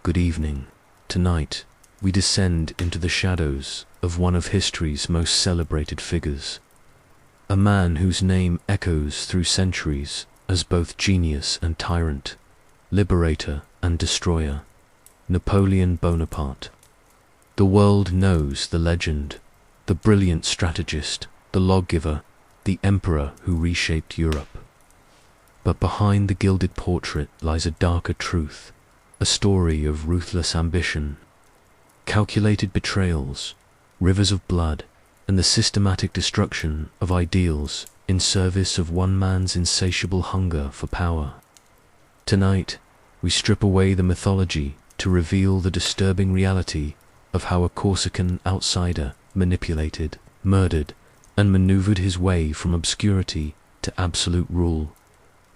Good evening. Tonight, we descend into the shadows of one of history's most celebrated figures. A man whose name echoes through centuries as both genius and tyrant, liberator and destroyer, Napoleon Bonaparte. The world knows the legend, the brilliant strategist, the lawgiver, the emperor who reshaped Europe. But behind the gilded portrait lies a darker truth, a story of ruthless ambition, calculated betrayals, rivers of blood, and the systematic destruction of ideals in service of one man's insatiable hunger for power. Tonight, we strip away the mythology to reveal the disturbing reality of how a Corsican outsider manipulated, murdered, and maneuvered his way from obscurity to absolute rule,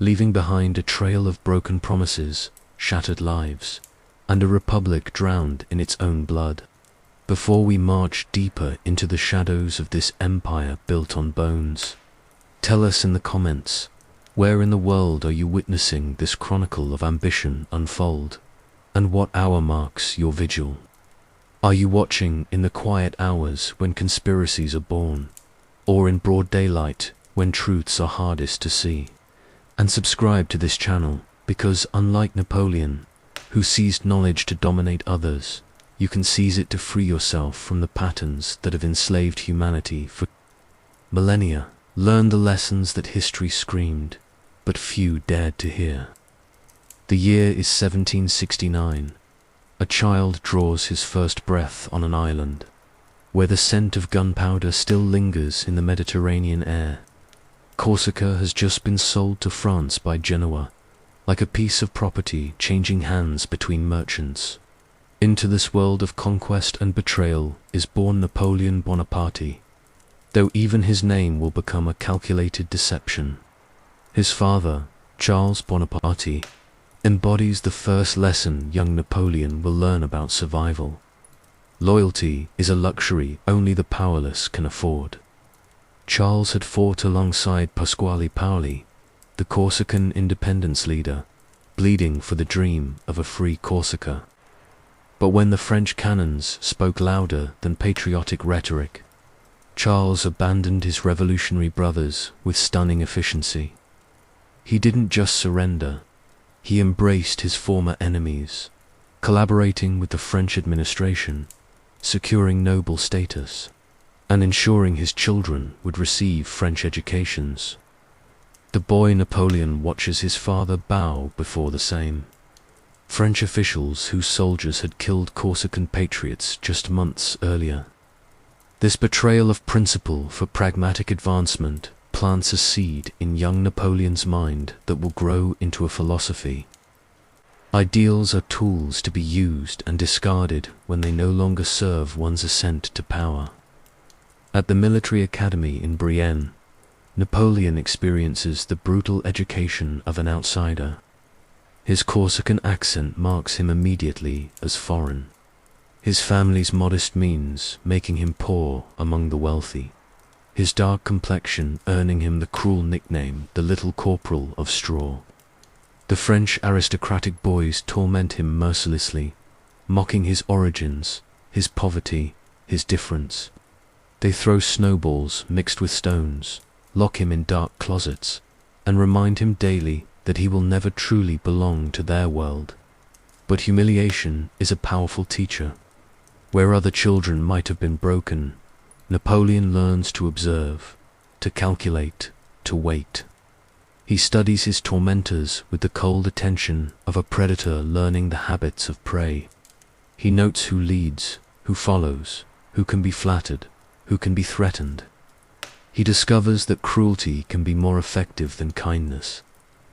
leaving behind a trail of broken promises, shattered lives, and a republic drowned in its own blood. Before we march deeper into the shadows of this empire built on bones, tell us in the comments, where in the world are you witnessing this chronicle of ambition unfold, and what hour marks your vigil? Are you watching in the quiet hours when conspiracies are born, or in broad daylight when truths are hardest to see? And subscribe to this channel, because unlike Napoleon, who seized knowledge to dominate others, you can seize it to free yourself from the patterns that have enslaved humanity for millennia. Learn the lessons that history screamed, but few dared to hear. The year is 1769. A child draws his first breath on an island, where the scent of gunpowder still lingers in the Mediterranean air. Corsica has just been sold to France by Genoa, like a piece of property changing hands between merchants. Into this world of conquest and betrayal is born Napoleon Bonaparte, though even his name will become a calculated deception. His father, Charles Bonaparte, embodies the first lesson young Napoleon will learn about survival. Loyalty is a luxury only the powerless can afford. Charles had fought alongside Pasquale Paoli, the Corsican independence leader, bleeding for the dream of a free Corsica. But when the French cannons spoke louder than patriotic rhetoric, Charles abandoned his revolutionary brothers with stunning efficiency. He didn't just surrender, he embraced his former enemies, collaborating with the French administration, securing noble status, and ensuring his children would receive French educations. The boy Napoleon watches his father bow before the same. French officials whose soldiers had killed Corsican patriots just months earlier. This betrayal of principle for pragmatic advancement plants a seed in young Napoleon's mind that will grow into a philosophy. Ideals are tools to be used and discarded when they no longer serve one's ascent to power. At the military academy in Brienne, Napoleon experiences the brutal education of an outsider. His Corsican accent marks him immediately as foreign, his family's modest means making him poor among the wealthy, his dark complexion earning him the cruel nickname the Little Corporal of Straw. The French aristocratic boys torment him mercilessly, mocking his origins, his poverty, his difference. They throw snowballs mixed with stones, lock him in dark closets, and remind him daily that he will never truly belong to their world. But humiliation is a powerful teacher. Where other children might have been broken, Napoleon learns to observe, to calculate, to wait. He studies his tormentors with the cold attention of a predator learning the habits of prey. He notes who leads, who follows, who can be flattered, who can be threatened. He discovers that cruelty can be more effective than kindness,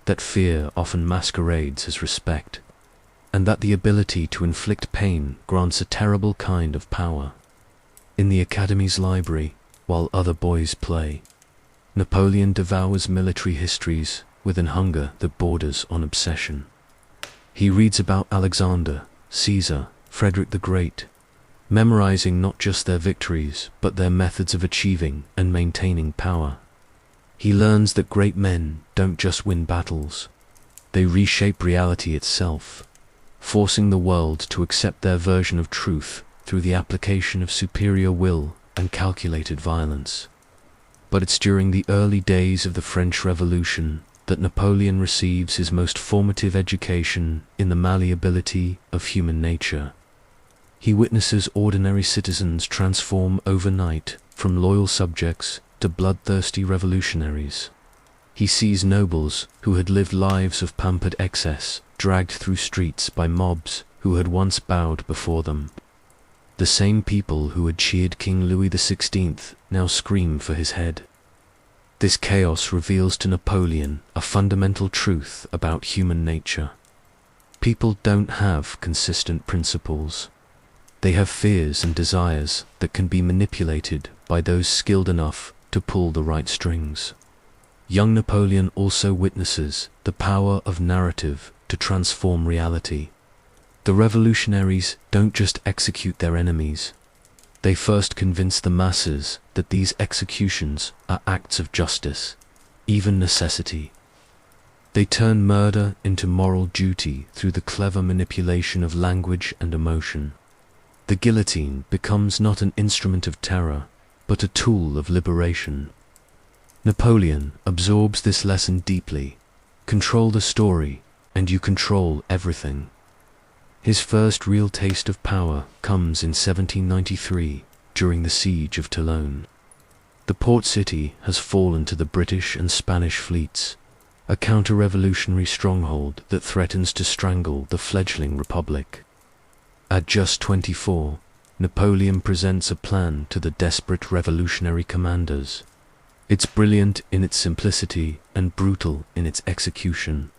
that fear often masquerades as respect, and that the ability to inflict pain grants a terrible kind of power. In the Academy's library, while other boys play, Napoleon devours military histories with an hunger that borders on obsession. He reads about Alexander, Caesar, Frederick the Great, memorizing not just their victories, but their methods of achieving and maintaining power. He learns that great men don't just win battles, they reshape reality itself, forcing the world to accept their version of truth through the application of superior will and calculated violence. But it's during the early days of the French Revolution that Napoleon receives his most formative education in the malleability of human nature. He witnesses ordinary citizens transform overnight from loyal subjects to bloodthirsty revolutionaries. He sees nobles who had lived lives of pampered excess dragged through streets by mobs who had once bowed before them. The same people who had cheered King Louis XVI now scream for his head. This chaos reveals to Napoleon a fundamental truth about human nature. People don't have consistent principles. They have fears and desires that can be manipulated by those skilled enough to pull the right strings. Young Napoleon also witnesses the power of narrative to transform reality. The revolutionaries don't just execute their enemies. They first convince the masses that these executions are acts of justice, even necessity. They turn murder into moral duty through the clever manipulation of language and emotion. The guillotine becomes not an instrument of terror, but a tool of liberation. Napoleon absorbs this lesson deeply. Control the story, and you control everything. His first real taste of power comes in 1793, during the siege of Toulon. The port city has fallen to the British and Spanish fleets, a counter-revolutionary stronghold that threatens to strangle the fledgling republic. At just 24, Napoleon presents a plan to the desperate revolutionary commanders. It's brilliant in its simplicity and brutal in its execution.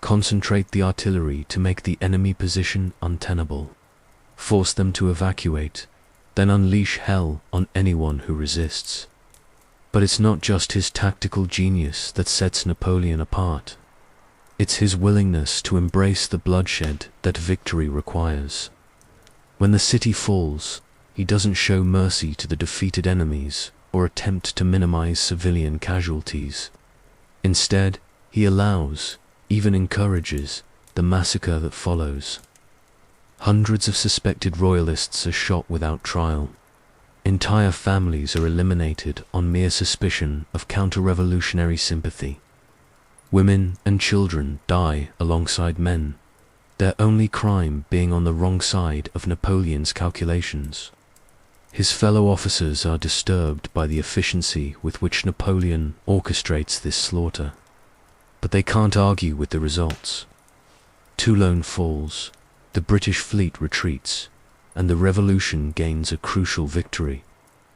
Concentrate the artillery to make the enemy position untenable. Force them to evacuate, then unleash hell on anyone who resists. But it's not just his tactical genius that sets Napoleon apart. It's his willingness to embrace the bloodshed that victory requires. When the city falls, he doesn't show mercy to the defeated enemies or attempt to minimize civilian casualties. Instead, he allows, even encourages, the massacre that follows. Hundreds of suspected royalists are shot without trial. Entire families are eliminated on mere suspicion of counter-revolutionary sympathy. Women and children die alongside men, their only crime being on the wrong side of Napoleon's calculations. His fellow officers are disturbed by the efficiency with which Napoleon orchestrates this slaughter. But they can't argue with the results. Toulon falls, the British fleet retreats, and the revolution gains a crucial victory.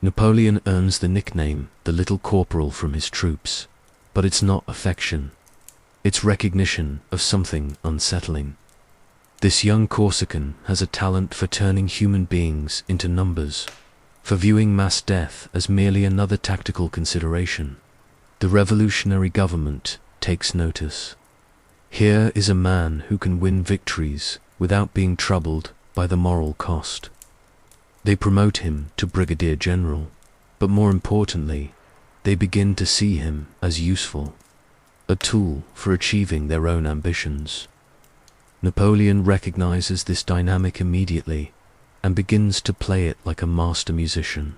Napoleon earns the nickname the Little Corporal from his troops, but it's not affection. It's recognition of something unsettling. This young Corsican has a talent for turning human beings into numbers, for viewing mass death as merely another tactical consideration. The revolutionary government takes notice. Here is a man who can win victories without being troubled by the moral cost. They promote him to brigadier general, but more importantly, they begin to see him as useful, a tool for achieving their own ambitions. Napoleon recognizes this dynamic immediately and begins to play it like a master musician.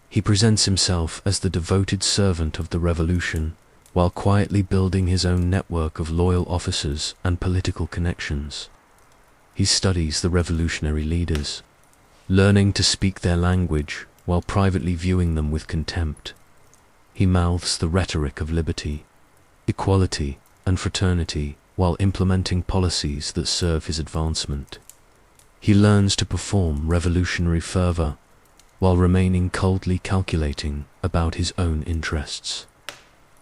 He presents himself as the devoted servant of the revolution, while quietly building his own network of loyal officers and political connections. He studies the revolutionary leaders, learning to speak their language while privately viewing them with contempt. He mouths the rhetoric of liberty, equality, and fraternity while implementing policies that serve his advancement. He learns to perform revolutionary fervor while remaining coldly calculating about his own interests.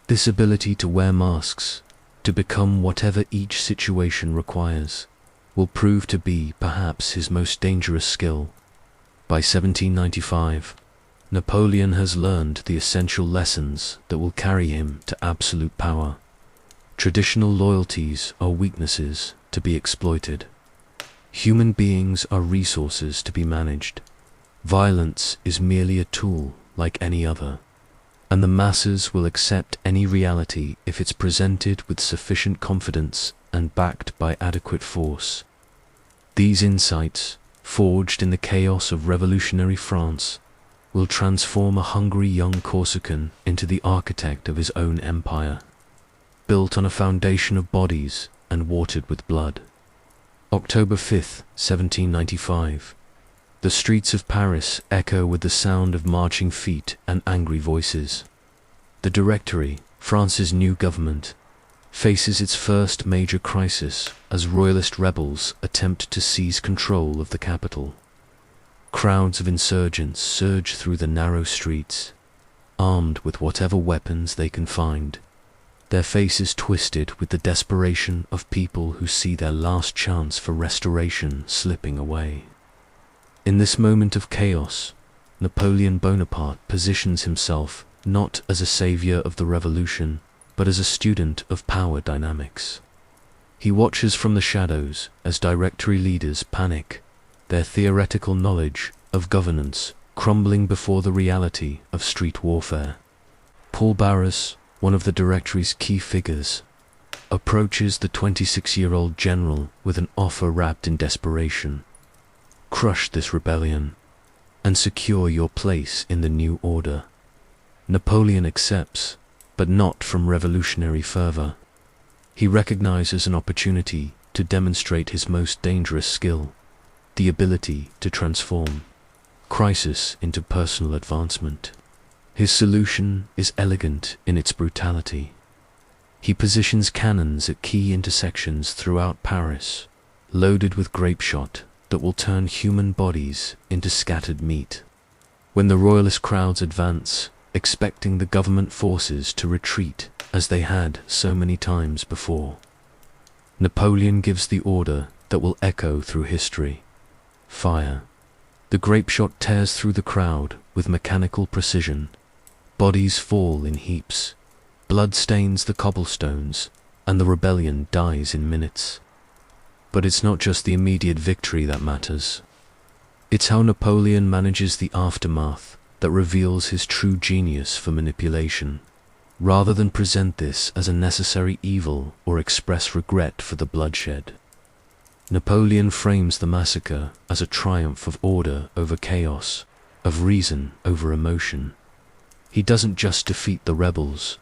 This ability to wear masks, to become whatever each situation requires, will prove to be perhaps his most dangerous skill. By 1795, Napoleon has learned the essential lessons that will carry him to absolute power. Traditional loyalties are weaknesses to be exploited. Human beings are resources to be managed. Violence is merely a tool like any other, and the masses will accept any reality if it's presented with sufficient confidence and backed by adequate force. These insights, forged in the chaos of revolutionary France, will transform a hungry young Corsican into the architect of his own empire, built on a foundation of bodies and watered with blood. October 5th, 1795. The streets of Paris echo with the sound of marching feet and angry voices. The Directory, France's new government, faces its first major crisis as royalist rebels attempt to seize control of the capital. Crowds of insurgents surge through the narrow streets, armed with whatever weapons they can find, their faces twisted with the desperation of people who see their last chance for restoration slipping away. In this moment of chaos, Napoleon Bonaparte positions himself not as a savior of the revolution, but as a student of power dynamics. He watches from the shadows as Directory leaders panic, their theoretical knowledge of governance crumbling before the reality of street warfare. Paul Barras, one of the Directory's key figures, approaches the 26-year-old general with an offer wrapped in desperation. Crush this rebellion and secure your place in the new order. Napoleon accepts, but not from revolutionary fervor. He recognizes an opportunity to demonstrate his most dangerous skill, the ability to transform crisis into personal advancement. His solution is elegant in its brutality. He positions cannons at key intersections throughout Paris, loaded with grape shot that will turn human bodies into scattered meat. When the royalist crowds advance, expecting the government forces to retreat as they had so many times before, Napoleon gives the order that will echo through history. Fire. The grape shot tears through the crowd with mechanical precision. Bodies fall in heaps. Blood stains the cobblestones, and the rebellion dies in minutes. But it's not just the immediate victory that matters. It's how Napoleon manages the aftermath that reveals his true genius for manipulation. Rather than present this as a necessary evil or express regret for the bloodshed, Napoleon frames the massacre as a triumph of order over chaos, of reason over emotion. He doesn't just defeat the rebels,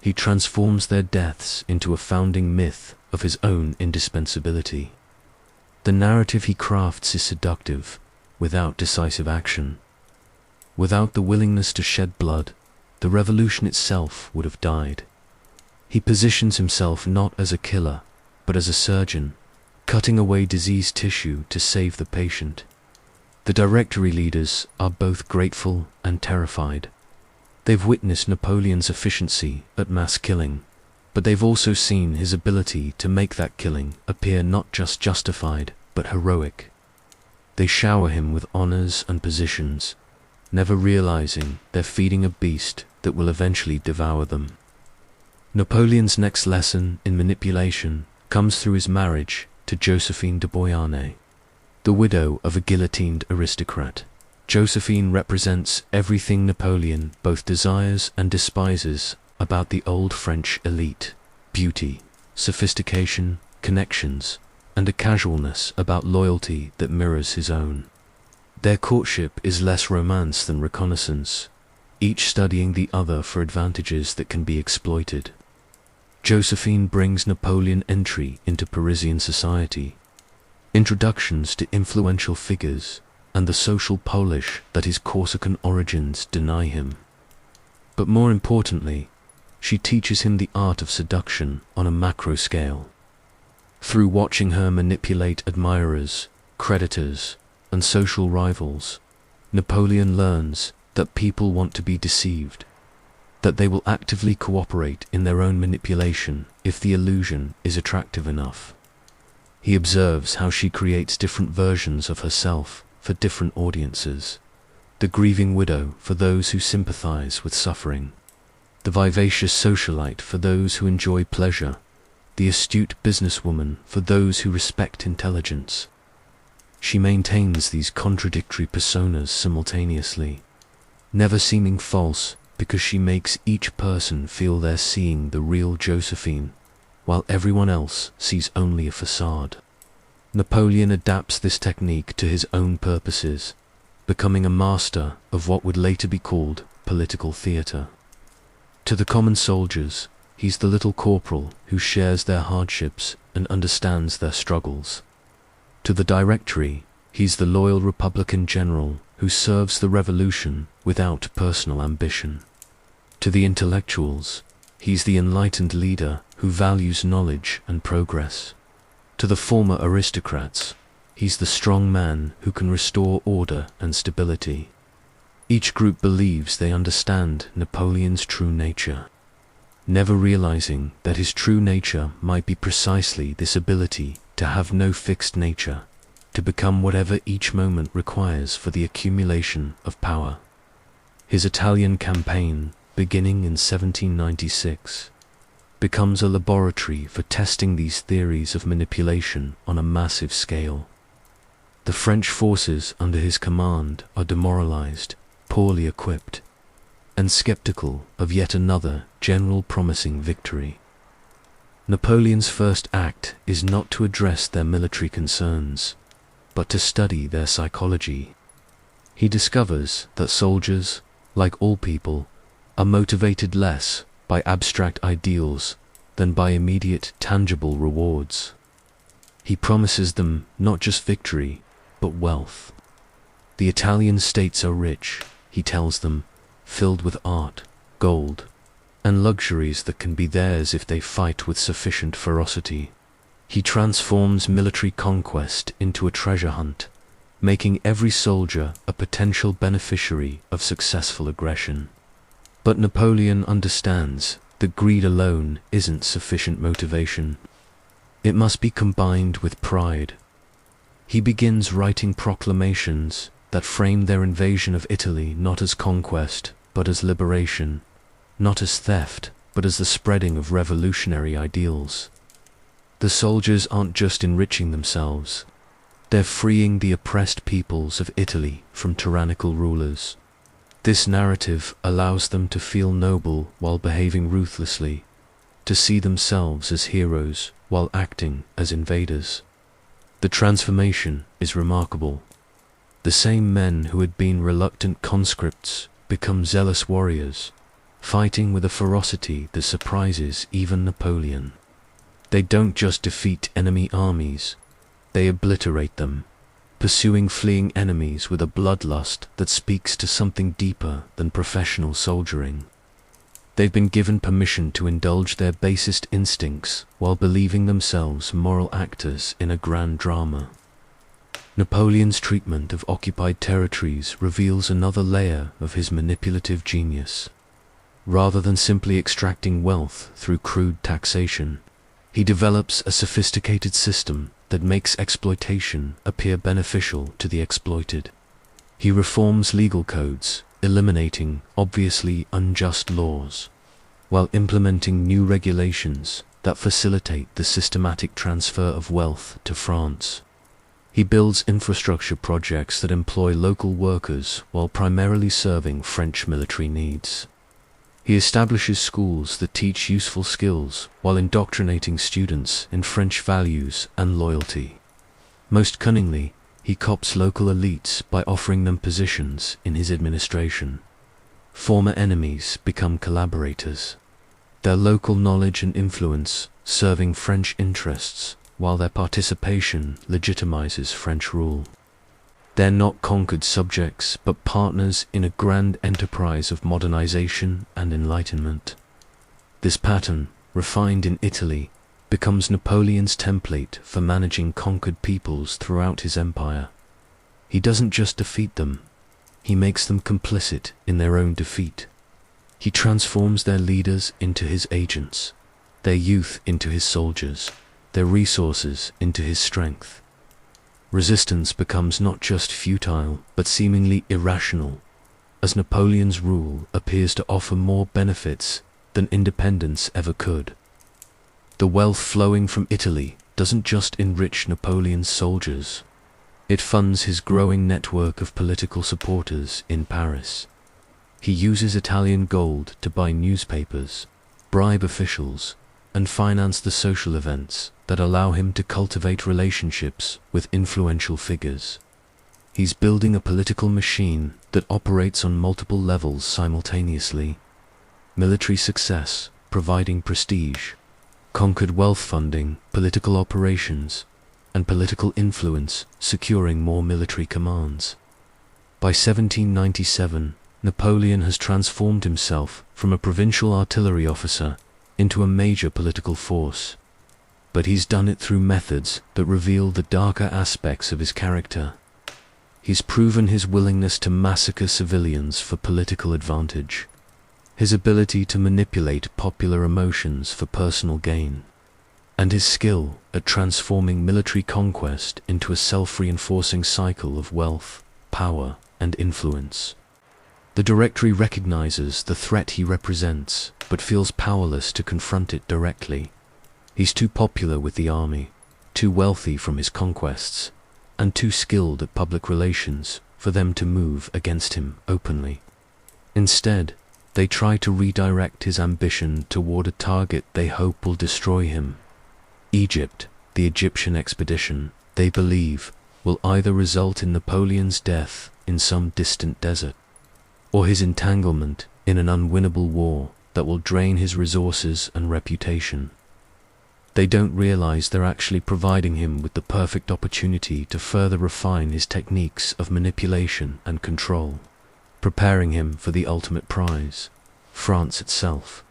he transforms their deaths into a founding myth of his own indispensability. The narrative he crafts is seductive, without decisive action. Without the willingness to shed blood, the revolution itself would have died. He positions himself not as a killer, but as a surgeon, cutting away diseased tissue to save the patient. The Directory leaders are both grateful and terrified. They've witnessed Napoleon's efficiency at mass killing, but they've also seen his ability to make that killing appear not just justified, but heroic. They shower him with honors and positions, never realizing they're feeding a beast that will eventually devour them. Napoleon's next lesson in manipulation comes through his marriage to Josephine de Beauharnais, the widow of a guillotined aristocrat. Josephine represents everything Napoleon both desires and despises about the old French elite: beauty, sophistication, connections, and a casualness about loyalty that mirrors his own. Their courtship is less romance than reconnaissance, each studying the other for advantages that can be exploited. Josephine brings Napoleon entry into Parisian society, introductions to influential figures, and the social polish that his Corsican origins deny him. But more importantly, she teaches him the art of seduction on a macro scale. Through watching her manipulate admirers, creditors, and social rivals, Napoleon learns that people want to be deceived, that they will actively cooperate in their own manipulation if the illusion is attractive enough. He observes how she creates different versions of herself for different audiences: the grieving widow for those who sympathize with suffering, the vivacious socialite for those who enjoy pleasure, the astute businesswoman for those who respect intelligence. She maintains these contradictory personas simultaneously, never seeming false, because she makes each person feel they're seeing the real Josephine, while everyone else sees only a facade. Napoleon adapts this technique to his own purposes, becoming a master of what would later be called political theatre. To the common soldiers, he's the little corporal who shares their hardships and understands their struggles. To the Directory, he's the loyal Republican general who serves the revolution without personal ambition. To the intellectuals, he's the enlightened leader who values knowledge and progress. To the former aristocrats, he's the strong man who can restore order and stability. Each group believes they understand Napoleon's true nature, never realizing that his true nature might be precisely this ability to have no fixed nature, to become whatever each moment requires for the accumulation of power. His Italian campaign, beginning in 1796, becomes a laboratory for testing these theories of manipulation on a massive scale. The French forces under his command are demoralized, poorly equipped, and skeptical of yet another general promising victory. Napoleon's first act is not to address their military concerns, but to study their psychology. He discovers that soldiers, like all people, are motivated less by abstract ideals than by immediate, tangible rewards. He promises them not just victory, but wealth. The Italian states are rich, he tells them, filled with art, gold, and luxuries that can be theirs if they fight with sufficient ferocity. He transforms military conquest into a treasure hunt, making every soldier a potential beneficiary of successful aggression. But Napoleon understands that greed alone isn't sufficient motivation. It must be combined with pride. He begins writing proclamations that frame their invasion of Italy not as conquest, but as liberation, not as theft, but as the spreading of revolutionary ideals. The soldiers aren't just enriching themselves, they're freeing the oppressed peoples of Italy from tyrannical rulers. This narrative allows them to feel noble while behaving ruthlessly, to see themselves as heroes while acting as invaders. The transformation is remarkable. The same men who had been reluctant conscripts become zealous warriors, fighting with a ferocity that surprises even Napoleon. They don't just defeat enemy armies, they obliterate them, pursuing fleeing enemies with a bloodlust that speaks to something deeper than professional soldiering. They've been given permission to indulge their basest instincts while believing themselves moral actors in a grand drama. Napoleon's treatment of occupied territories reveals another layer of his manipulative genius. Rather than simply extracting wealth through crude taxation, he develops a sophisticated system that makes exploitation appear beneficial to the exploited. He reforms legal codes, eliminating obviously unjust laws, while implementing new regulations that facilitate the systematic transfer of wealth to France. He builds infrastructure projects that employ local workers while primarily serving French military needs. He establishes schools that teach useful skills while indoctrinating students in French values and loyalty. Most cunningly, he copts local elites by offering them positions in his administration. Former enemies become collaborators, their local knowledge and influence serving French interests, while their participation legitimizes French rule. They're not conquered subjects, but partners in a grand enterprise of modernization and enlightenment. This pattern, refined in Italy, becomes Napoleon's template for managing conquered peoples throughout his empire. He doesn't just defeat them, he makes them complicit in their own defeat. He transforms their leaders into his agents, their youth into his soldiers, their resources into his strength. Resistance becomes not just futile, but seemingly irrational, as Napoleon's rule appears to offer more benefits than independence ever could. The wealth flowing from Italy doesn't just enrich Napoleon's soldiers, it funds his growing network of political supporters in Paris. He uses Italian gold to buy newspapers, bribe officials, and finance the social events that allow him to cultivate relationships with influential figures. He's building a political machine that operates on multiple levels simultaneously: military success, providing prestige; conquered wealth funding, political operations; and political influence, securing more military commands. By 1797, Napoleon has transformed himself from a provincial artillery officer into a major political force. But he's done it through methods that reveal the darker aspects of his character. He's proven his willingness to massacre civilians for political advantage, his ability to manipulate popular emotions for personal gain, and his skill at transforming military conquest into a self-reinforcing cycle of wealth, power, and influence. The Directory recognizes the threat he represents, but feels powerless to confront it directly. He's too popular with the army, too wealthy from his conquests, and too skilled at public relations for them to move against him openly. Instead, they try to redirect his ambition toward a target they hope will destroy him: Egypt. The Egyptian expedition, they believe, will either result in Napoleon's death in some distant desert, or his entanglement in an unwinnable war that will drain his resources and reputation. They don't realize they're actually providing him with the perfect opportunity to further refine his techniques of manipulation and control, preparing him for the ultimate prize, France itself.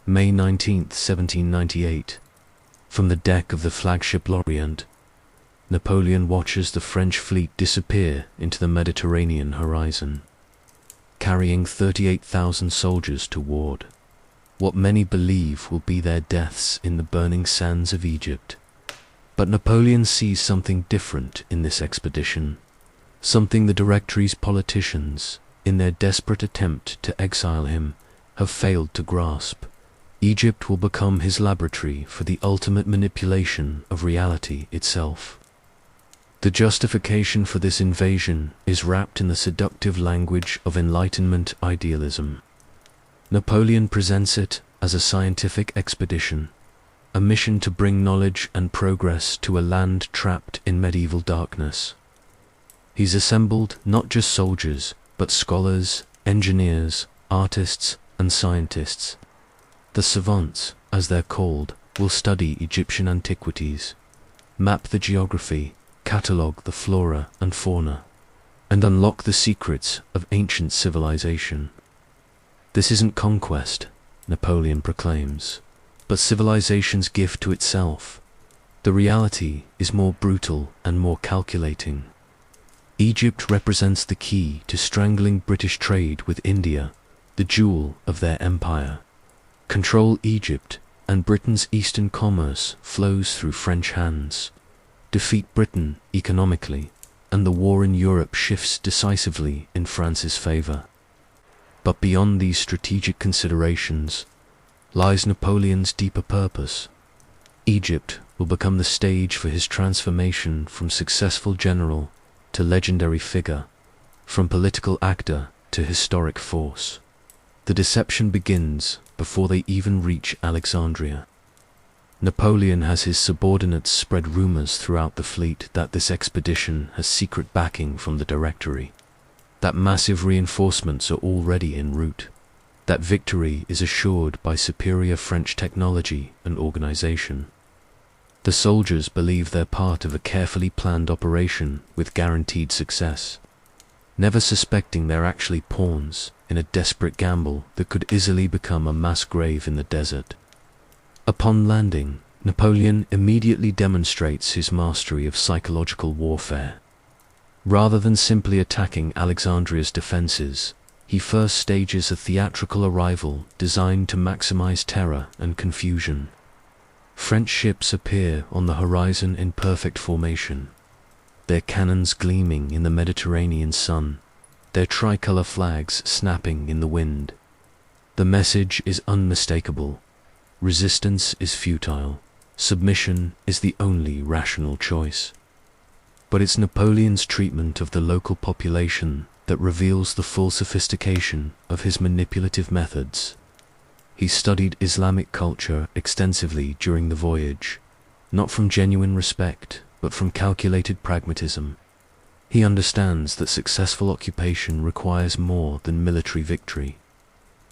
May 19, 1798. From the deck of the flagship L'Orient, Napoleon watches the French fleet disappear into the Mediterranean horizon, carrying 38,000 soldiers toward what many believe will be their deaths in the burning sands of Egypt. But Napoleon sees something different in this expedition, something the Directory's politicians, in their desperate attempt to exile him, have failed to grasp. Egypt will become his laboratory for the ultimate manipulation of reality itself. The justification for this invasion is wrapped in the seductive language of Enlightenment idealism. Napoleon presents it as a scientific expedition, a mission to bring knowledge and progress to a land trapped in medieval darkness. He's assembled not just soldiers, but scholars, engineers, artists, and scientists. The savants, as they're called, will study Egyptian antiquities, map the geography, catalogue the flora and fauna, and unlock the secrets of ancient civilization. This isn't conquest, Napoleon proclaims, but civilization's gift to itself. The reality is more brutal and more calculating. Egypt represents the key to strangling British trade with India, the jewel of their empire. Control Egypt, and Britain's eastern commerce flows through French hands. Defeat Britain economically, and the war in Europe shifts decisively in France's favor. But beyond these strategic considerations lies Napoleon's deeper purpose. Egypt will become the stage for his transformation from successful general to legendary figure, from political actor to historic force. The deception begins before they even reach Alexandria. Napoleon has his subordinates spread rumors throughout the fleet that this expedition has secret backing from the Directory, that massive reinforcements are already en route, that victory is assured by superior French technology and organization. The soldiers believe they're part of a carefully planned operation with guaranteed success, never suspecting they're actually pawns in a desperate gamble that could easily become a mass grave in the desert. Upon landing, Napoleon immediately demonstrates his mastery of psychological warfare. Rather than simply attacking Alexandria's defenses, he first stages a theatrical arrival designed to maximize terror and confusion. French ships appear on the horizon in perfect formation, their cannons gleaming in the Mediterranean sun, their tricolor flags snapping in the wind. The message is unmistakable: resistance is futile, submission is the only rational choice. But it's Napoleon's treatment of the local population that reveals the full sophistication of his manipulative methods. He studied Islamic culture extensively during the voyage, not from genuine respect, but from calculated pragmatism. He understands that successful occupation requires more than military victory.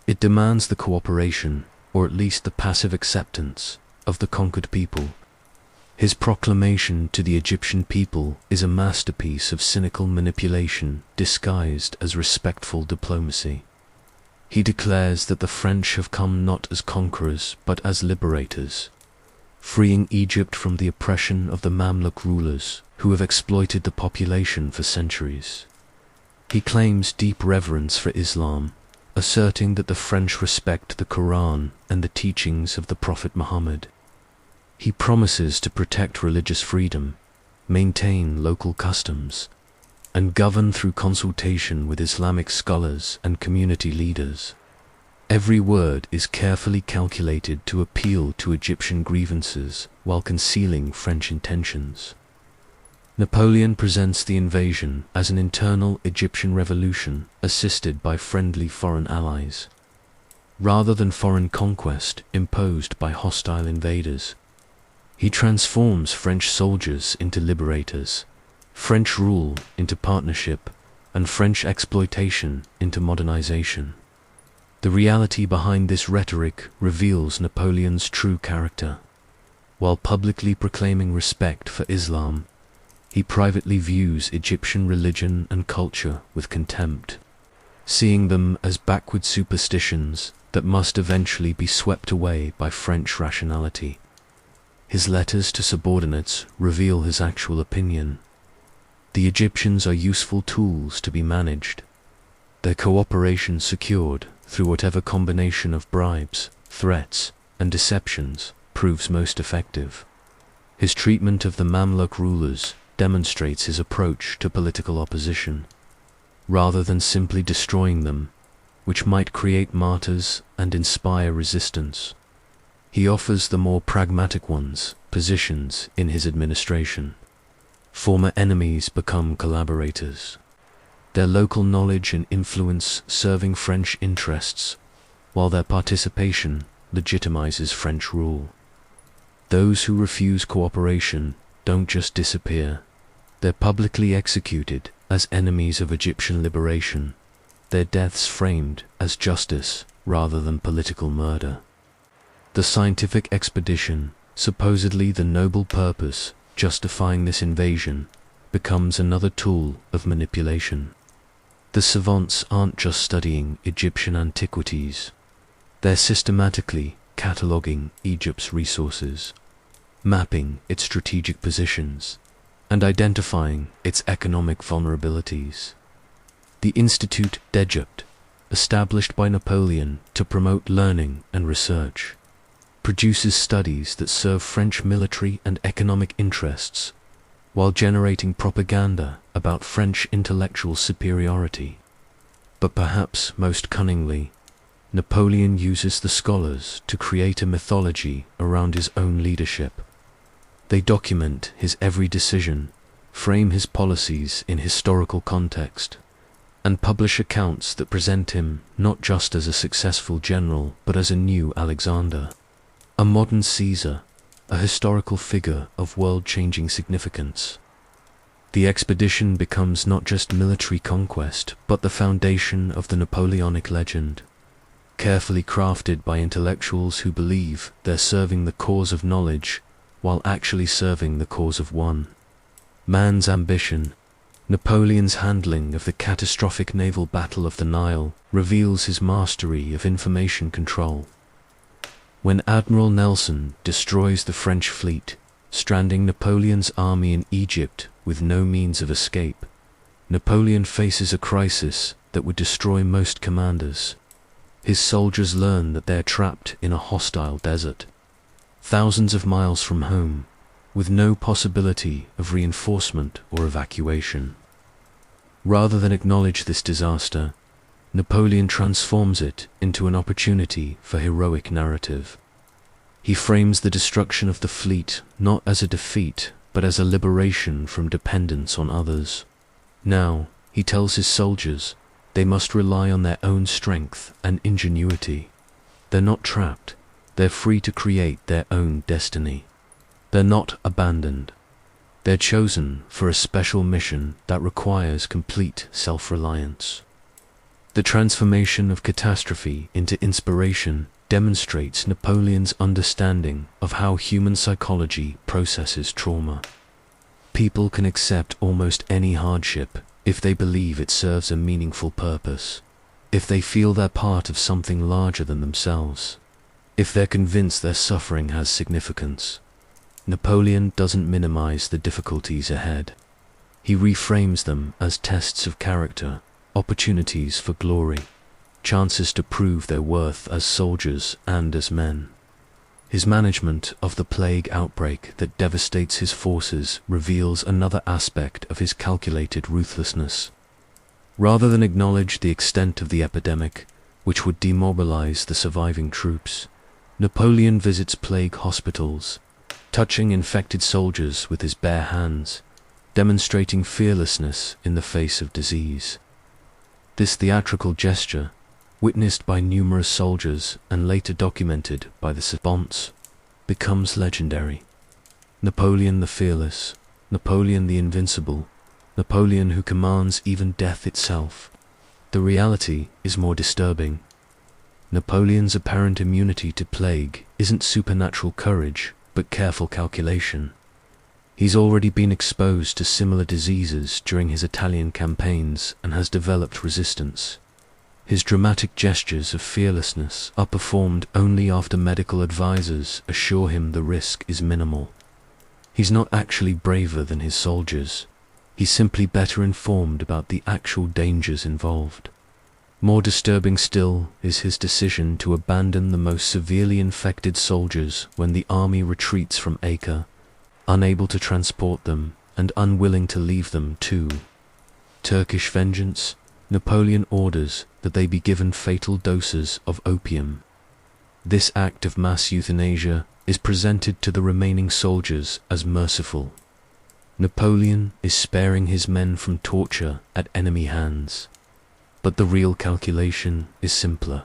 It demands the cooperation, or at least the passive acceptance, of the conquered people. His proclamation to the Egyptian people is a masterpiece of cynical manipulation disguised as respectful diplomacy. He declares that the French have come not as conquerors but as liberators, freeing Egypt from the oppression of the Mamluk rulers who have exploited the population for centuries. He claims deep reverence for Islam, asserting that the French respect the Quran and the teachings of the Prophet Muhammad. He promises to protect religious freedom, maintain local customs, and govern through consultation with Islamic scholars and community leaders. Every word is carefully calculated to appeal to Egyptian grievances while concealing French intentions. Napoleon presents the invasion as an internal Egyptian revolution assisted by friendly foreign allies, rather than foreign conquest imposed by hostile invaders. He transforms French soldiers into liberators, French rule into partnership, and French exploitation into modernization. The reality behind this rhetoric reveals Napoleon's true character. While publicly proclaiming respect for Islam, he privately views Egyptian religion and culture with contempt, seeing them as backward superstitions that must eventually be swept away by French rationality. His letters to subordinates reveal his actual opinion. The Egyptians are useful tools to be managed, their cooperation secured through whatever combination of bribes, threats, and deceptions proves most effective. His treatment of the Mamluk rulers demonstrates his approach to political opposition, rather than simply destroying them, which might create martyrs and inspire resistance. He offers the more pragmatic ones positions in his administration. Former enemies become collaborators, their local knowledge and influence serving French interests, while their participation legitimizes French rule. Those who refuse cooperation don't just disappear, they're publicly executed as enemies of Egyptian liberation, their deaths framed as justice rather than political murder. The scientific expedition, supposedly the noble purpose justifying this invasion, becomes another tool of manipulation. The savants aren't just studying Egyptian antiquities, they're systematically cataloging Egypt's resources, mapping its strategic positions, and identifying its economic vulnerabilities. The Institut d'Egypte, established by Napoleon to promote learning and research, produces studies that serve French military and economic interests, while generating propaganda about French intellectual superiority. But perhaps most cunningly, Napoleon uses the scholars to create a mythology around his own leadership. They document his every decision, frame his policies in historical context, and publish accounts that present him not just as a successful general but as a new Alexander, a modern Caesar, a historical figure of world-changing significance. The expedition becomes not just military conquest but the foundation of the Napoleonic legend, carefully crafted by intellectuals who believe they're serving the cause of knowledge while actually serving the cause of one man's ambition. Napoleon's handling of the catastrophic naval battle of the Nile reveals his mastery of information control. When Admiral Nelson destroys the French fleet, stranding Napoleon's army in Egypt with no means of escape, Napoleon faces a crisis that would destroy most commanders. His soldiers learn that they're trapped in a hostile desert, thousands of miles from home, with no possibility of reinforcement or evacuation. Rather than acknowledge this disaster, Napoleon transforms it into an opportunity for heroic narrative. He frames the destruction of the fleet not as a defeat, but as a liberation from dependence on others. Now, he tells his soldiers, they must rely on their own strength and ingenuity. They're not trapped. They're free to create their own destiny. They're not abandoned. They're chosen for a special mission that requires complete self-reliance. The transformation of catastrophe into inspiration demonstrates Napoleon's understanding of how human psychology processes trauma. People can accept almost any hardship if they believe it serves a meaningful purpose, if they feel they're part of something larger than themselves, if they're convinced their suffering has significance. Napoleon doesn't minimize the difficulties ahead. He reframes them as tests of character, opportunities for glory, chances to prove their worth as soldiers and as men. His management of the plague outbreak that devastates his forces reveals another aspect of his calculated ruthlessness. Rather than acknowledge the extent of the epidemic, which would demobilize the surviving troops, Napoleon visits plague hospitals, touching infected soldiers with his bare hands, demonstrating fearlessness in the face of disease. This theatrical gesture, witnessed by numerous soldiers and later documented by the savants, becomes legendary. Napoleon the Fearless, Napoleon the Invincible, Napoleon who commands even death itself. The reality is more disturbing. Napoleon's apparent immunity to plague isn't supernatural courage, but careful calculation. He's already been exposed to similar diseases during his Italian campaigns and has developed resistance. His dramatic gestures of fearlessness are performed only after medical advisors assure him the risk is minimal. He's not actually braver than his soldiers. He's simply better informed about the actual dangers involved. More disturbing still is his decision to abandon the most severely infected soldiers when the army retreats from Acre, unable to transport them and unwilling to leave them too. Turkish vengeance, Napoleon orders that they be given fatal doses of opium. This act of mass euthanasia is presented to the remaining soldiers as merciful. Napoleon is sparing his men from torture at enemy hands. But the real calculation is simpler.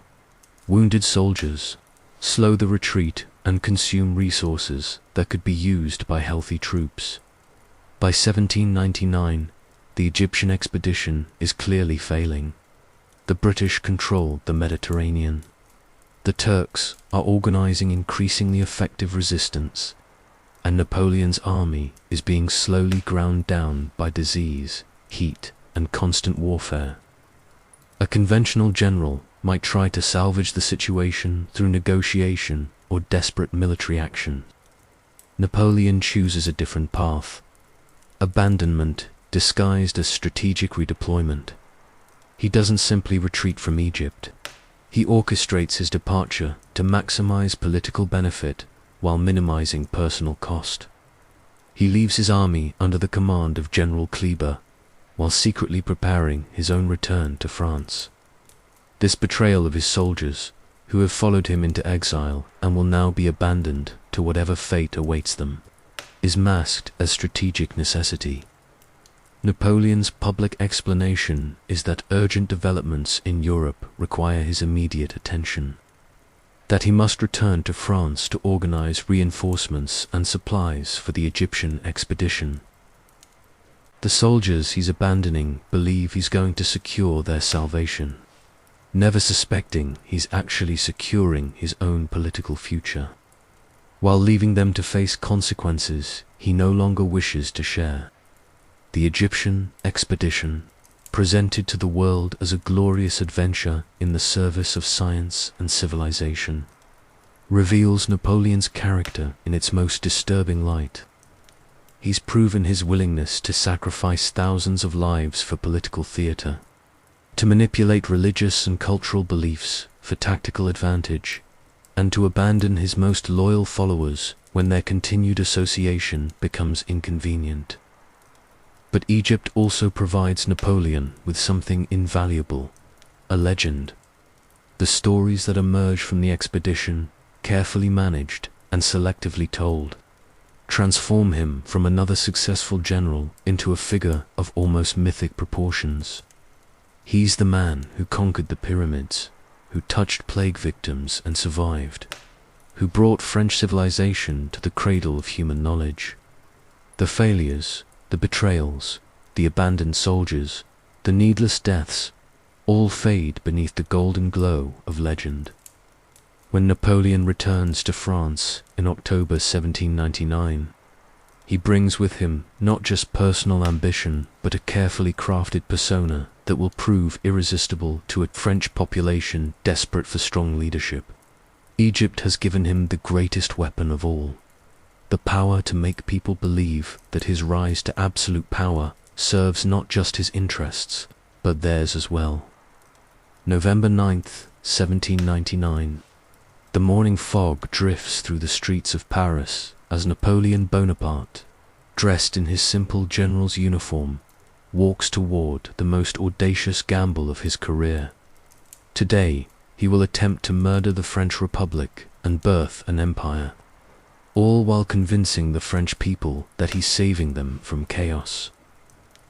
Wounded soldiers slow the retreat and consume resources that could be used by healthy troops. By 1799, the Egyptian expedition is clearly failing. The British control the Mediterranean. The Turks are organizing increasingly effective resistance, and Napoleon's army is being slowly ground down by disease, heat, and constant warfare. A conventional general might try to salvage the situation through negotiation or desperate military action. Napoleon chooses a different path. Abandonment disguised as strategic redeployment. He doesn't simply retreat from Egypt. He orchestrates his departure to maximize political benefit while minimizing personal cost. He leaves his army under the command of General Kleber, while secretly preparing his own return to France. This betrayal of his soldiers, who have followed him into exile and will now be abandoned to whatever fate awaits them, is masked as strategic necessity. Napoleon's public explanation is that urgent developments in Europe require his immediate attention, that he must return to France to organize reinforcements and supplies for the Egyptian expedition. The soldiers he's abandoning believe he's going to secure their salvation, never suspecting he's actually securing his own political future. While leaving them to face consequences he no longer wishes to share. The Egyptian expedition, presented to the world as a glorious adventure in the service of science and civilization, reveals Napoleon's character in its most disturbing light. He's proven his willingness to sacrifice thousands of lives for political theater, to manipulate religious and cultural beliefs for tactical advantage, and to abandon his most loyal followers when their continued association becomes inconvenient. But Egypt also provides Napoleon with something invaluable, a legend. The stories that emerge from the expedition, carefully managed and selectively told, transform him from another successful general into a figure of almost mythic proportions. He's the man who conquered the pyramids, who touched plague victims and survived, who brought French civilization to the cradle of human knowledge. The failures, the betrayals, the abandoned soldiers, the needless deaths, all fade beneath the golden glow of legend. When Napoleon returns to France in October 1799, he brings with him not just personal ambition, but a carefully crafted persona that will prove irresistible to a French population desperate for strong leadership. Egypt has given him the greatest weapon of all, the power to make people believe that his rise to absolute power serves not just his interests, but theirs as well. November 9th, 1799. The morning fog drifts through the streets of Paris as Napoleon Bonaparte, dressed in his simple general's uniform, walks toward the most audacious gamble of his career. Today, he will attempt to murder the French Republic and birth an empire, all while convincing the French people that he's saving them from chaos.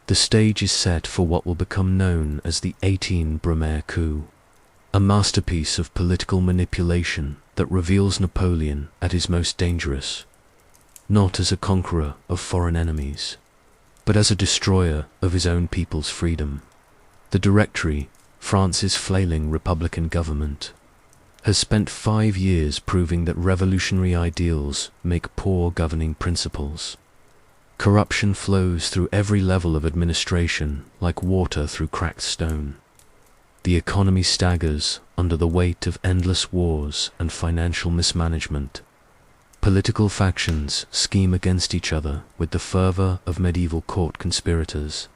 The stage is set for what will become known as the 18 Brumaire coup, a masterpiece of political manipulation that reveals Napoleon at his most dangerous, not as a conqueror of foreign enemies, but as a destroyer of his own people's freedom. The Directory, France's flailing republican government, has spent 5 years proving that revolutionary ideals make poor governing principles. Corruption flows through every level of administration like water through cracked stone. The economy staggers under the weight of endless wars and financial mismanagement. Political factions scheme against each other with the fervor of medieval court conspirators,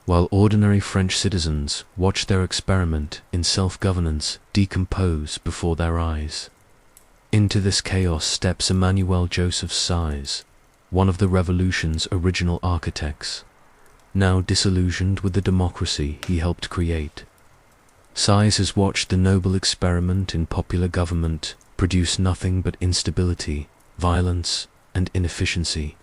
while ordinary French citizens watch their experiment in self-governance decompose before their eyes. Into this chaos steps Emmanuel Joseph Size, one of the revolution's original architects, now disillusioned with the democracy he helped create. Size has watched the noble experiment in popular government produce nothing but instability, violence, and inefficiency.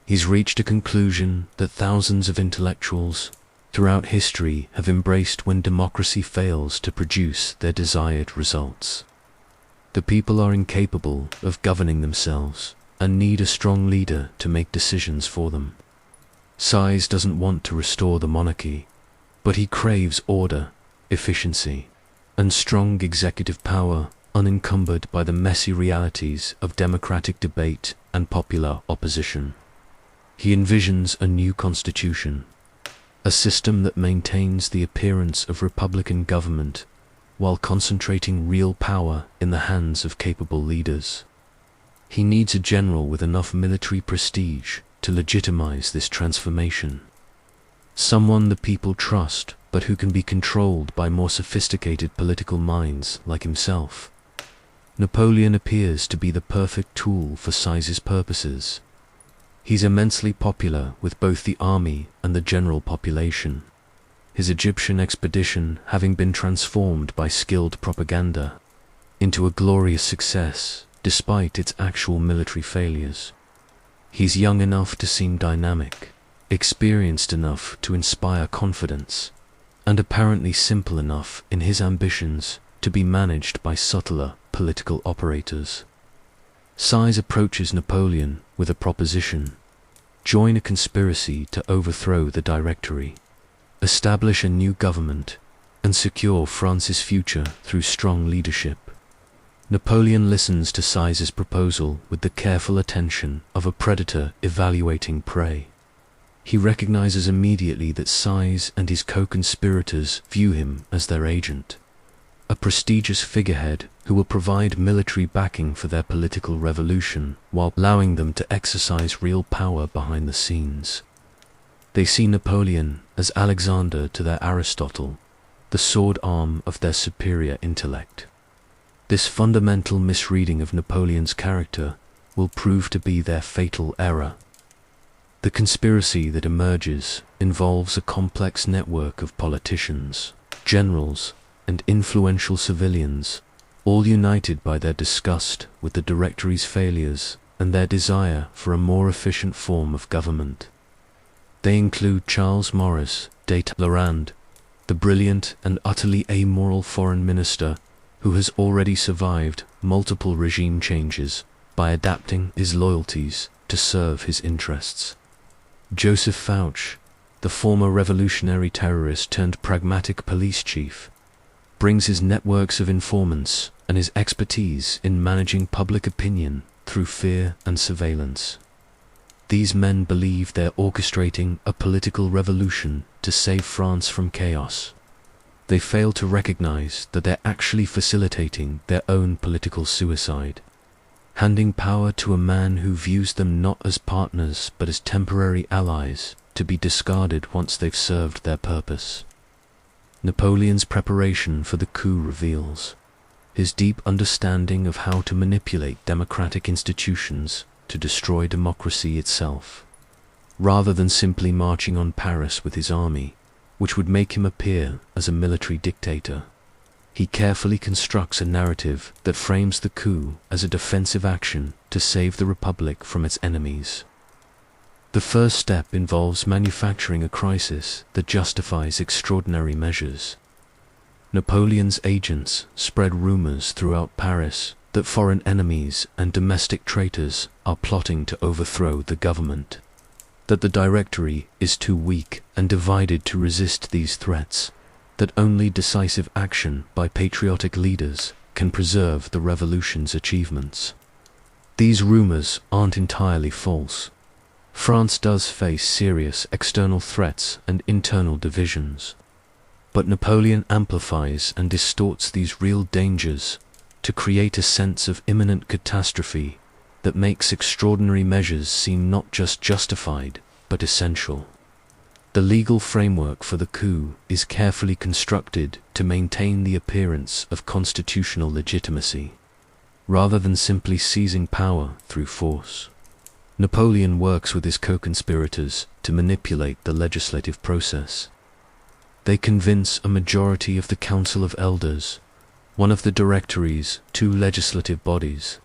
He's reached a conclusion that thousands of intellectuals throughout history have embraced when democracy fails to produce their desired results. The people are incapable of governing themselves and need a strong leader to make decisions for them. Size doesn't want to restore the monarchy, but he craves order, efficiency, and strong executive power unencumbered by the messy realities of democratic debate and popular opposition. He envisions a new constitution, a system that maintains the appearance of republican government while concentrating real power in the hands of capable leaders. He needs a general with enough military prestige to legitimize this transformation. Someone the people trust, but who can be controlled by more sophisticated political minds like himself. Napoleon appears to be the perfect tool for Size's purposes. He's immensely popular with both the army and the general population, his Egyptian expedition having been transformed by skilled propaganda into a glorious success despite its actual military failures. He's young enough to seem dynamic, experienced enough to inspire confidence, and apparently simple enough in his ambitions to be managed by subtler political operators. Size approaches Napoleon with a proposition: join a conspiracy to overthrow the Directory, establish a new government, and secure France's future through strong leadership. Napoleon listens to Size's proposal with the careful attention of a predator evaluating prey. He recognizes immediately that Size and his co-conspirators view him as their agent, a prestigious figurehead who will provide military backing for their political revolution while allowing them to exercise real power behind the scenes. They see Napoleon as Alexander to their Aristotle, the sword arm of their superior intellect. This fundamental misreading of Napoleon's character will prove to be their fatal error. The conspiracy that emerges involves a complex network of politicians, generals, and influential civilians, all united by their disgust with the Directory's failures and their desire for a more efficient form of government. They include Charles Maurice de Talleyrand, the brilliant and utterly amoral foreign minister who has already survived multiple regime changes by adapting his loyalties to serve his interests. Joseph Fouch, the former revolutionary terrorist turned pragmatic police chief, brings his networks of informants and his expertise in managing public opinion through fear and surveillance. These men believe they're orchestrating a political revolution to save France from chaos. They fail to recognize that they're actually facilitating their own political suicide, handing power to a man who views them not as partners but as temporary allies to be discarded once they've served their purpose. Napoleon's preparation for the coup reveals his deep understanding of how to manipulate democratic institutions to destroy democracy itself, rather than simply marching on Paris with his army, which would make him appear as a military dictator. He carefully constructs a narrative that frames the coup as a defensive action to save the Republic from its enemies. The first step involves manufacturing a crisis that justifies extraordinary measures. Napoleon's agents spread rumors throughout Paris that foreign enemies and domestic traitors are plotting to overthrow the government, that the Directory is too weak and divided to resist these threats, that only decisive action by patriotic leaders can preserve the revolution's achievements. These rumors aren't entirely false. France does face serious external threats and internal divisions, but Napoleon amplifies and distorts these real dangers to create a sense of imminent catastrophe that makes extraordinary measures seem not just justified, but essential. The legal framework for the coup is carefully constructed to maintain the appearance of constitutional legitimacy, rather than simply seizing power through force. Napoleon works with his co-conspirators to manipulate the legislative process. They convince a majority of the Council of Elders, one of the Directory's two legislative bodies,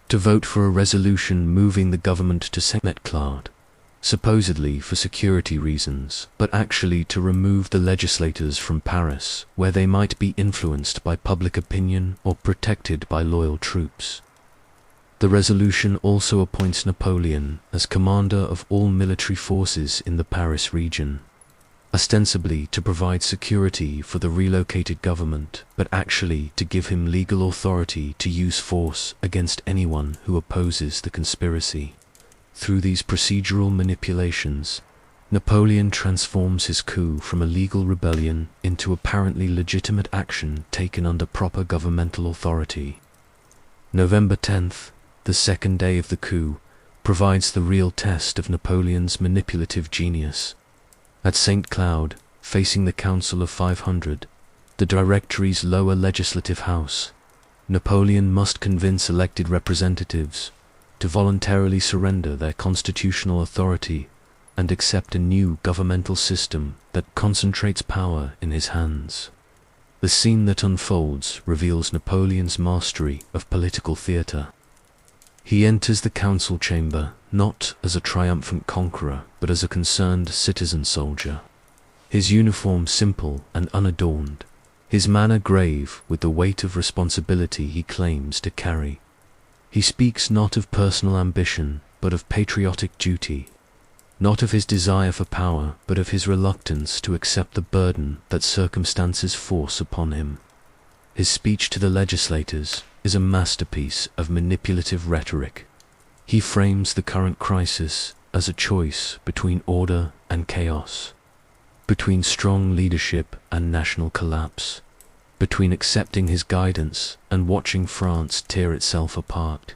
to vote for a resolution moving the government to Saint-Méclard, supposedly for security reasons, but actually to remove the legislators from Paris, where they might be influenced by public opinion or protected by loyal troops. The resolution also appoints Napoleon as commander of all military forces in the Paris region, ostensibly to provide security for the relocated government, but actually to give him legal authority to use force against anyone who opposes the conspiracy. Through these procedural manipulations, Napoleon transforms his coup from a legal rebellion into apparently legitimate action taken under proper governmental authority. November 10th, the second day of the coup, provides the real test of Napoleon's manipulative genius. At St. Cloud, facing the Council of 500, the Directory's lower legislative house, Napoleon must convince elected representatives to voluntarily surrender their constitutional authority and accept a new governmental system that concentrates power in his hands. The scene that unfolds reveals Napoleon's mastery of political theatre. He enters the council chamber not as a triumphant conqueror, but as a concerned citizen soldier. His uniform simple and unadorned, his manner grave with the weight of responsibility he claims to carry. He speaks not of personal ambition, but of patriotic duty, not of his desire for power, but of his reluctance to accept the burden that circumstances force upon him. His speech to the legislators is a masterpiece of manipulative rhetoric. He frames the current crisis as a choice between order and chaos, between strong leadership and national collapse, between accepting his guidance and watching France tear itself apart.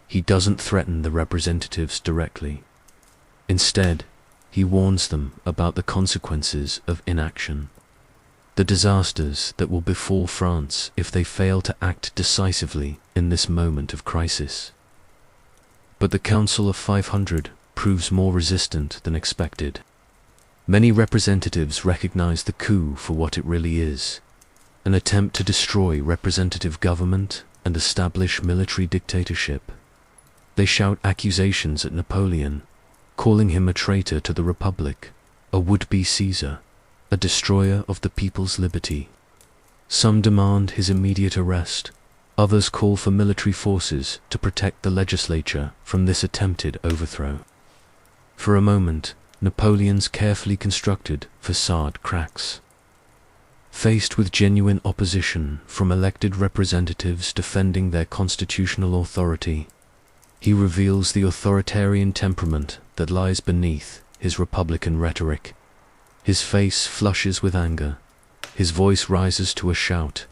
He doesn't threaten the representatives directly. Instead, he warns them about the consequences of inaction, the disasters that will befall France if they fail to act decisively in this moment of crisis. But the Council of 500 proves more resistant than expected. Many representatives recognize the coup for what it really is, an attempt to destroy representative government and establish military dictatorship. They shout accusations at Napoleon, calling him a traitor to the Republic, a would-be Caesar, a destroyer of the people's liberty. Some demand his immediate arrest. Others call for military forces to protect the legislature from this attempted overthrow. For a moment, Napoleon's carefully constructed facade cracks. Faced with genuine opposition from elected representatives defending their constitutional authority, he reveals the authoritarian temperament that lies beneath his republican rhetoric. His face flushes with anger, his voice rises to a shout,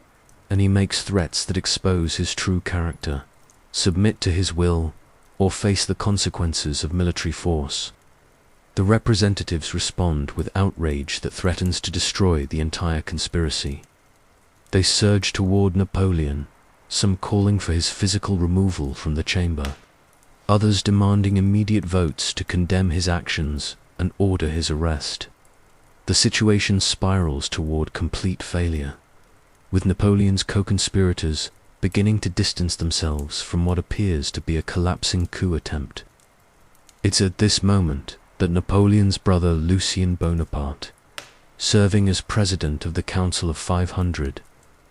and he makes threats that expose his true character: submit to his will, or face the consequences of military force. The representatives respond with outrage that threatens to destroy the entire conspiracy. They surge toward Napoleon, some calling for his physical removal from the chamber, others demanding immediate votes to condemn his actions and order his arrest. The situation spirals toward complete failure, with Napoleon's co-conspirators beginning to distance themselves from what appears to be a collapsing coup attempt. It's at this moment that Napoleon's brother Lucien Bonaparte, serving as president of the Council of 500,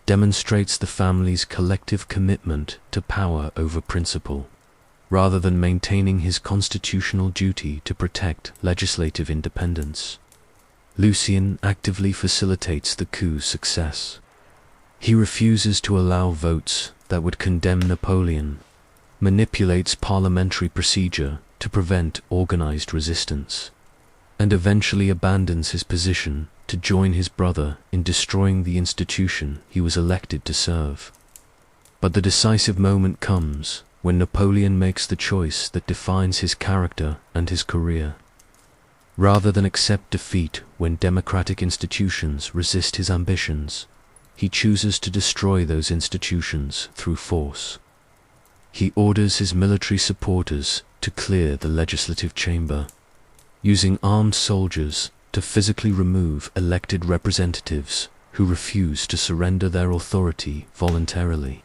demonstrates the family's collective commitment to power over principle, rather than maintaining his constitutional duty to protect legislative independence. Lucien actively facilitates the coup's success. He refuses to allow votes that would condemn Napoleon, manipulates parliamentary procedure to prevent organized resistance, and eventually abandons his position to join his brother in destroying the institution he was elected to serve. But the decisive moment comes when Napoleon makes the choice that defines his character and his career. Rather than accept defeat when democratic institutions resist his ambitions, he chooses to destroy those institutions through force. He orders his military supporters to clear the legislative chamber, using armed soldiers to physically remove elected representatives who refuse to surrender their authority voluntarily.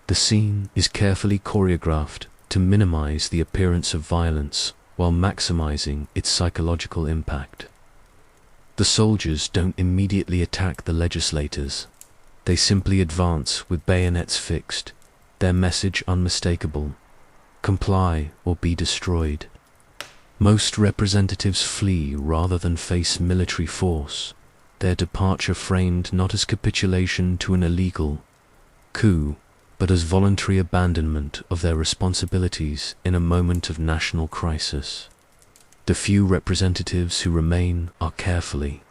The scene is carefully choreographed to minimize the appearance of violence while maximizing its psychological impact. The soldiers don't immediately attack the legislators. They simply advance with bayonets fixed, their message unmistakable: comply or be destroyed. Most representatives flee rather than face military force, their departure framed not as capitulation to an illegal coup, but as voluntary abandonment of their responsibilities in a moment of national crisis. The few representatives who remain are carefully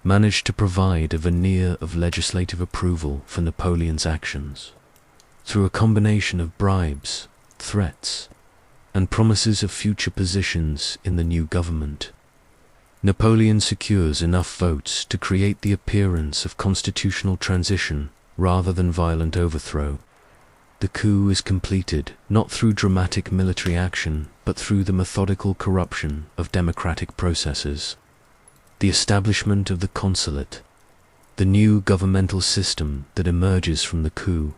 managed to provide a veneer of legislative approval for Napoleon's actions. Through a combination of bribes, threats, and promises of future positions in the new government, Napoleon secures enough votes to create the appearance of constitutional transition rather than violent overthrow. The coup is completed not through dramatic military action, but through the methodical corruption of democratic processes. The establishment of the consulate, the new governmental system that emerges from the coup,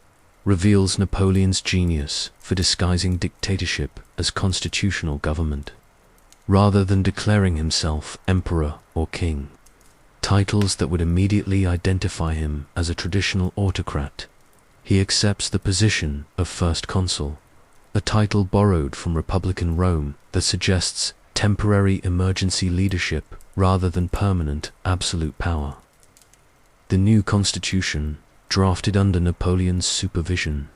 reveals Napoleon's genius for disguising dictatorship as constitutional government, rather than declaring himself emperor or king, titles that would immediately identify him as a traditional autocrat. He accepts the position of first consul, a title borrowed from Republican Rome that suggests temporary emergency leadership rather than permanent absolute power. The new constitution, drafted under Napoleon's supervision,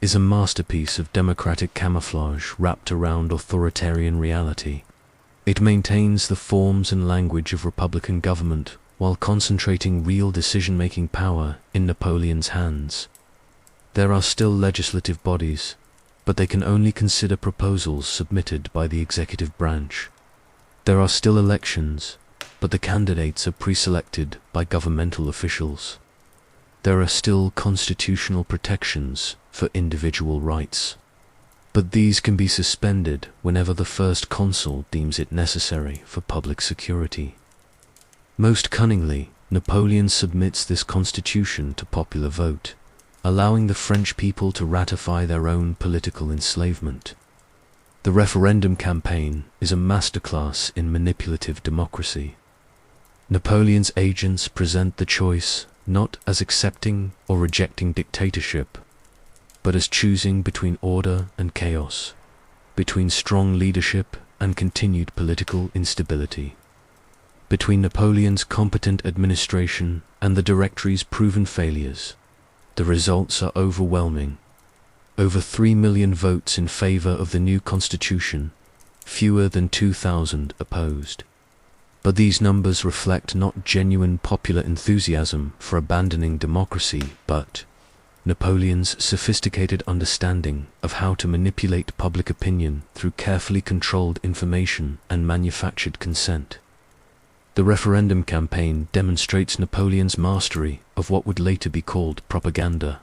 is a masterpiece of democratic camouflage wrapped around authoritarian reality. It maintains the forms and language of republican government while concentrating real decision-making power in Napoleon's hands. There are still legislative bodies, but they can only consider proposals submitted by the executive branch. There are still elections, but the candidates are pre-selected by governmental officials. There are still constitutional protections for individual rights, but these can be suspended whenever the first consul deems it necessary for public security. Most cunningly, Napoleon submits this constitution to popular vote, allowing the French people to ratify their own political enslavement. The referendum campaign is a masterclass in manipulative democracy. Napoleon's agents present the choice not as accepting or rejecting dictatorship, but as choosing between order and chaos, between strong leadership and continued political instability, between Napoleon's competent administration and the Directory's proven failures. The results are overwhelming. Over 3 million votes in favor of the new constitution, fewer than 2,000 opposed. But these numbers reflect not genuine popular enthusiasm for abandoning democracy, but Napoleon's sophisticated understanding of how to manipulate public opinion through carefully controlled information and manufactured consent. The referendum campaign demonstrates Napoleon's mastery of what would later be called propaganda.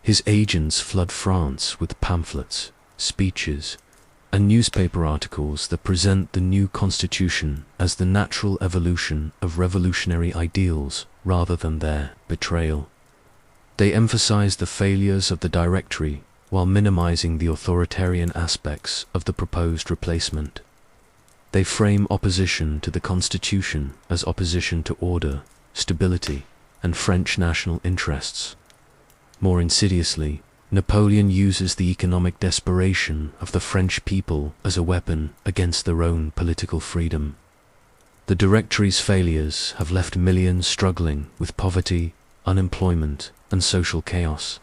His agents flood France with pamphlets, speeches, and newspaper articles that present the new constitution as the natural evolution of revolutionary ideals rather than their betrayal. They emphasize the failures of the Directory while minimizing the authoritarian aspects of the proposed replacement. They frame opposition to the constitution as opposition to order, stability, and French national interests. More insidiously, Napoleon uses the economic desperation of the French people as a weapon against their own political freedom. The Directory's failures have left millions struggling with poverty, unemployment, and social chaos.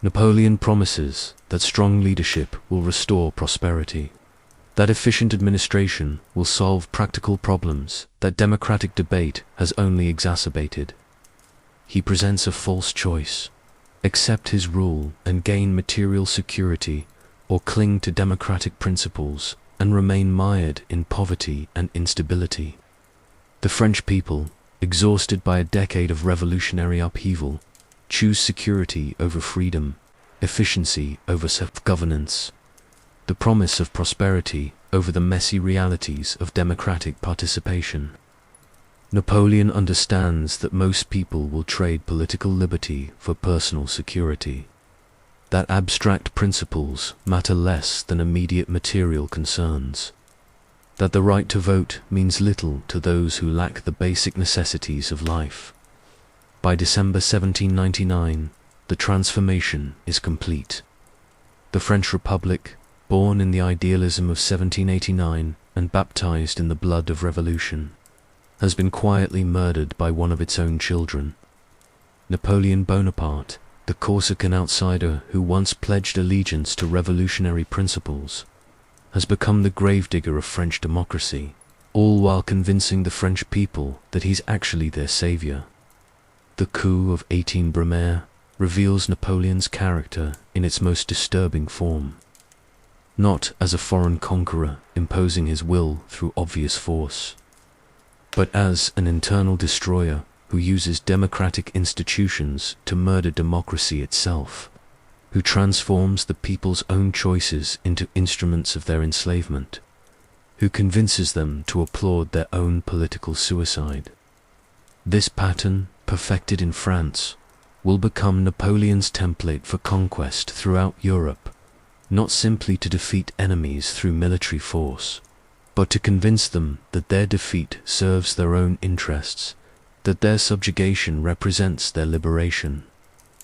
Napoleon promises that strong leadership will restore prosperity, that efficient administration will solve practical problems that democratic debate has only exacerbated. He presents a false choice: accept his rule and gain material security, or cling to democratic principles and remain mired in poverty and instability. The French people, exhausted by a decade of revolutionary upheaval, choose security over freedom, efficiency over self-governance, the promise of prosperity over the messy realities of democratic participation. Napoleon understands that most people will trade political liberty for personal security, that abstract principles matter less than immediate material concerns, that the right to vote means little to those who lack the basic necessities of life. By December 1799, the transformation is complete. The French Republic, born in the idealism of 1789 and baptized in the blood of revolution, has been quietly murdered by one of its own children. Napoleon Bonaparte, the Corsican outsider who once pledged allegiance to revolutionary principles, has become the gravedigger of French democracy, all while convincing the French people that he's actually their savior. The coup of 18 Brumaire reveals Napoleon's character in its most disturbing form. Not as a foreign conqueror imposing his will through obvious force, but as an internal destroyer who uses democratic institutions to murder democracy itself, who transforms the people's own choices into instruments of their enslavement, who convinces them to applaud their own political suicide. This pattern, perfected in France, will become Napoleon's template for conquest throughout Europe, not simply to defeat enemies through military force, but to convince them that their defeat serves their own interests, that their subjugation represents their liberation,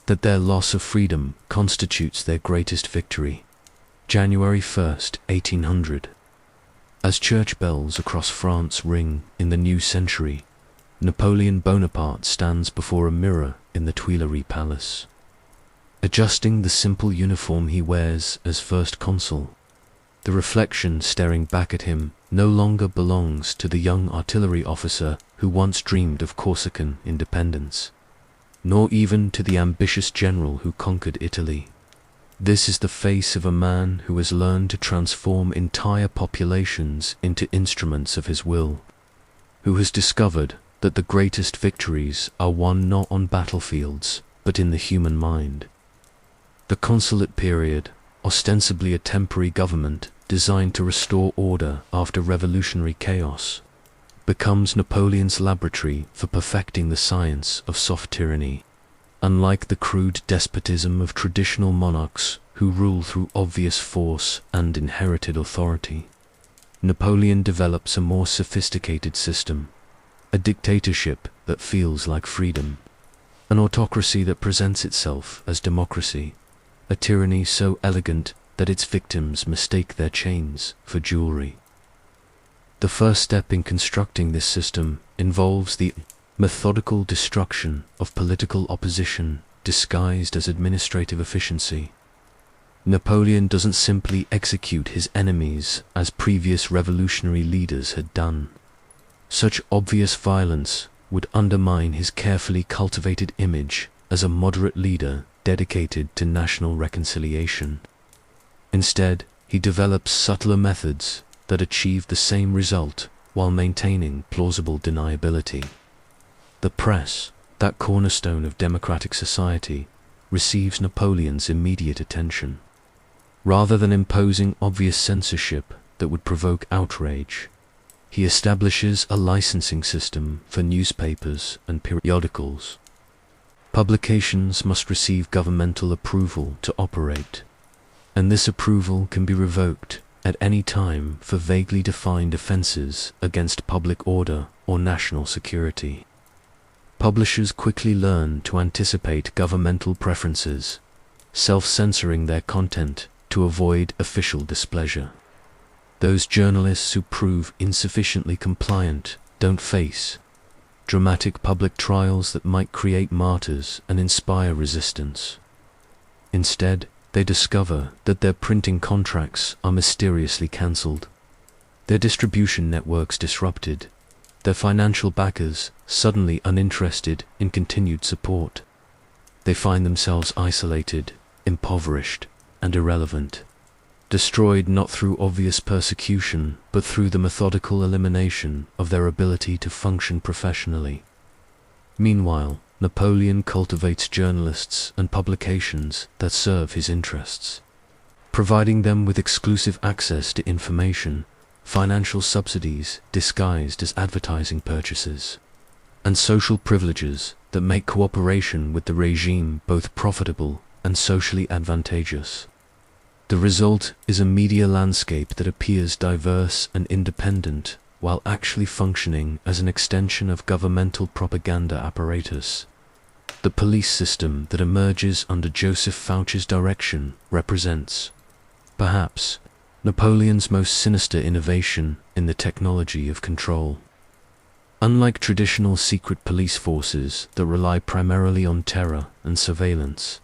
that their loss of freedom constitutes their greatest victory. January 1st, 1800. As church bells across France ring in the new century, Napoleon Bonaparte stands before a mirror in the Tuileries Palace. Adjusting the simple uniform he wears as first consul, the reflection staring back at him no longer belongs to the young artillery officer who once dreamed of Corsican independence, nor even to the ambitious general who conquered Italy. This is the face of a man who has learned to transform entire populations into instruments of his will, who has discovered that the greatest victories are won not on battlefields, but in the human mind. The consulate period, ostensibly a temporary government designed to restore order after revolutionary chaos, becomes Napoleon's laboratory for perfecting the science of soft tyranny. Unlike the crude despotism of traditional monarchs who rule through obvious force and inherited authority, Napoleon develops a more sophisticated system, a dictatorship that feels like freedom. an autocracy that presents itself as democracy, a tyranny so elegant that its victims mistake their chains for jewelry. The first step in constructing this system involves the methodical destruction of political opposition disguised as administrative efficiency. Napoleon doesn't simply execute his enemies as previous revolutionary leaders had done. Such obvious violence would undermine his carefully cultivated image as a moderate leader dedicated to national reconciliation. Instead, he develops subtler methods that achieve the same result while maintaining plausible deniability. The press, that cornerstone of democratic society, receives Napoleon's immediate attention. Rather than imposing obvious censorship that would provoke outrage, he establishes a licensing system for newspapers and periodicals. Publications must receive governmental approval to operate, and this approval can be revoked at any time for vaguely defined offenses against public order or national security. Publishers quickly learn to anticipate governmental preferences, self-censoring their content to avoid official displeasure. Those journalists who prove insufficiently compliant don't face dramatic public trials that might create martyrs and inspire resistance. Instead, they discover that their printing contracts are mysteriously cancelled, their distribution networks disrupted, their financial backers suddenly uninterested in continued support. They find themselves isolated, impoverished, and irrelevant, destroyed not through obvious persecution, but through the methodical elimination of their ability to function professionally. Meanwhile, Napoleon cultivates journalists and publications that serve his interests, providing them with exclusive access to information, financial subsidies disguised as advertising purchases, and social privileges that make cooperation with the regime both profitable and socially advantageous. The result is a media landscape that appears diverse and independent while actually functioning as an extension of governmental propaganda apparatus. The police system that emerges under Joseph Foucher's direction represents, perhaps, Napoleon's most sinister innovation in the technology of control. Unlike traditional secret police forces that rely primarily on terror and surveillance,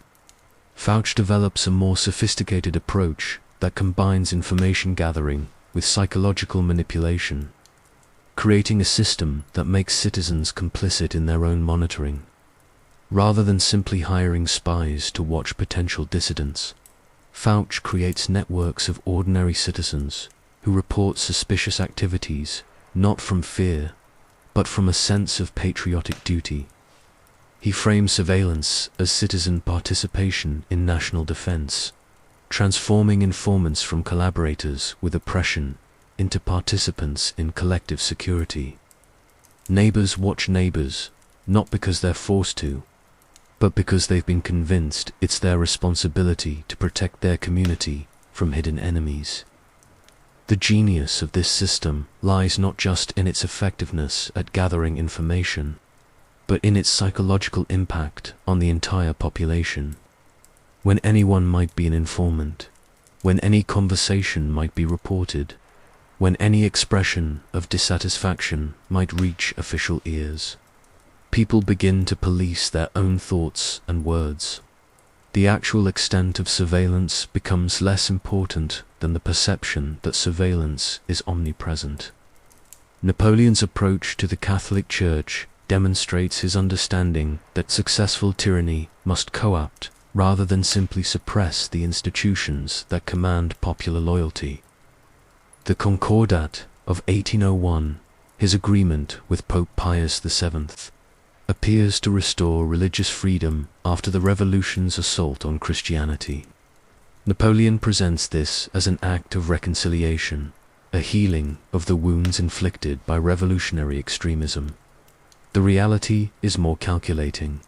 Fouche develops a more sophisticated approach that combines information gathering with psychological manipulation, creating a system that makes citizens complicit in their own monitoring. Rather than simply hiring spies to watch potential dissidents, Fouche creates networks of ordinary citizens who report suspicious activities not from fear, but from a sense of patriotic duty. He frames surveillance as citizen participation in national defense, transforming informants from collaborators with oppression into participants in collective security. Neighbors watch neighbors, not because they're forced to, but because they've been convinced it's their responsibility to protect their community from hidden enemies. The genius of this system lies not just in its effectiveness at gathering information, but in its psychological impact on the entire population. When anyone might be an informant, when any conversation might be reported, when any expression of dissatisfaction might reach official ears, people begin to police their own thoughts and words. The actual extent of surveillance becomes less important than the perception that surveillance is omnipresent. Napoleon's approach to the Catholic Church demonstrates his understanding that successful tyranny must co-opt rather than simply suppress the institutions that command popular loyalty. The Concordat of 1801, his agreement with Pope Pius VII, appears to restore religious freedom after the Revolution's assault on Christianity. Napoleon presents this as an act of reconciliation, a healing of the wounds inflicted by revolutionary extremism. The reality is more calculating.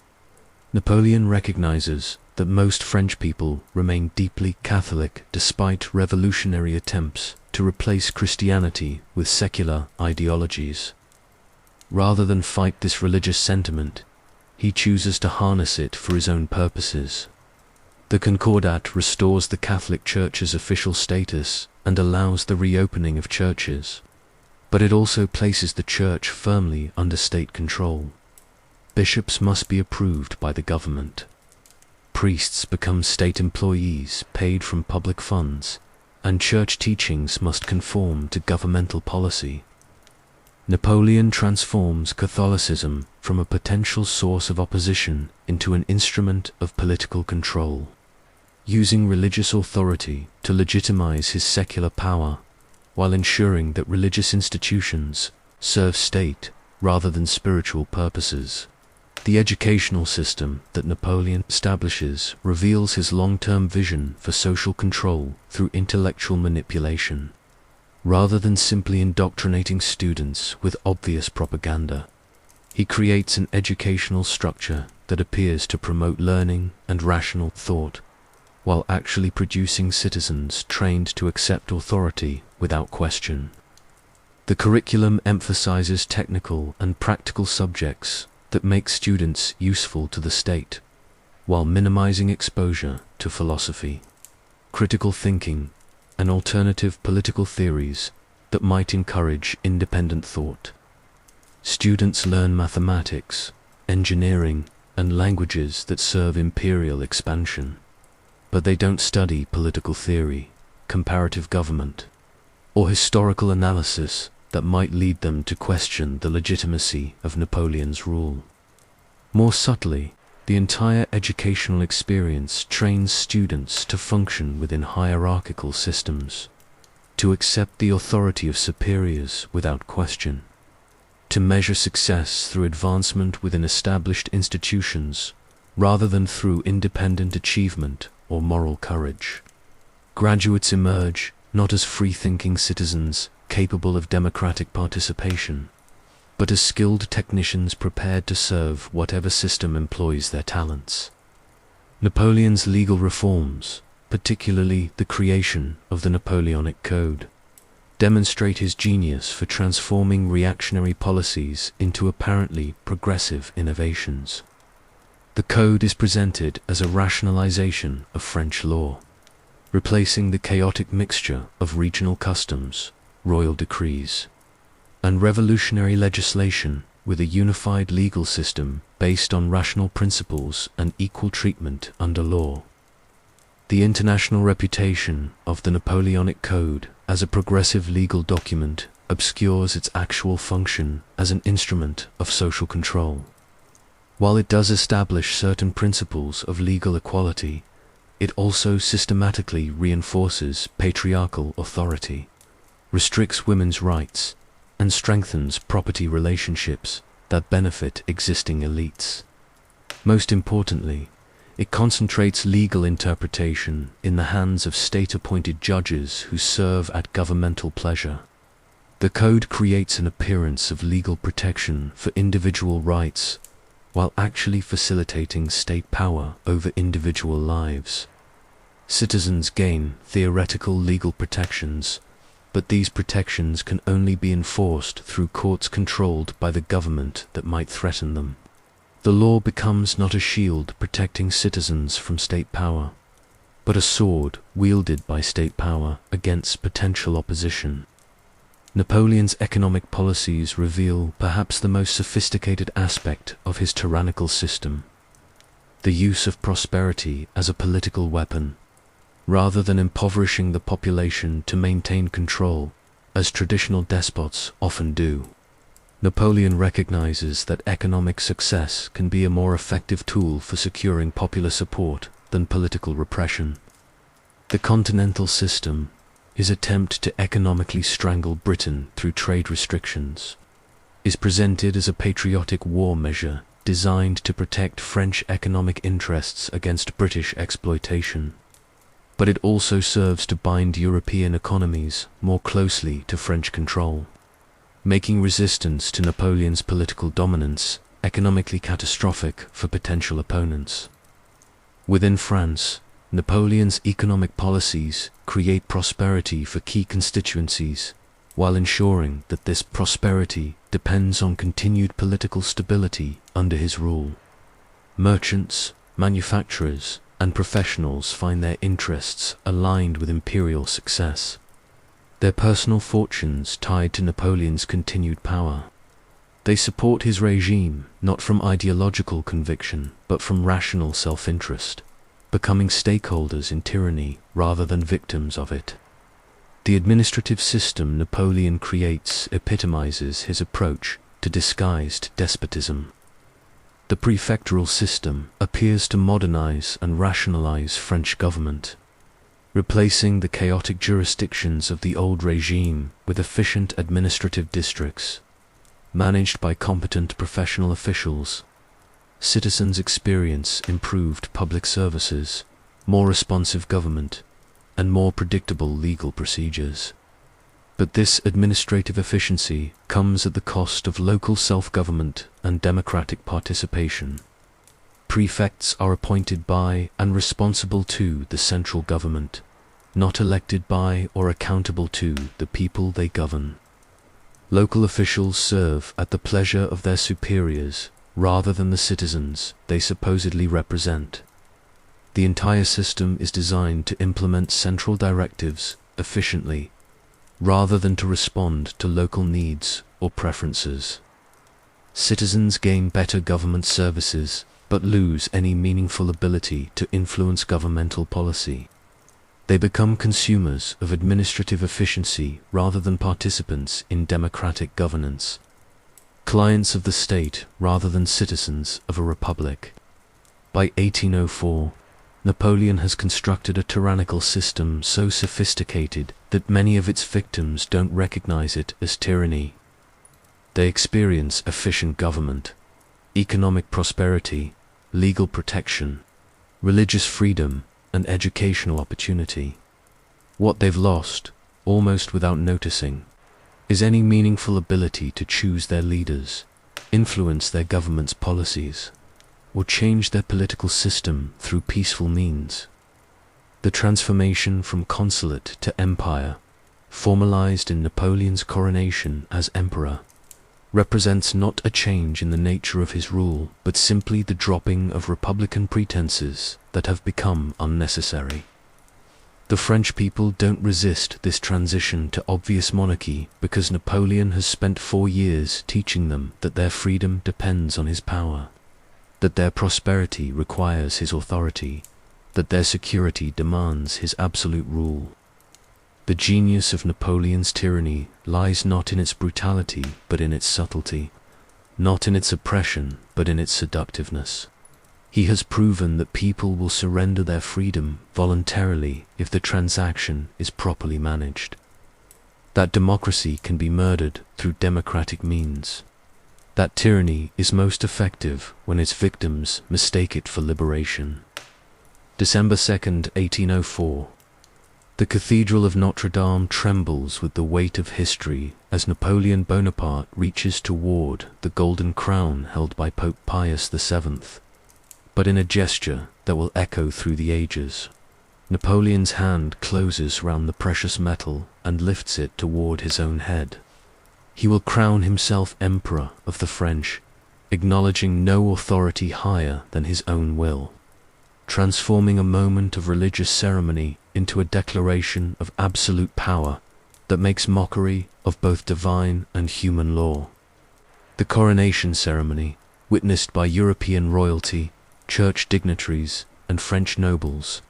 Napoleon recognizes that most French people remain deeply Catholic despite revolutionary attempts to replace Christianity with secular ideologies. Rather than fight this religious sentiment, he chooses to harness it for his own purposes. The Concordat restores the Catholic Church's official status and allows the reopening of churches, but it also places the Church firmly under state control. Bishops must be approved by the government. Priests become state employees paid from public funds, and church teachings must conform to governmental policy. Napoleon transforms Catholicism from a potential source of opposition into an instrument of political control, using religious authority to legitimize his secular power, while ensuring that religious institutions serve state rather than spiritual purposes. The educational system that Napoleon establishes reveals his long-term vision for social control through intellectual manipulation. Rather than simply indoctrinating students with obvious propaganda, he creates an educational structure that appears to promote learning and rational thought, while actually producing citizens trained to accept authority without question. The curriculum emphasizes technical and practical subjects that make students useful to the state, while minimizing exposure to philosophy, critical thinking, and alternative political theories that might encourage independent thought. Students learn mathematics, engineering, and languages that serve imperial expansion, but they don't study political theory, comparative government, or historical analysis that might lead them to question the legitimacy of Napoleon's rule. More subtly, the entire educational experience trains students to function within hierarchical systems, to accept the authority of superiors without question, to measure success through advancement within established institutions rather than through independent achievement or moral courage. Graduates emerge not as free-thinking citizens capable of democratic participation, but as skilled technicians prepared to serve whatever system employs their talents. Napoleon's legal reforms, particularly the creation of the Napoleonic Code, demonstrate his genius for transforming reactionary policies into apparently progressive innovations. The Code is presented as a rationalization of French law, replacing the chaotic mixture of regional customs, royal decrees, and revolutionary legislation with a unified legal system based on rational principles and equal treatment under law. The international reputation of the Napoleonic Code as a progressive legal document obscures its actual function as an instrument of social control. While it does establish certain principles of legal equality, it also systematically reinforces patriarchal authority, restricts women's rights, and strengthens property relationships that benefit existing elites. Most importantly, it concentrates legal interpretation in the hands of state-appointed judges who serve at governmental pleasure. The Code creates an appearance of legal protection for individual rights, while actually facilitating state power over individual lives. Citizens gain theoretical legal protections, but these protections can only be enforced through courts controlled by the government that might threaten them. The law becomes not a shield protecting citizens from state power, but a sword wielded by state power against potential opposition. Napoleon's economic policies reveal perhaps the most sophisticated aspect of his tyrannical system: the use of prosperity as a political weapon, rather than impoverishing the population to maintain control, as traditional despots often do. Napoleon recognizes that economic success can be a more effective tool for securing popular support than political repression. The continental system, his attempt to economically strangle Britain through trade restrictions, is presented as a patriotic war measure designed to protect French economic interests against British exploitation. But it also serves to bind European economies more closely to French control, making resistance to Napoleon's political dominance economically catastrophic for potential opponents. Within France, Napoleon's economic policies create prosperity for key constituencies, while ensuring that this prosperity depends on continued political stability under his rule. Merchants, manufacturers, and professionals find their interests aligned with imperial success, their personal fortunes tied to Napoleon's continued power. They support his regime not from ideological conviction, but from rational self-interest, becoming stakeholders in tyranny rather than victims of it. The administrative system Napoleon creates epitomizes his approach to disguised despotism. The prefectural system appears to modernize and rationalize French government, replacing the chaotic jurisdictions of the old regime with efficient administrative districts, managed by competent professional officials. Citizens experience improved public services, more responsive government, and more predictable legal procedures. But this administrative efficiency comes at the cost of local self-government and democratic participation. Prefects are appointed by and responsible to the central government, not elected by or accountable to the people they govern. Local officials serve at the pleasure of their superiors rather than the citizens they supposedly represent. The entire system is designed to implement central directives efficiently, rather than to respond to local needs or preferences. Citizens gain better government services, but lose any meaningful ability to influence governmental policy. They become consumers of administrative efficiency rather than participants in democratic governance, clients of the state rather than citizens of a republic. By 1804, Napoleon has constructed a tyrannical system so sophisticated that many of its victims don't recognize it as tyranny. They experience efficient government, economic prosperity, legal protection, religious freedom, and educational opportunity. What they've lost, almost without noticing, is any meaningful ability to choose their leaders, influence their government's policies, or change their political system through peaceful means. The transformation from consulate to empire, formalized in Napoleon's coronation as emperor, represents not a change in the nature of his rule, but simply the dropping of republican pretenses that have become unnecessary. The French people don't resist this transition to obvious monarchy because Napoleon has spent 4 years teaching them that their freedom depends on his power, that their prosperity requires his authority, that their security demands his absolute rule. The genius of Napoleon's tyranny lies not in its brutality, but in its subtlety, not in its oppression, but in its seductiveness. He has proven that people will surrender their freedom voluntarily if the transaction is properly managed, that democracy can be murdered through democratic means, that tyranny is most effective when its victims mistake it for liberation. December 2nd, 1804. The Cathedral of Notre Dame trembles with the weight of history as Napoleon Bonaparte reaches toward the golden crown held by Pope Pius VII. But in a gesture that will echo through the ages, Napoleon's hand closes round the precious metal and lifts it toward his own head. He will crown himself Emperor of the French, acknowledging no authority higher than his own will, transforming a moment of religious ceremony into a declaration of absolute power that makes mockery of both divine and human law. The coronation ceremony, witnessed by European royalty, church dignitaries, and French nobles,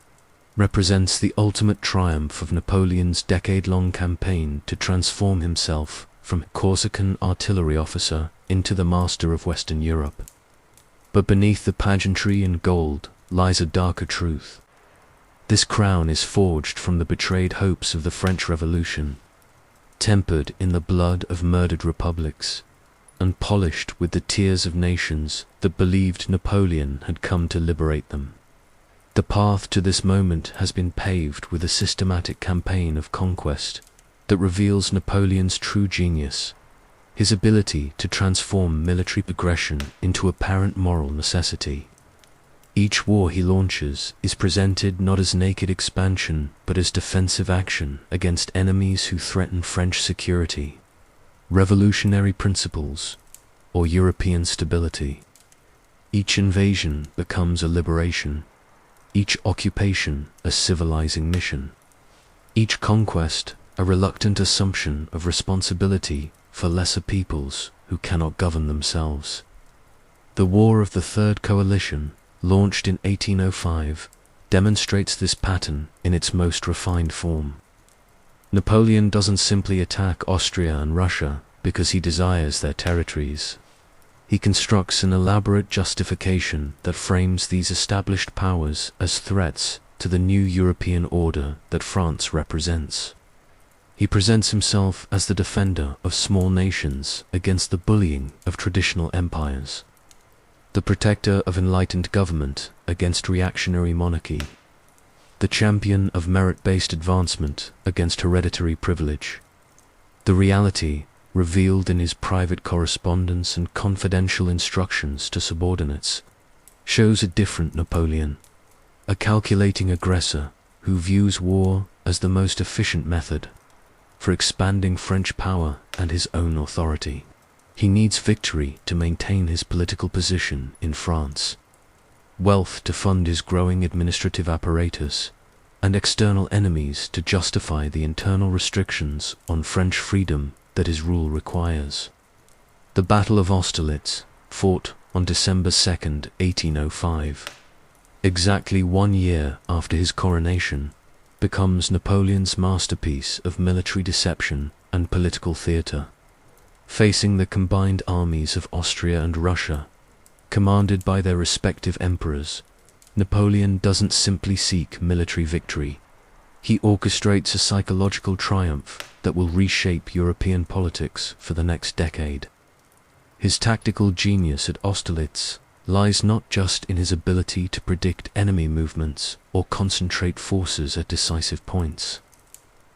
represents the ultimate triumph of Napoleon's decade-long campaign to transform himself from Corsican artillery officer into the master of Western Europe. But beneath the pageantry and gold lies a darker truth. This crown is forged from the betrayed hopes of the French Revolution, tempered in the blood of murdered republics, and polished with the tears of nations that believed Napoleon had come to liberate them. The path to this moment has been paved with a systematic campaign of conquest that reveals Napoleon's true genius, his ability to transform military aggression into apparent moral necessity. Each war he launches is presented not as naked expansion, but as defensive action against enemies who threaten French security, revolutionary principles, or European stability. Each invasion becomes a liberation, each occupation a civilizing mission, each conquest a reluctant assumption of responsibility for lesser peoples who cannot govern themselves. The War of the Third Coalition, launched in 1805, demonstrates this pattern in its most refined form. Napoleon doesn't simply attack Austria and Russia because he desires their territories. He constructs an elaborate justification that frames these established powers as threats to the new European order that France represents. He presents himself as the defender of small nations against the bullying of traditional empires, the protector of enlightened government against reactionary monarchy, the champion of merit-based advancement against hereditary privilege. The reality, revealed in his private correspondence and confidential instructions to subordinates, shows a different Napoleon, a calculating aggressor who views war as the most efficient method for expanding French power and his own authority. He needs victory to maintain his political position in France, wealth to fund his growing administrative apparatus, and external enemies to justify the internal restrictions on French freedom that his rule requires. The Battle of Austerlitz, fought on December 2nd, 1805, exactly 1 year after his coronation, becomes Napoleon's masterpiece of military deception and political theatre. Facing the combined armies of Austria and Russia, commanded by their respective emperors, Napoleon doesn't simply seek military victory. He orchestrates a psychological triumph that will reshape European politics for the next decade. His tactical genius at Austerlitz lies not just in his ability to predict enemy movements or concentrate forces at decisive points,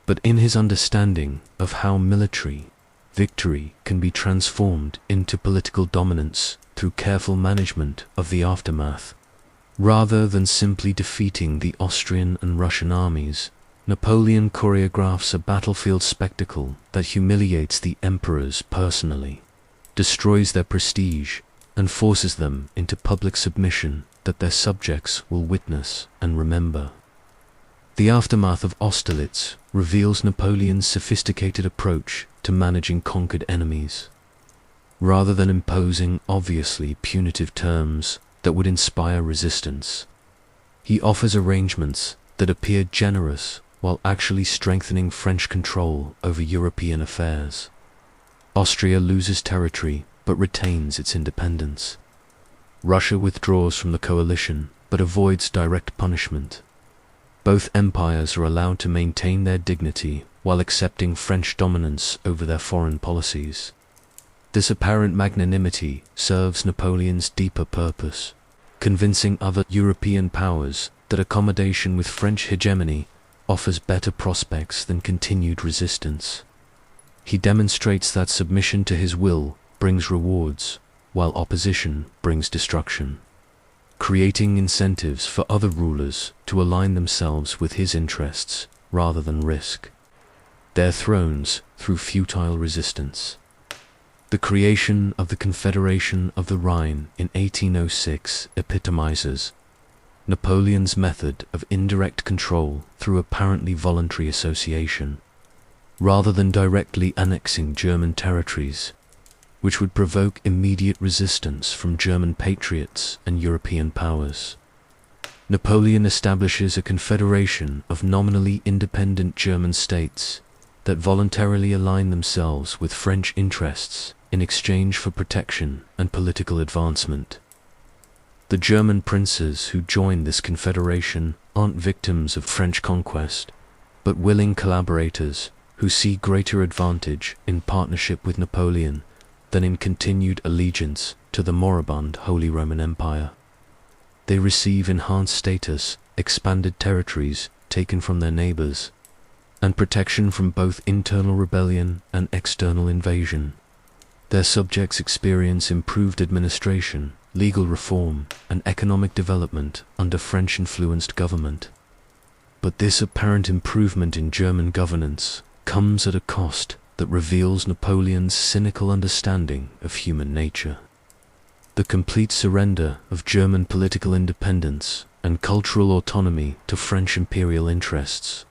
but in his understanding of how military victory can be transformed into political dominance through careful management of the aftermath. Rather than simply defeating the Austrian and Russian armies, Napoleon choreographs a battlefield spectacle that humiliates the emperors personally, destroys their prestige, and forces them into public submission that their subjects will witness and remember. The aftermath of Austerlitz reveals Napoleon's sophisticated approach to managing conquered enemies. Rather than imposing obviously punitive terms that would inspire resistance, he offers arrangements that appear generous while actually strengthening French control over European affairs. Austria loses territory but retains its independence. Russia withdraws from the coalition but avoids direct punishment. Both empires are allowed to maintain their dignity while accepting French dominance over their foreign policies. This apparent magnanimity serves Napoleon's deeper purpose, convincing other European powers that accommodation with French hegemony offers better prospects than continued resistance. He demonstrates that submission to his will brings rewards, while opposition brings destruction, creating incentives for other rulers to align themselves with his interests rather than risk their thrones through futile resistance. The creation of the Confederation of the Rhine in 1806 epitomizes Napoleon's method of indirect control through apparently voluntary association, rather than directly annexing German territories, which would provoke immediate resistance from German patriots and European powers. Napoleon establishes a confederation of nominally independent German states that voluntarily align themselves with French interests in exchange for protection and political advancement. The German princes who join this confederation aren't victims of French conquest, but willing collaborators who see greater advantage in partnership with Napoleon than in continued allegiance to the moribund Holy Roman Empire. They receive enhanced status, expanded territories taken from their neighbors, and protection from both internal rebellion and external invasion. Their subjects experience improved administration, legal reform, and economic development under French-influenced government. But this apparent improvement in German governance comes at a cost that reveals Napoleon's cynical understanding of human nature. the complete surrender of German political independence and cultural autonomy to French imperial interests.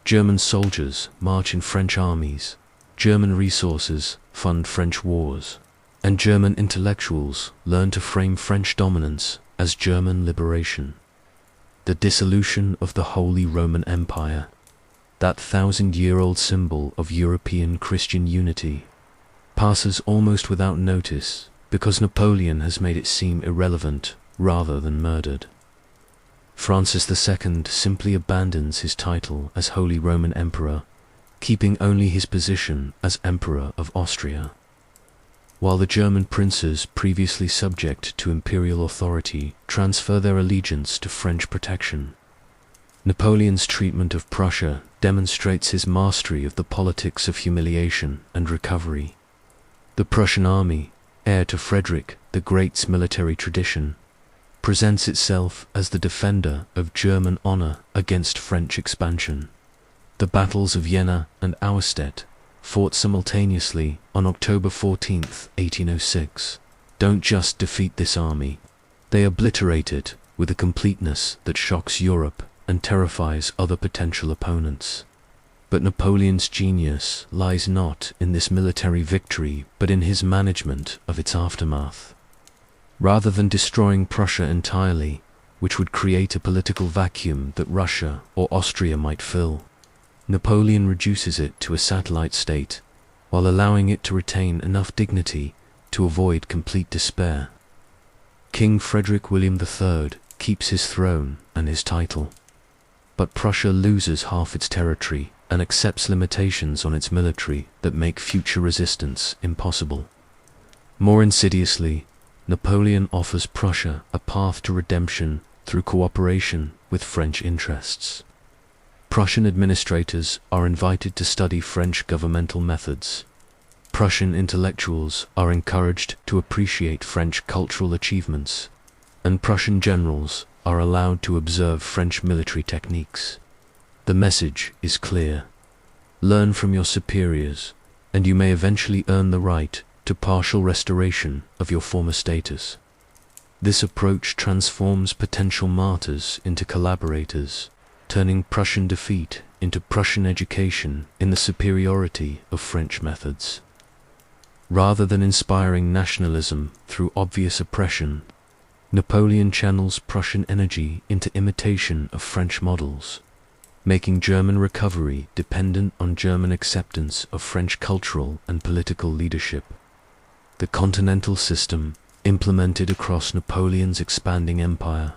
German soldiers march in French armies, German resources fund French wars, and German intellectuals learn to frame French dominance as German liberation. The dissolution of the Holy Roman Empire, that 1,000-year-old symbol of European Christian unity, passes almost without notice because Napoleon has made it seem irrelevant rather than murdered. Francis II simply abandons his title as Holy Roman Emperor, keeping only his position as Emperor of Austria. While the German princes previously subject to imperial authority transfer their allegiance to French protection. Napoleon's treatment of Prussia demonstrates his mastery of the politics of humiliation and recovery. The Prussian army, heir to Frederick the Great's military tradition, presents itself as the defender of German honor against French expansion. The battles of Jena and Auerstedt, fought simultaneously on October 14, 1806, don't just defeat this army, they obliterate it with a completeness that shocks Europe and terrifies other potential opponents. But Napoleon's genius lies not in this military victory, but in his management of its aftermath. Rather than destroying Prussia entirely, which would create a political vacuum that Russia or Austria might fill, Napoleon reduces it to a satellite state, while allowing it to retain enough dignity to avoid complete despair. King Frederick William III keeps his throne and his title, but Prussia loses half its territory and accepts limitations on its military that make future resistance impossible. More insidiously, Napoleon offers Prussia a path to redemption through cooperation with French interests. Prussian administrators are invited to study French governmental methods. Prussian intellectuals are encouraged to appreciate French cultural achievements, and Prussian generals are allowed to observe French military techniques. The message is clear. Learn from your superiors, and you may eventually earn the right to partial restoration of your former status. This approach transforms potential martyrs into collaborators, turning Prussian defeat into Prussian education in the superiority of French methods. Rather than inspiring nationalism through obvious oppression, Napoleon channels Prussian energy into imitation of French models, making German recovery dependent on German acceptance of French cultural and political leadership. The continental system, implemented across Napoleon's expanding empire,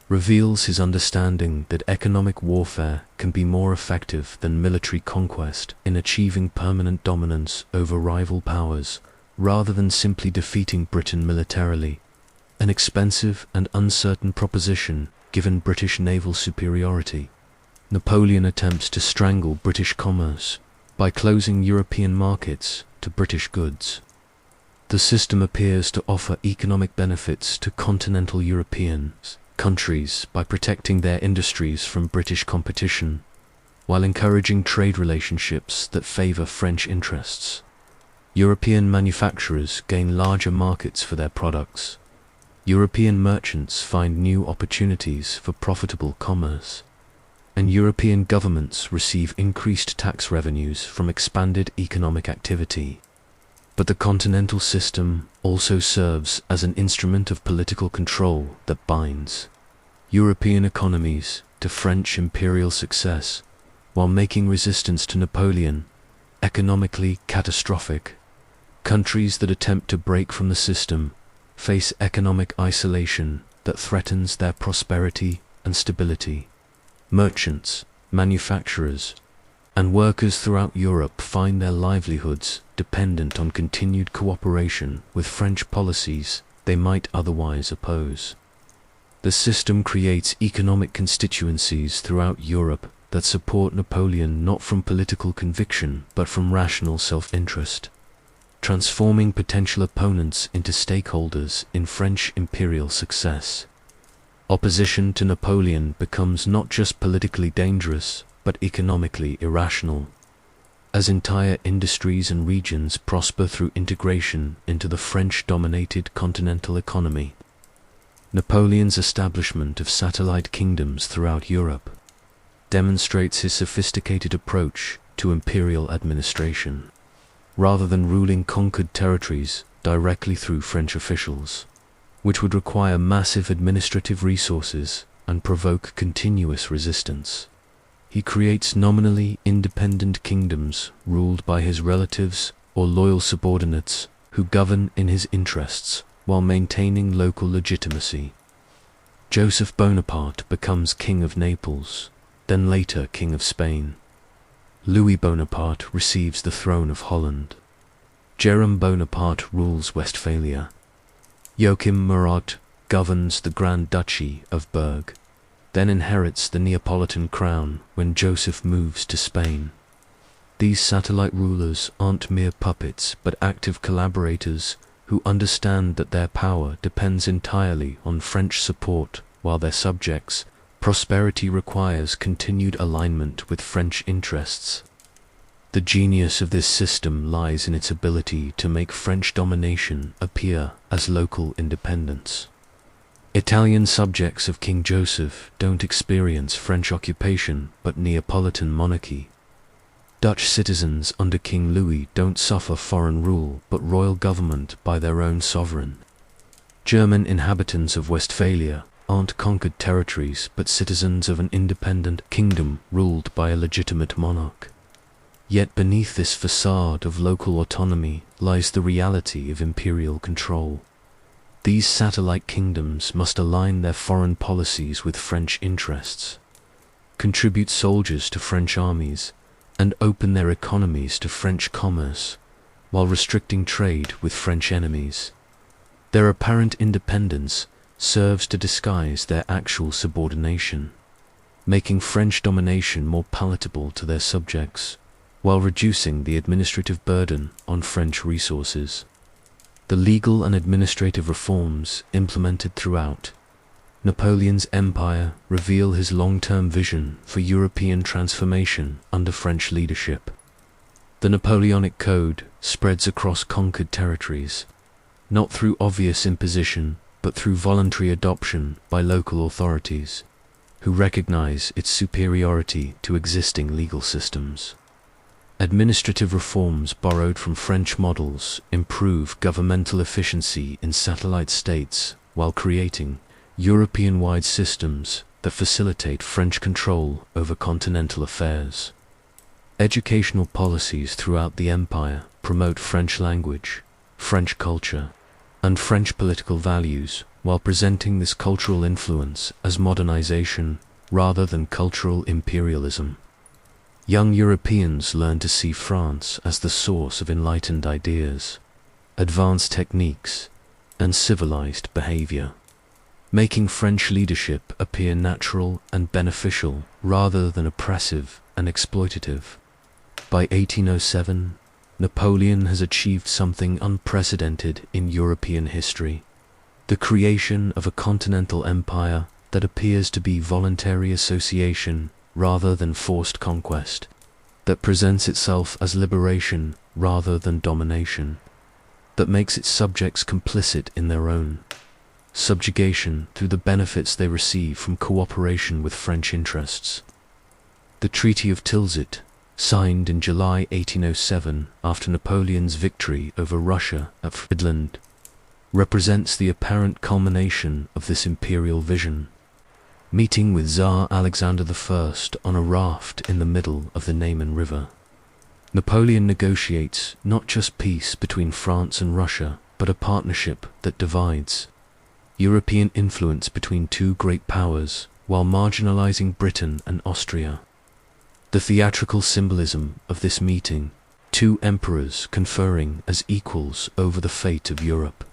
reveals his understanding that economic warfare can be more effective than military conquest in achieving permanent dominance over rival powers, rather than simply defeating Britain militarily, an expensive and uncertain proposition given British naval superiority. Napoleon attempts to strangle British commerce by closing European markets to British goods. The system appears to offer economic benefits to continental European countries by protecting their industries from British competition, while encouraging trade relationships that favor French interests. European manufacturers gain larger markets for their products. European merchants find new opportunities for profitable commerce, and European governments receive increased tax revenues from expanded economic activity. But the continental system also serves as an instrument of political control that binds European economies to French imperial success, while making resistance to Napoleon economically catastrophic. Countries that attempt to break from the system face economic isolation that threatens their prosperity and stability. Merchants, manufacturers, and workers throughout Europe find their livelihoods dependent on continued cooperation with French policies they might otherwise oppose. The system creates economic constituencies throughout Europe that support Napoleon not from political conviction but from rational self-interest, transforming potential opponents into stakeholders in French imperial success. Opposition to Napoleon becomes not just politically dangerous, but economically irrational. as entire industries and regions prosper through integration into the French-dominated continental economy. Napoleon's establishment of satellite kingdoms throughout Europe demonstrates his sophisticated approach to imperial administration, rather than ruling conquered territories directly through French officials, which would require massive administrative resources and provoke continuous resistance. He creates nominally independent kingdoms ruled by his relatives or loyal subordinates who govern in his interests while maintaining local legitimacy. Joseph Bonaparte becomes King of Naples, then later King of Spain. Louis Bonaparte receives the throne of Holland. Jerome Bonaparte rules Westphalia. Joachim Murat governs the Grand Duchy of Berg, then inherits the Neapolitan crown when Joseph moves to Spain. These satellite rulers aren't mere puppets but active collaborators who understand that their power depends entirely on French support, while their subjects' prosperity requires continued alignment with French interests. The genius of this system lies in its ability to make French domination appear as local independence. Italian subjects of King Joseph don't experience French occupation but Neapolitan monarchy. Dutch citizens under King Louis don't suffer foreign rule but royal government by their own sovereign. German inhabitants of Westphalia aren't conquered territories but citizens of an independent kingdom ruled by a legitimate monarch. Yet beneath this facade of local autonomy lies the reality of imperial control. These satellite kingdoms must align their foreign policies with French interests, contribute soldiers to French armies, and open their economies to French commerce, while restricting trade with French enemies. Their apparent independence serves to disguise their actual subordination, making French domination more palatable to their subjects, while reducing the administrative burden on French resources. The legal and administrative reforms implemented throughout Napoleon's empire reveal his long-term vision for European transformation under French leadership. The Napoleonic Code spreads across conquered territories, not through obvious imposition, but through voluntary adoption by local authorities, who recognize its superiority to existing legal systems. Administrative reforms borrowed from French models improve governmental efficiency in satellite states while creating European-wide systems that facilitate French control over continental affairs. Educational policies throughout the empire promote French language, French culture, and French political values while presenting this cultural influence as modernization rather than cultural imperialism. Young Europeans learn to see France as the source of enlightened ideas, advanced techniques, and civilized behavior, making French leadership appear natural and beneficial rather than oppressive and exploitative. By 1807, Napoleon has achieved something unprecedented in European history: the creation of a continental empire that appears to be voluntary association rather than forced conquest, that presents itself as liberation rather than domination, that makes its subjects complicit in their own subjugation through the benefits they receive from cooperation with French interests. The Treaty of Tilsit, signed in July 1807 after Napoleon's victory over Russia at Friedland, represents the apparent culmination of this imperial vision. Meeting with Tsar Alexander I on a raft in the middle of the Niemen River, Napoleon negotiates not just peace between France and Russia, but a partnership that divides European influence between two great powers while marginalizing Britain and Austria. The theatrical symbolism of this meeting, two emperors conferring as equals over the fate of Europe,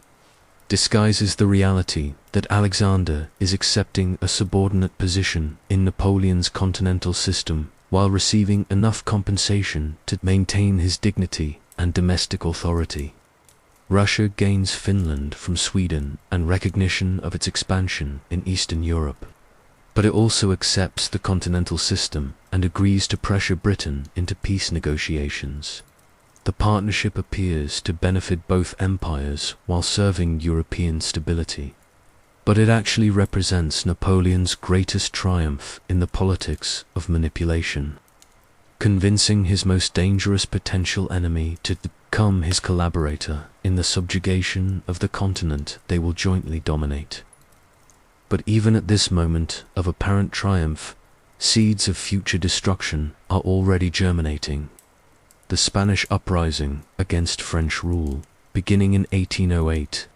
disguises the reality that Alexander is accepting a subordinate position in Napoleon's continental system while receiving enough compensation to maintain his dignity and domestic authority. Russia gains Finland from Sweden and recognition of its expansion in Eastern Europe, But it also accepts the continental system and agrees to pressure Britain into peace negotiations. The partnership appears to benefit both empires while serving European stability. But it actually represents Napoleon's greatest triumph in the politics of manipulation, convincing his most dangerous potential enemy to become his collaborator in the subjugation of the continent they will jointly dominate. But even at this moment of apparent triumph, seeds of future destruction are already germinating. The Spanish uprising against French rule, beginning in 1808,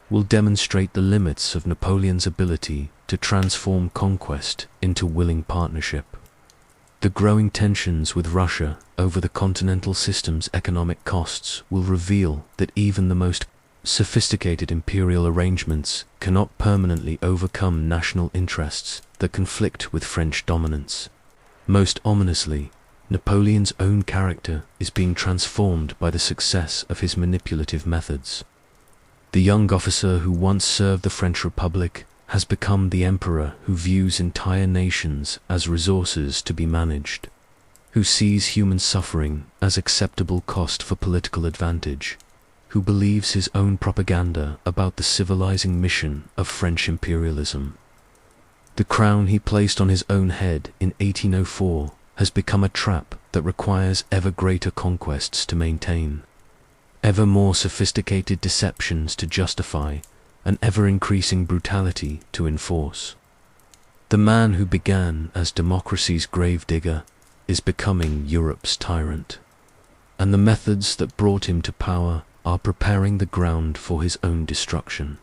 will demonstrate the limits of Napoleon's ability to transform conquest into willing partnership. The growing tensions with Russia over the continental system's economic costs will reveal that even the most sophisticated imperial arrangements cannot permanently overcome national interests that conflict with French dominance. Most ominously, Napoleon's own character is being transformed by the success of his manipulative methods. The young officer who once served the French Republic has become the emperor who views entire nations as resources to be managed, who sees human suffering as acceptable cost for political advantage, who believes his own propaganda about the civilizing mission of French imperialism. The crown he placed on his own head in 1804 has become a trap that requires ever greater conquests to maintain, ever more sophisticated deceptions to justify, and ever-increasing brutality to enforce. The man who began as democracy's gravedigger is becoming Europe's tyrant, and the methods that brought him to power are preparing the ground for his own destruction.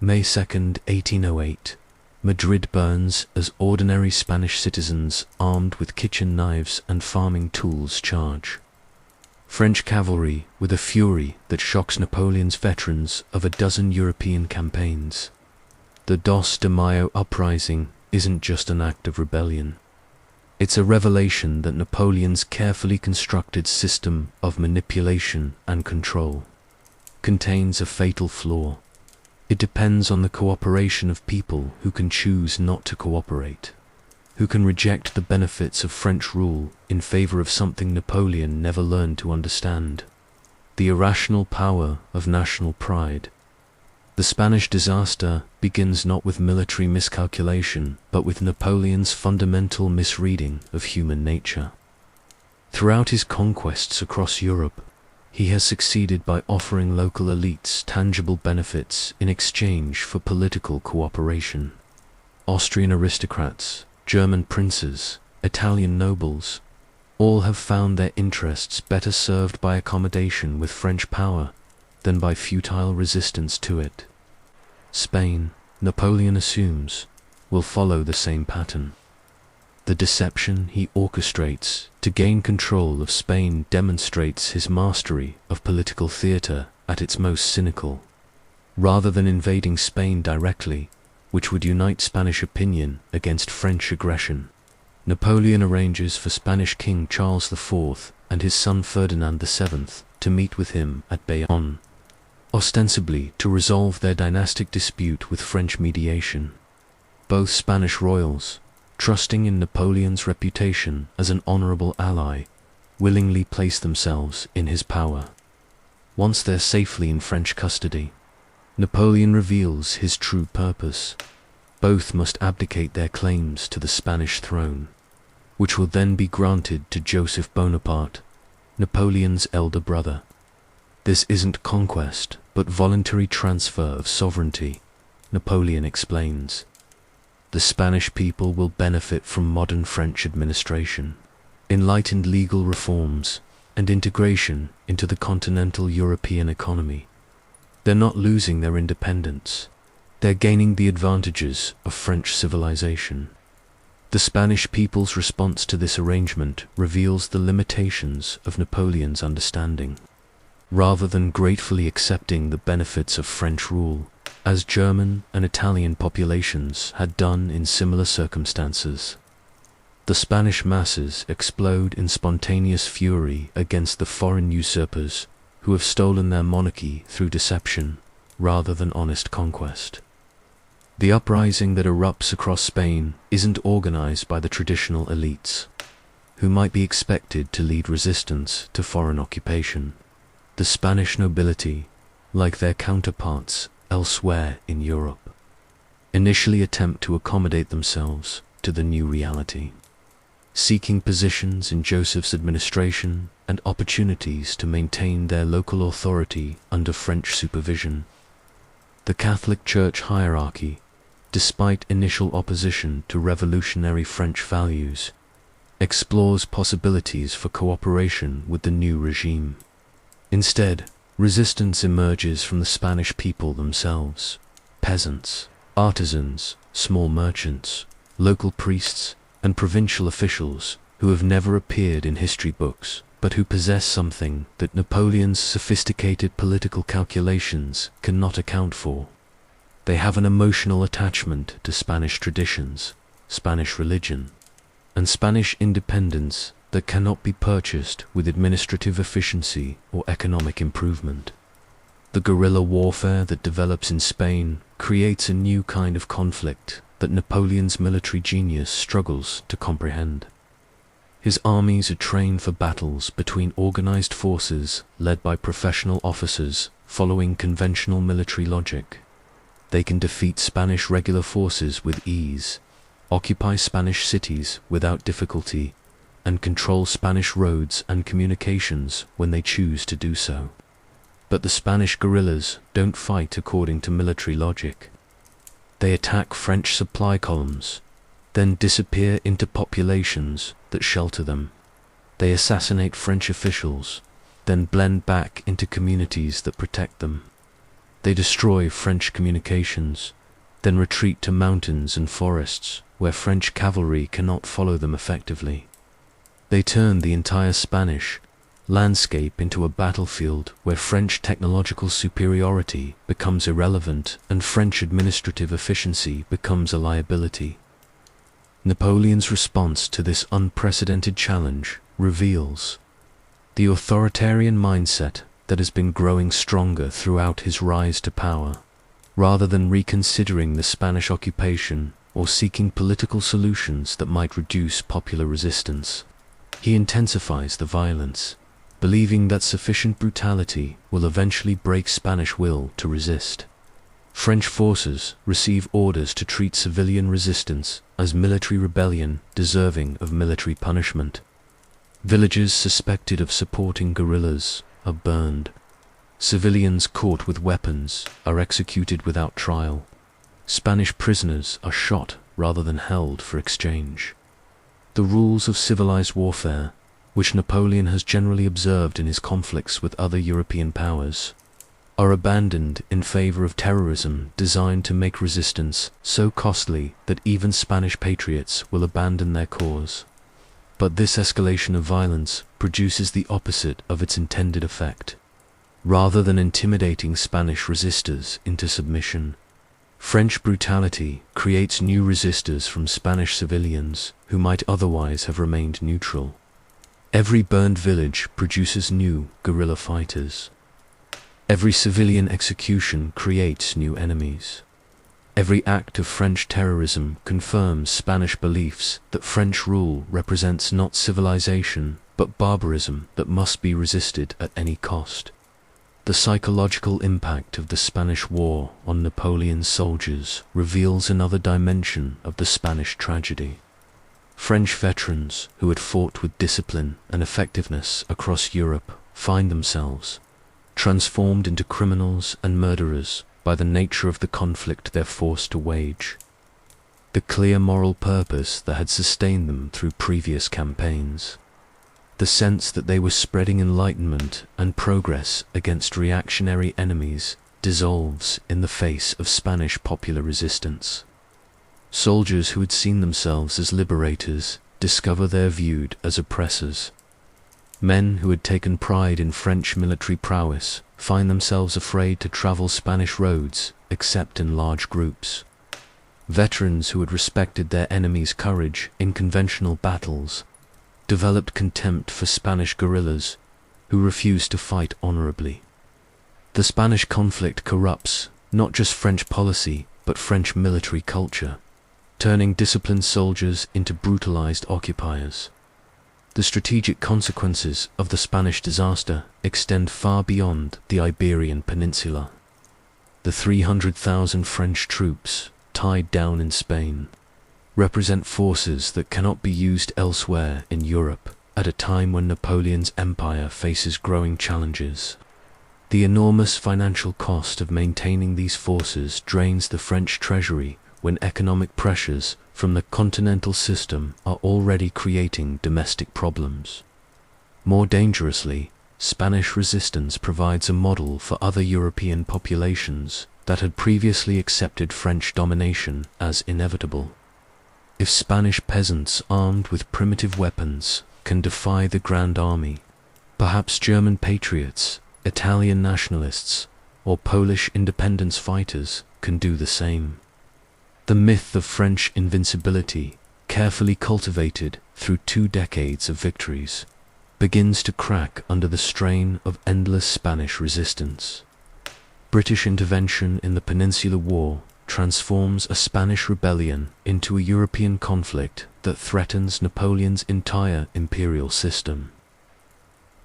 May 2nd, 1808. Madrid burns as ordinary Spanish citizens armed with kitchen knives and farming tools charge. French cavalry with a fury that shocks Napoleon's veterans of a dozen European campaigns. The Dos de Mayo uprising isn't just an act of rebellion. It's a revelation that Napoleon's carefully constructed system of manipulation and control contains a fatal flaw. It depends on the cooperation of people who can choose not to cooperate, who can reject the benefits of French rule in favor of something Napoleon never learned to understand: the irrational power of national pride. The Spanish disaster begins not with military miscalculation, but with Napoleon's fundamental misreading of human nature. Throughout his conquests across Europe, he has succeeded by offering local elites tangible benefits in exchange for political cooperation. Austrian aristocrats, German princes, Italian nobles, all have found their interests better served by accommodation with French power than by futile resistance to it. Spain, Napoleon assumes, will follow the same pattern. The deception he orchestrates to gain control of Spain demonstrates his mastery of political theater at its most cynical. Rather than invading Spain directly, which would unite Spanish opinion against French aggression, Napoleon arranges for Spanish King Charles IV and his son Ferdinand VII to meet with him at Bayonne, ostensibly to resolve their dynastic dispute with French mediation. Both Spanish royals, trusting in Napoleon's reputation as an honorable ally, willingly place themselves in his power. Once they're safely in French custody, Napoleon reveals his true purpose. Both must abdicate their claims to the Spanish throne, which will then be granted to Joseph Bonaparte, Napoleon's elder brother. This isn't conquest, but voluntary transfer of sovereignty, Napoleon explains. The Spanish people will benefit from modern French administration, enlightened legal reforms, and integration into the continental European economy. They're not losing their independence. They're gaining the advantages of French civilization. The Spanish people's response to this arrangement reveals the limitations of Napoleon's understanding. Rather than gratefully accepting the benefits of French rule, as German and Italian populations had done in similar circumstances, the Spanish masses explode in spontaneous fury against the foreign usurpers who have stolen their monarchy through deception rather than honest conquest. The uprising that erupts across Spain isn't organized by the traditional elites, who might be expected to lead resistance to foreign occupation. The Spanish nobility, like their counterparts elsewhere in Europe, initially attempt to accommodate themselves to the new reality, seeking positions in Joseph's administration and opportunities to maintain their local authority under French supervision. The Catholic Church hierarchy, despite initial opposition to revolutionary French values, explores possibilities for cooperation with the new regime. Instead, resistance emerges from the Spanish people themselves: peasants, artisans, small merchants, local priests, and provincial officials who have never appeared in history books, but who possess something that Napoleon's sophisticated political calculations cannot account for. They have an emotional attachment to Spanish traditions, Spanish religion, and Spanish independence that cannot be purchased with administrative efficiency or economic improvement. The guerrilla warfare that develops in Spain creates a new kind of conflict that Napoleon's military genius struggles to comprehend. His armies are trained for battles between organized forces led by professional officers following conventional military logic. They can defeat Spanish regular forces with ease, occupy Spanish cities without difficulty, and control Spanish roads and communications when they choose to do so. But the Spanish guerrillas don't fight according to military logic. They attack French supply columns, then disappear into populations that shelter them. They assassinate French officials, then blend back into communities that protect them. They destroy French communications, then retreat to mountains and forests where French cavalry cannot follow them effectively. They turn the entire Spanish landscape into a battlefield where French technological superiority becomes irrelevant and French administrative efficiency becomes a liability. Napoleon's response to this unprecedented challenge reveals the authoritarian mindset that has been growing stronger throughout his rise to power. Rather than reconsidering the Spanish occupation or seeking political solutions that might reduce popular resistance, he intensifies the violence, believing that sufficient brutality will eventually break Spanish will to resist. French forces receive orders to treat civilian resistance as military rebellion deserving of military punishment. Villages suspected of supporting guerrillas are burned. Civilians caught with weapons are executed without trial. Spanish prisoners are shot rather than held for exchange. The rules of civilized warfare, which Napoleon has generally observed in his conflicts with other European powers, are abandoned in favor of terrorism designed to make resistance so costly that even Spanish patriots will abandon their cause. But this escalation of violence produces the opposite of its intended effect. Rather than intimidating Spanish resistors into submission, French brutality creates new resistors from Spanish civilians who might otherwise have remained neutral. Every burned village produces new guerrilla fighters. Every civilian execution creates new enemies. Every act of French terrorism confirms Spanish beliefs that French rule represents not civilization, but barbarism that must be resisted at any cost. The psychological impact of the Spanish War on Napoleon's soldiers reveals another dimension of the Spanish tragedy. French veterans who had fought with discipline and effectiveness across Europe find themselves transformed into criminals and murderers by the nature of the conflict they're forced to wage. The clear moral purpose that had sustained them through previous campaigns, the sense that they were spreading enlightenment and progress against reactionary enemies, dissolves in the face of Spanish popular resistance. Soldiers who had seen themselves as liberators discover they're viewed as oppressors. Men who had taken pride in French military prowess find themselves afraid to travel Spanish roads except in large groups. Veterans who had respected their enemies' courage in conventional battles developed contempt for Spanish guerrillas who refused to fight honorably. The Spanish conflict corrupts not just French policy, but French military culture, turning disciplined soldiers into brutalized occupiers. The strategic consequences of the Spanish disaster extend far beyond the Iberian Peninsula. The 300,000 French troops tied down in Spain represent forces that cannot be used elsewhere in Europe at a time when Napoleon's empire faces growing challenges. The enormous financial cost of maintaining these forces drains the French treasury when economic pressures from the continental system are already creating domestic problems. More dangerously, Spanish resistance provides a model for other European populations that had previously accepted French domination as inevitable. If Spanish peasants armed with primitive weapons can defy the Grand Army, perhaps German patriots, Italian nationalists, or Polish independence fighters can do the same. The myth of French invincibility, carefully cultivated through 2 decades of victories, begins to crack under the strain of endless Spanish resistance. British intervention in the Peninsular War transforms a Spanish rebellion into a European conflict that threatens Napoleon's entire imperial system.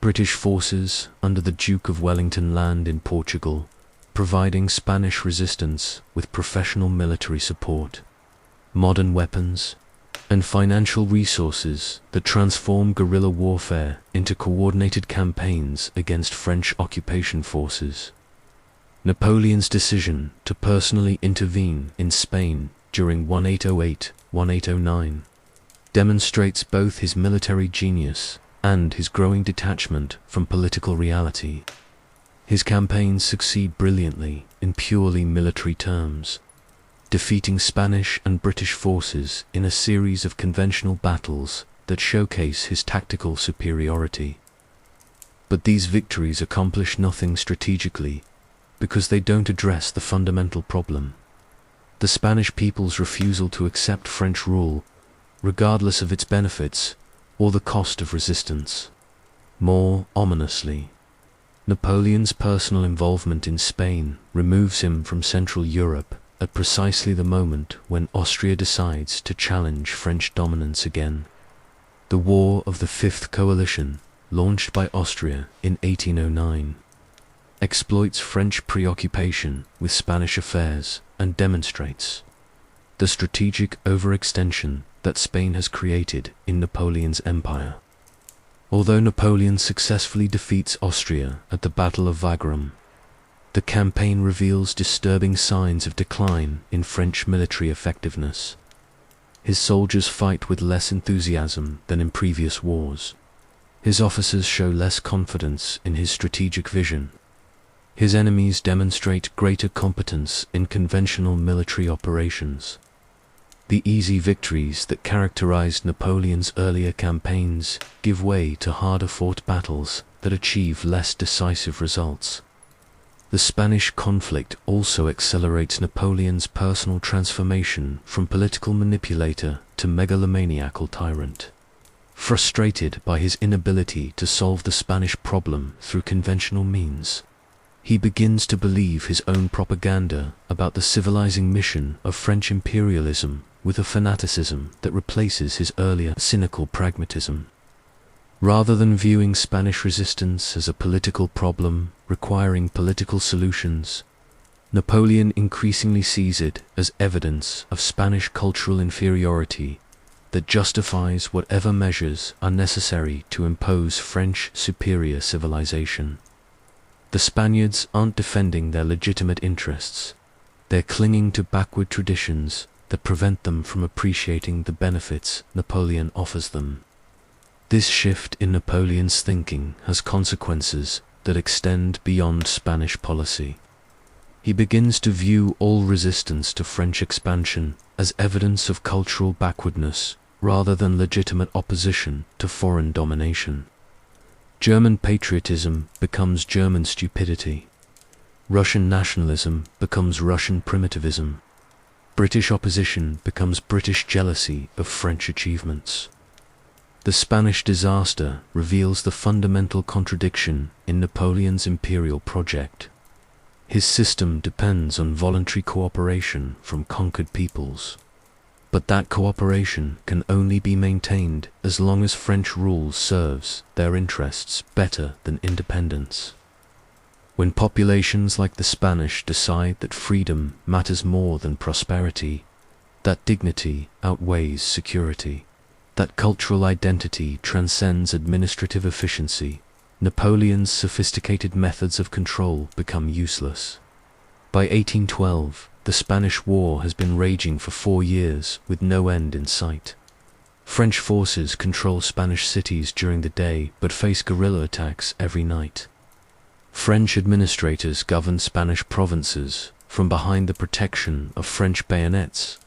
British forces under the Duke of Wellington land in Portugal, providing Spanish resistance with professional military support, modern weapons, and financial resources that transform guerrilla warfare into coordinated campaigns against French occupation forces. Napoleon's decision to personally intervene in Spain during 1808-1809 demonstrates both his military genius and his growing detachment from political reality. His campaigns succeed brilliantly in purely military terms, defeating Spanish and British forces in a series of conventional battles that showcase his tactical superiority. But these victories accomplish nothing strategically because they don't address the fundamental problem: the Spanish people's refusal to accept French rule, regardless of its benefits or the cost of resistance. More ominously, Napoleon's personal involvement in Spain removes him from Central Europe at precisely the moment when Austria decides to challenge French dominance again. The War of the Fifth Coalition, launched by Austria in 1809, exploits French preoccupation with Spanish affairs and demonstrates the strategic overextension that Spain has created in Napoleon's empire. Although Napoleon successfully defeats Austria at the Battle of Wagram, the campaign reveals disturbing signs of decline in French military effectiveness. His soldiers fight with less enthusiasm than in previous wars. His officers show less confidence in his strategic vision. His enemies demonstrate greater competence in conventional military operations. The easy victories that characterized Napoleon's earlier campaigns give way to harder-fought battles that achieve less decisive results. The Spanish conflict also accelerates Napoleon's personal transformation from political manipulator to megalomaniacal tyrant. Frustrated by his inability to solve the Spanish problem through conventional means, he begins to believe his own propaganda about the civilizing mission of French imperialism with a fanaticism that replaces his earlier cynical pragmatism. Rather than viewing Spanish resistance as a political problem requiring political solutions, Napoleon increasingly sees it as evidence of Spanish cultural inferiority that justifies whatever measures are necessary to impose French superior civilization. The Spaniards aren't defending their legitimate interests. They're clinging to backward traditions that prevent them from appreciating the benefits Napoleon offers them. This shift in Napoleon's thinking has consequences that extend beyond Spanish policy. He begins to view all resistance to French expansion as evidence of cultural backwardness rather than legitimate opposition to foreign domination. German patriotism becomes German stupidity. Russian nationalism becomes Russian primitivism. British opposition becomes British jealousy of French achievements. The Spanish disaster reveals the fundamental contradiction in Napoleon's imperial project. His system depends on voluntary cooperation from conquered peoples. But that cooperation can only be maintained as long as French rule serves their interests better than independence. When populations like the Spanish decide that freedom matters more than prosperity, that dignity outweighs security, that cultural identity transcends administrative efficiency, Napoleon's sophisticated methods of control become useless. By 1812, the Spanish War has been raging for 4 years with no end in sight. French forces control Spanish cities during the day but face guerrilla attacks every night. French administrators govern Spanish provinces from behind the protection of French bayonets,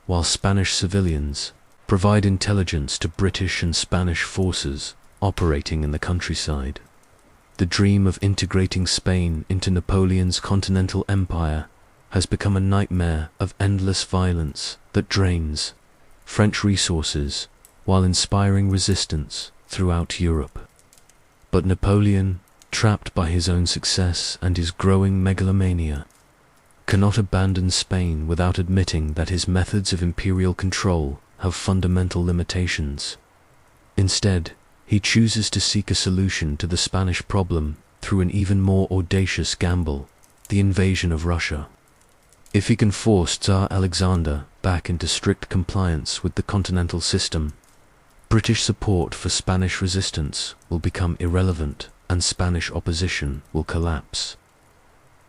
while Spanish civilians provide intelligence to British and Spanish forces operating in the countryside. The dream of integrating Spain into Napoleon's continental empire has become a nightmare of endless violence that drains French resources while inspiring resistance throughout Europe. But Napoleon, trapped by his own success and his growing megalomania, cannot abandon Spain without admitting that his methods of imperial control have fundamental limitations. Instead, he chooses to seek a solution to the Spanish problem through an even more audacious gamble, the invasion of Russia. If he can force Tsar Alexander back into strict compliance with the continental system, British support for Spanish resistance will become irrelevant and Spanish opposition will collapse.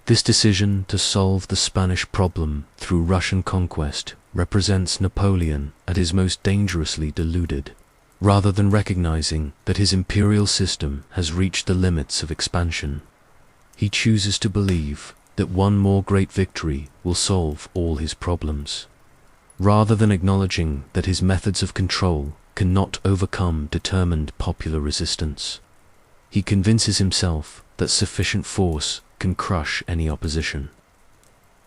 This decision to solve the Spanish problem through Russian conquest represents Napoleon at his most dangerously deluded. Rather than recognizing that his imperial system has reached the limits of expansion, he chooses to believe that one more great victory will solve all his problems. Rather than acknowledging that his methods of control cannot overcome determined popular resistance, he convinces himself that sufficient force can crush any opposition.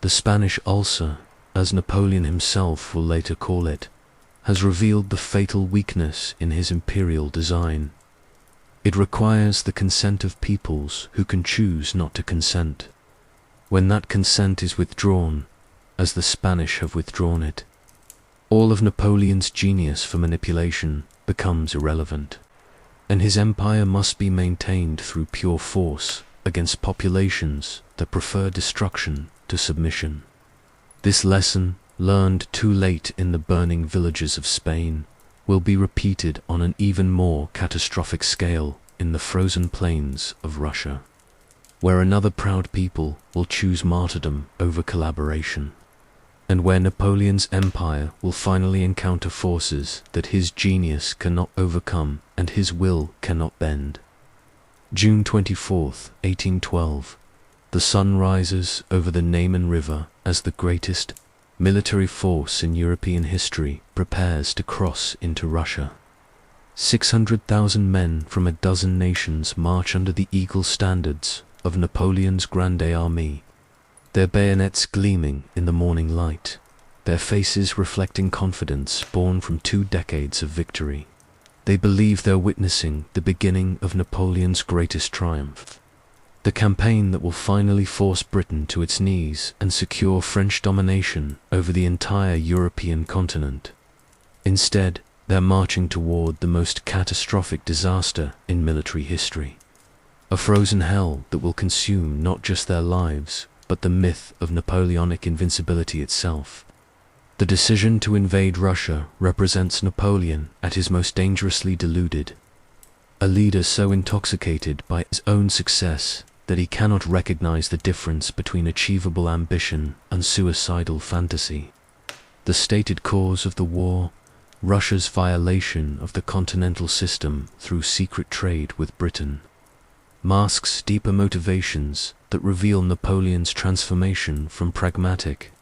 The Spanish ulcer, as Napoleon himself will later call it, has revealed the fatal weakness in his imperial design. It requires the consent of peoples who can choose not to consent. When that consent is withdrawn, as the Spanish have withdrawn it, all of Napoleon's genius for manipulation becomes irrelevant, and his empire must be maintained through pure force against populations that prefer destruction to submission. This lesson, learned too late in the burning villages of Spain, will be repeated on an even more catastrophic scale in the frozen plains of Russia, where another proud people will choose martyrdom over collaboration, and where Napoleon's empire will finally encounter forces that his genius cannot overcome and his will cannot bend. June 24th, 1812. The sun rises over the Niemen River as the greatest military force in European history prepares to cross into Russia. 600,000 men from a dozen nations march under the eagle standards of Napoleon's Grande Armée, their bayonets gleaming in the morning light, their faces reflecting confidence born from 2 decades of victory. They believe they're witnessing the beginning of Napoleon's greatest triumph, the campaign that will finally force Britain to its knees and secure French domination over the entire European continent. Instead, they're marching toward the most catastrophic disaster in military history, a frozen hell that will consume not just their lives, but the myth of Napoleonic invincibility itself. The decision to invade Russia represents Napoleon at his most dangerously deluded, a leader so intoxicated by his own success that he cannot recognize the difference between achievable ambition and suicidal fantasy. The stated cause of the war, Russia's violation of the continental system through secret trade with Britain, masks deeper motivations that reveal Napoleon's transformation from pragmatic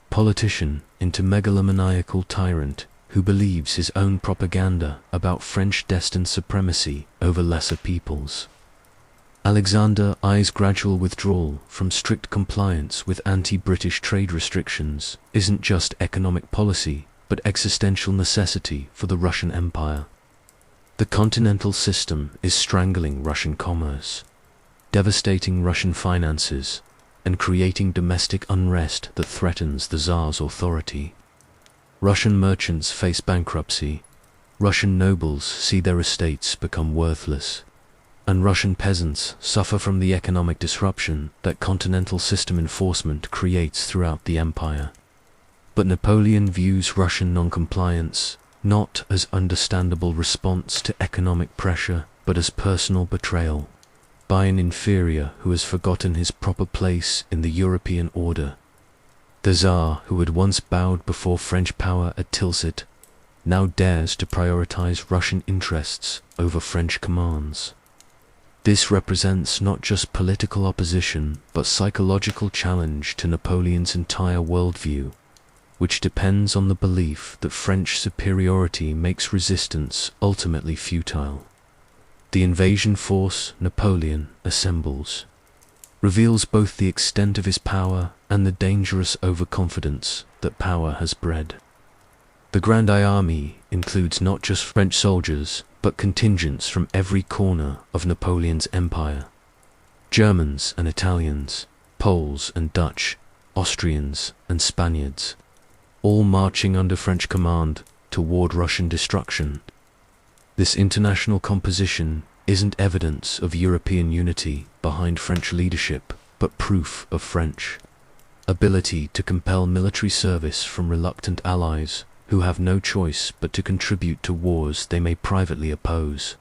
politician into megalomaniacal tyrant who believes his own propaganda about French destined supremacy over lesser peoples. Alexander I's gradual withdrawal from strict compliance with anti-British trade restrictions isn't just economic policy, but existential necessity for the Russian Empire. The continental system is strangling Russian commerce, devastating Russian finances, and creating domestic unrest that threatens the Tsar's authority. Russian merchants face bankruptcy, Russian nobles see their estates become worthless, and Russian peasants suffer from the economic disruption that continental system enforcement creates throughout the empire. But Napoleon views Russian non-compliance not as understandable response to economic pressure, but as personal betrayal by an inferior who has forgotten his proper place in the European order. The Tsar, who had once bowed before French power at Tilsit, now dares to prioritize Russian interests over French commands. This represents not just political opposition, but psychological challenge to Napoleon's entire worldview, which depends on the belief that French superiority makes resistance ultimately futile. The invasion force Napoleon assembles reveals both the extent of his power and the dangerous overconfidence that power has bred. The Grand Army includes not just French soldiers, but contingents from every corner of Napoleon's empire. Germans and Italians, Poles and Dutch, Austrians and Spaniards, all marching under French command toward Russian destruction. This international composition isn't evidence of European unity behind French leadership, but proof of French ability to compel military service from reluctant allies who have no choice but to contribute to wars they may privately oppose.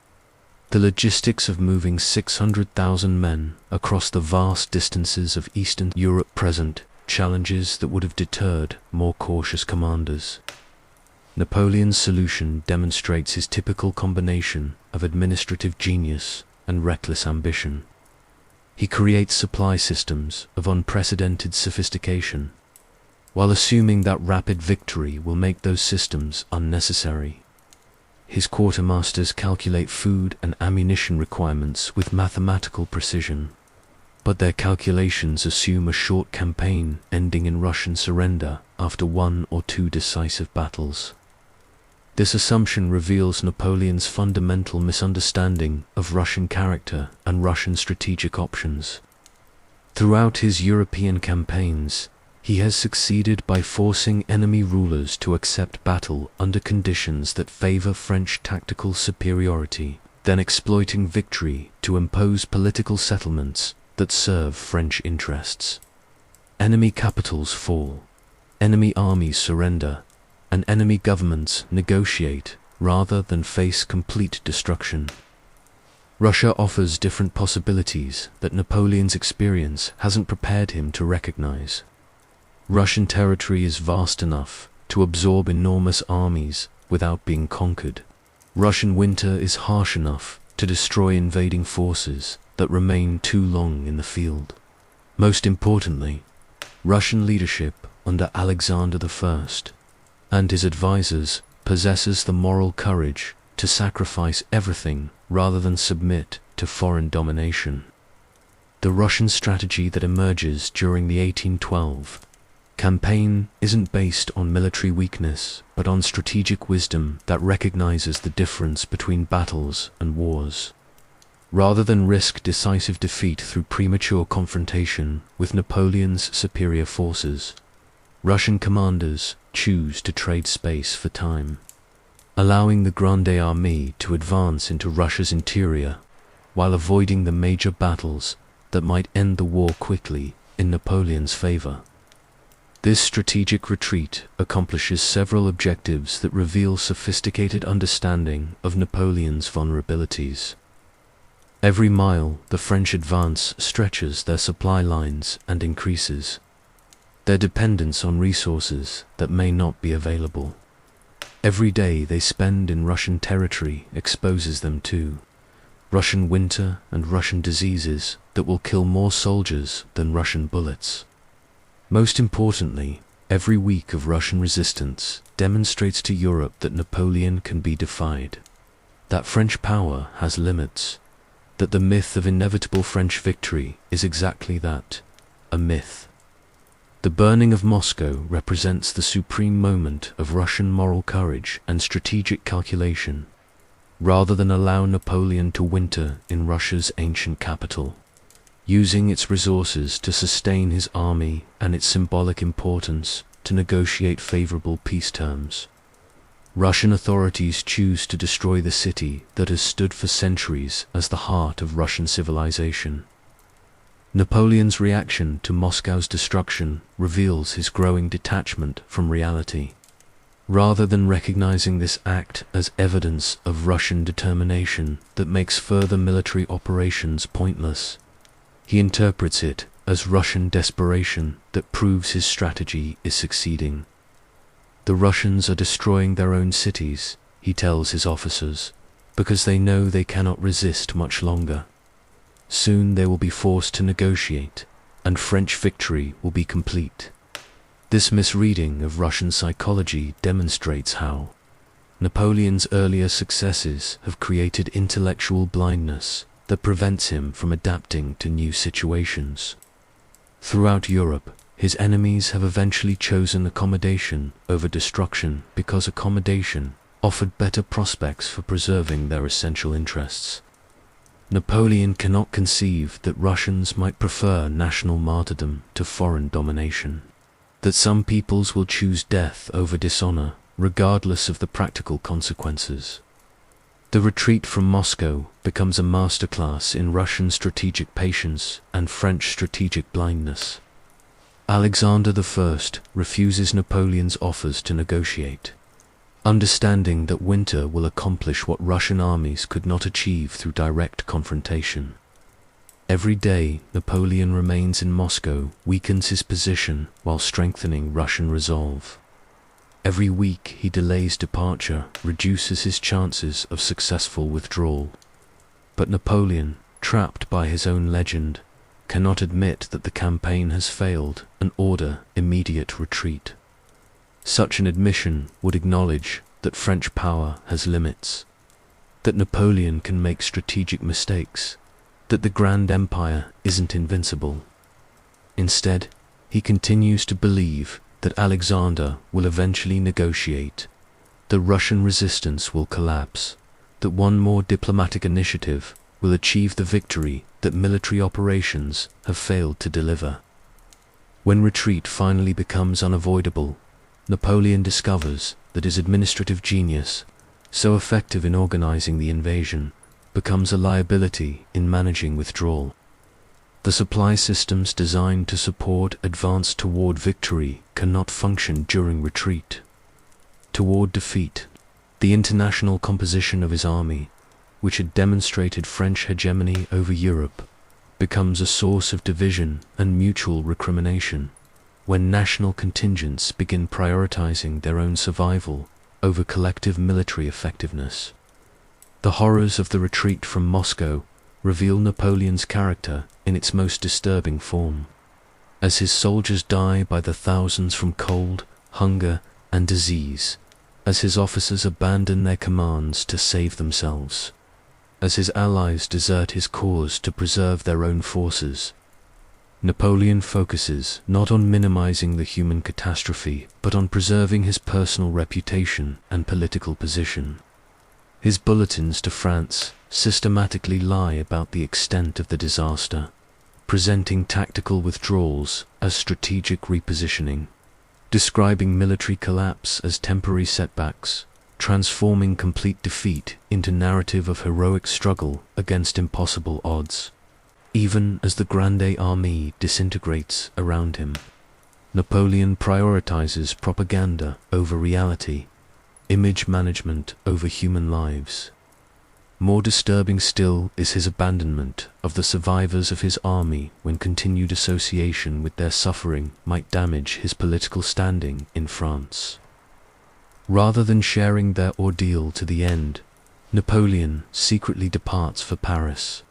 The logistics of moving 600,000 men across the vast distances of Eastern Europe present challenges that would have deterred more cautious commanders. Napoleon's solution demonstrates his typical combination of administrative genius and reckless ambition. He creates supply systems of unprecedented sophistication, while assuming that rapid victory will make those systems unnecessary. His quartermasters calculate food and ammunition requirements with mathematical precision, but their calculations assume a short campaign ending in Russian surrender after 1 or 2 decisive battles. This assumption reveals Napoleon's fundamental misunderstanding of Russian character and Russian strategic options. Throughout his European campaigns, he has succeeded by forcing enemy rulers to accept battle under conditions that favor French tactical superiority, then exploiting victory to impose political settlements that serve French interests. Enemy capitals fall, enemy armies surrender, and enemy governments negotiate rather than face complete destruction. Russia offers different possibilities that Napoleon's experience hasn't prepared him to recognize. Russian territory is vast enough to absorb enormous armies without being conquered. Russian winter is harsh enough to destroy invading forces that remain too long in the field. Most importantly, Russian leadership under Alexander I and his advisors possesses the moral courage to sacrifice everything rather than submit to foreign domination. The Russian strategy that emerges during the 1812 campaign isn't based on military weakness, but on strategic wisdom that recognizes the difference between battles and wars. Rather than risk decisive defeat through premature confrontation with Napoleon's superior forces, Russian commanders choose to trade space for time, allowing the Grande Armée to advance into Russia's interior while avoiding the major battles that might end the war quickly in Napoleon's favor. This strategic retreat accomplishes several objectives that reveal sophisticated understanding of Napoleon's vulnerabilities. Every mile the French advance stretches their supply lines and increases their dependence on resources that may not be available. Every day they spend in Russian territory exposes them to Russian winter and Russian diseases that will kill more soldiers than Russian bullets. Most importantly, every week of Russian resistance demonstrates to Europe that Napoleon can be defied, that French power has limits, that the myth of inevitable French victory is exactly that, a myth. The burning of Moscow represents the supreme moment of Russian moral courage and strategic calculation, rather than allow Napoleon to winter in Russia's ancient capital. using its resources to sustain his army and its symbolic importance to negotiate favorable peace terms. Russian authorities choose to destroy the city that has stood for centuries as the heart of Russian civilization. Napoleon's reaction to Moscow's destruction reveals his growing detachment from reality. Rather than recognizing this act as evidence of Russian determination that makes further military operations pointless, he interprets it as Russian desperation that proves his strategy is succeeding. The Russians are destroying their own cities, he tells his officers, because they know they cannot resist much longer. Soon they will be forced to negotiate, and French victory will be complete. This misreading of Russian psychology demonstrates how Napoleon's earlier successes have created intellectual blindness that prevents him from adapting to new situations. Throughout Europe, his enemies have eventually chosen accommodation over destruction because accommodation offered better prospects for preserving their essential interests. Napoleon cannot conceive that Russians might prefer national martyrdom to foreign domination, that some peoples will choose death over dishonor, regardless of the practical consequences. The retreat from Moscow becomes a masterclass in Russian strategic patience and French strategic blindness. Alexander I refuses Napoleon's offers to negotiate, understanding that winter will accomplish what Russian armies could not achieve through direct confrontation. Every day Napoleon remains in Moscow weakens his position while strengthening Russian resolve. Every week he delays departure reduces his chances of successful withdrawal. But Napoleon, trapped by his own legend, cannot admit that the campaign has failed and order immediate retreat. Such an admission would acknowledge that French power has limits, that Napoleon can make strategic mistakes, that the Grand Empire isn't invincible. Instead, he continues to believe that Alexander will eventually negotiate, the Russian resistance will collapse, that one more diplomatic initiative will achieve the victory that military operations have failed to deliver. When retreat finally becomes unavoidable, Napoleon discovers that his administrative genius, so effective in organizing the invasion, becomes a liability in managing withdrawal. The supply systems designed to support advance toward victory cannot function during retreat. Toward defeat, the international composition of his army, which had demonstrated French hegemony over Europe, becomes a source of division and mutual recrimination when national contingents begin prioritizing their own survival over collective military effectiveness. The horrors of the retreat from Moscow reveal Napoleon's character in its most disturbing form. As his soldiers die by the thousands from cold, hunger, and disease, as his officers abandon their commands to save themselves, as his allies desert his cause to preserve their own forces, Napoleon focuses not on minimizing the human catastrophe, but on preserving his personal reputation and political position. His bulletins to France systematically lie about the extent of the disaster, presenting tactical withdrawals as strategic repositioning, describing military collapse as temporary setbacks, transforming complete defeat into narrative of heroic struggle against impossible odds. Even as the Grande Armée disintegrates around him, Napoleon prioritizes propaganda over reality, image management over human lives. More disturbing still is his abandonment of the survivors of his army when continued association with their suffering might damage his political standing in France. Rather than sharing their ordeal to the end, Napoleon secretly departs for Paris,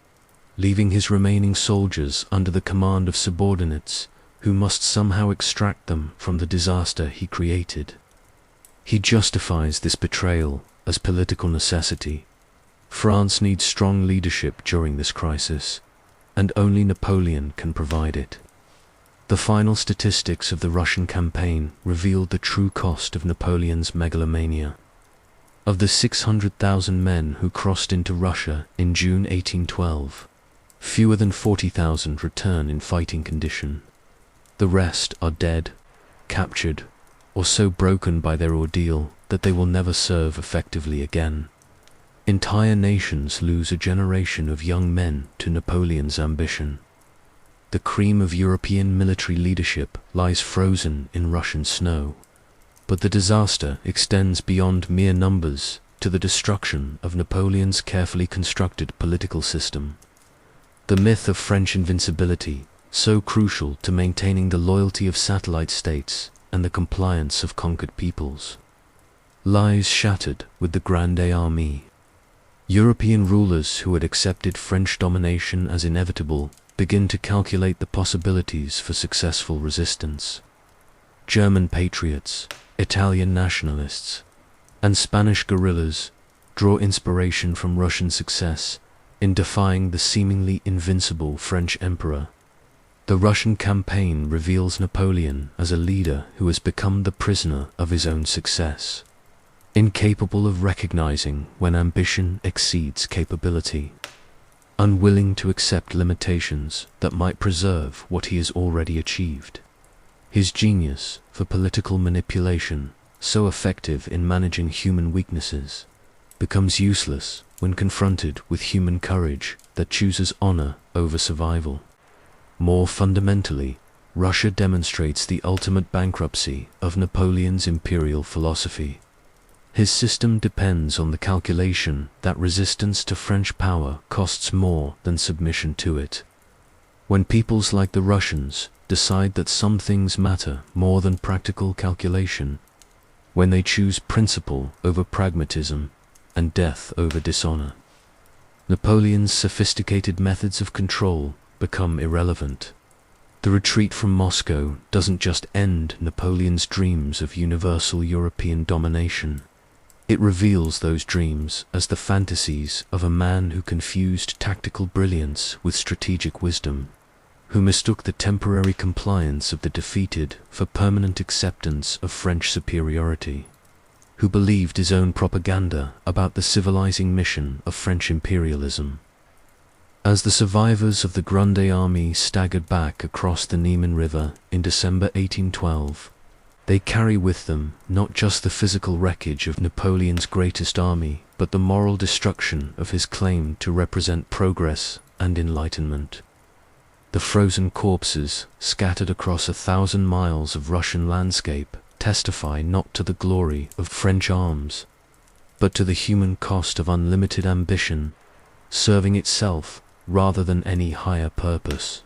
leaving his remaining soldiers under the command of subordinates who must somehow extract them from the disaster he created. He justifies this betrayal as political necessity. France needs strong leadership during this crisis, and only Napoleon can provide it. The final statistics of the Russian campaign revealed the true cost of Napoleon's megalomania. Of the 600,000 men who crossed into Russia in June 1812, Fewer than 40,000 return in fighting condition. The rest are dead, captured, or so broken by their ordeal that they will never serve effectively again. Entire nations lose a generation of young men to Napoleon's ambition. The cream of European military leadership lies frozen in Russian snow, but the disaster extends beyond mere numbers to the destruction of Napoleon's carefully constructed political system. The myth of French invincibility, so crucial to maintaining the loyalty of satellite states and the compliance of conquered peoples, lies shattered with the Grande Armée. European rulers who had accepted French domination as inevitable begin to calculate the possibilities for successful resistance. German patriots, Italian nationalists, and Spanish guerrillas draw inspiration from Russian success in defying the seemingly invincible French emperor. The Russian campaign reveals Napoleon as a leader who has become the prisoner of his own success, incapable of recognizing when ambition exceeds capability, unwilling to accept limitations that might preserve what he has already achieved. His genius for political manipulation, so effective in managing human weaknesses, becomes useless when confronted with human courage that chooses honor over survival. More fundamentally, Russia demonstrates the ultimate bankruptcy of Napoleon's imperial philosophy. His system depends on the calculation that resistance to French power costs more than submission to it. When peoples like the Russians decide that some things matter more than practical calculation, when they choose principle over pragmatism and death over dishonor, Napoleon's sophisticated methods of control become irrelevant. The retreat from Moscow doesn't just end Napoleon's dreams of universal European domination. It reveals those dreams as the fantasies of a man who confused tactical brilliance with strategic wisdom, who mistook the temporary compliance of the defeated for permanent acceptance of French superiority, who believed his own propaganda about the civilizing mission of French imperialism. As the survivors of the Grande Armée staggered back across the Niemen River in December 1812, they carry with them not just the physical wreckage of Napoleon's greatest army, but the moral destruction of his claim to represent progress and enlightenment. The frozen corpses scattered across 1,000 miles of Russian landscape testify not to the glory of French arms, but to the human cost of unlimited ambition, serving itself rather than any higher purpose.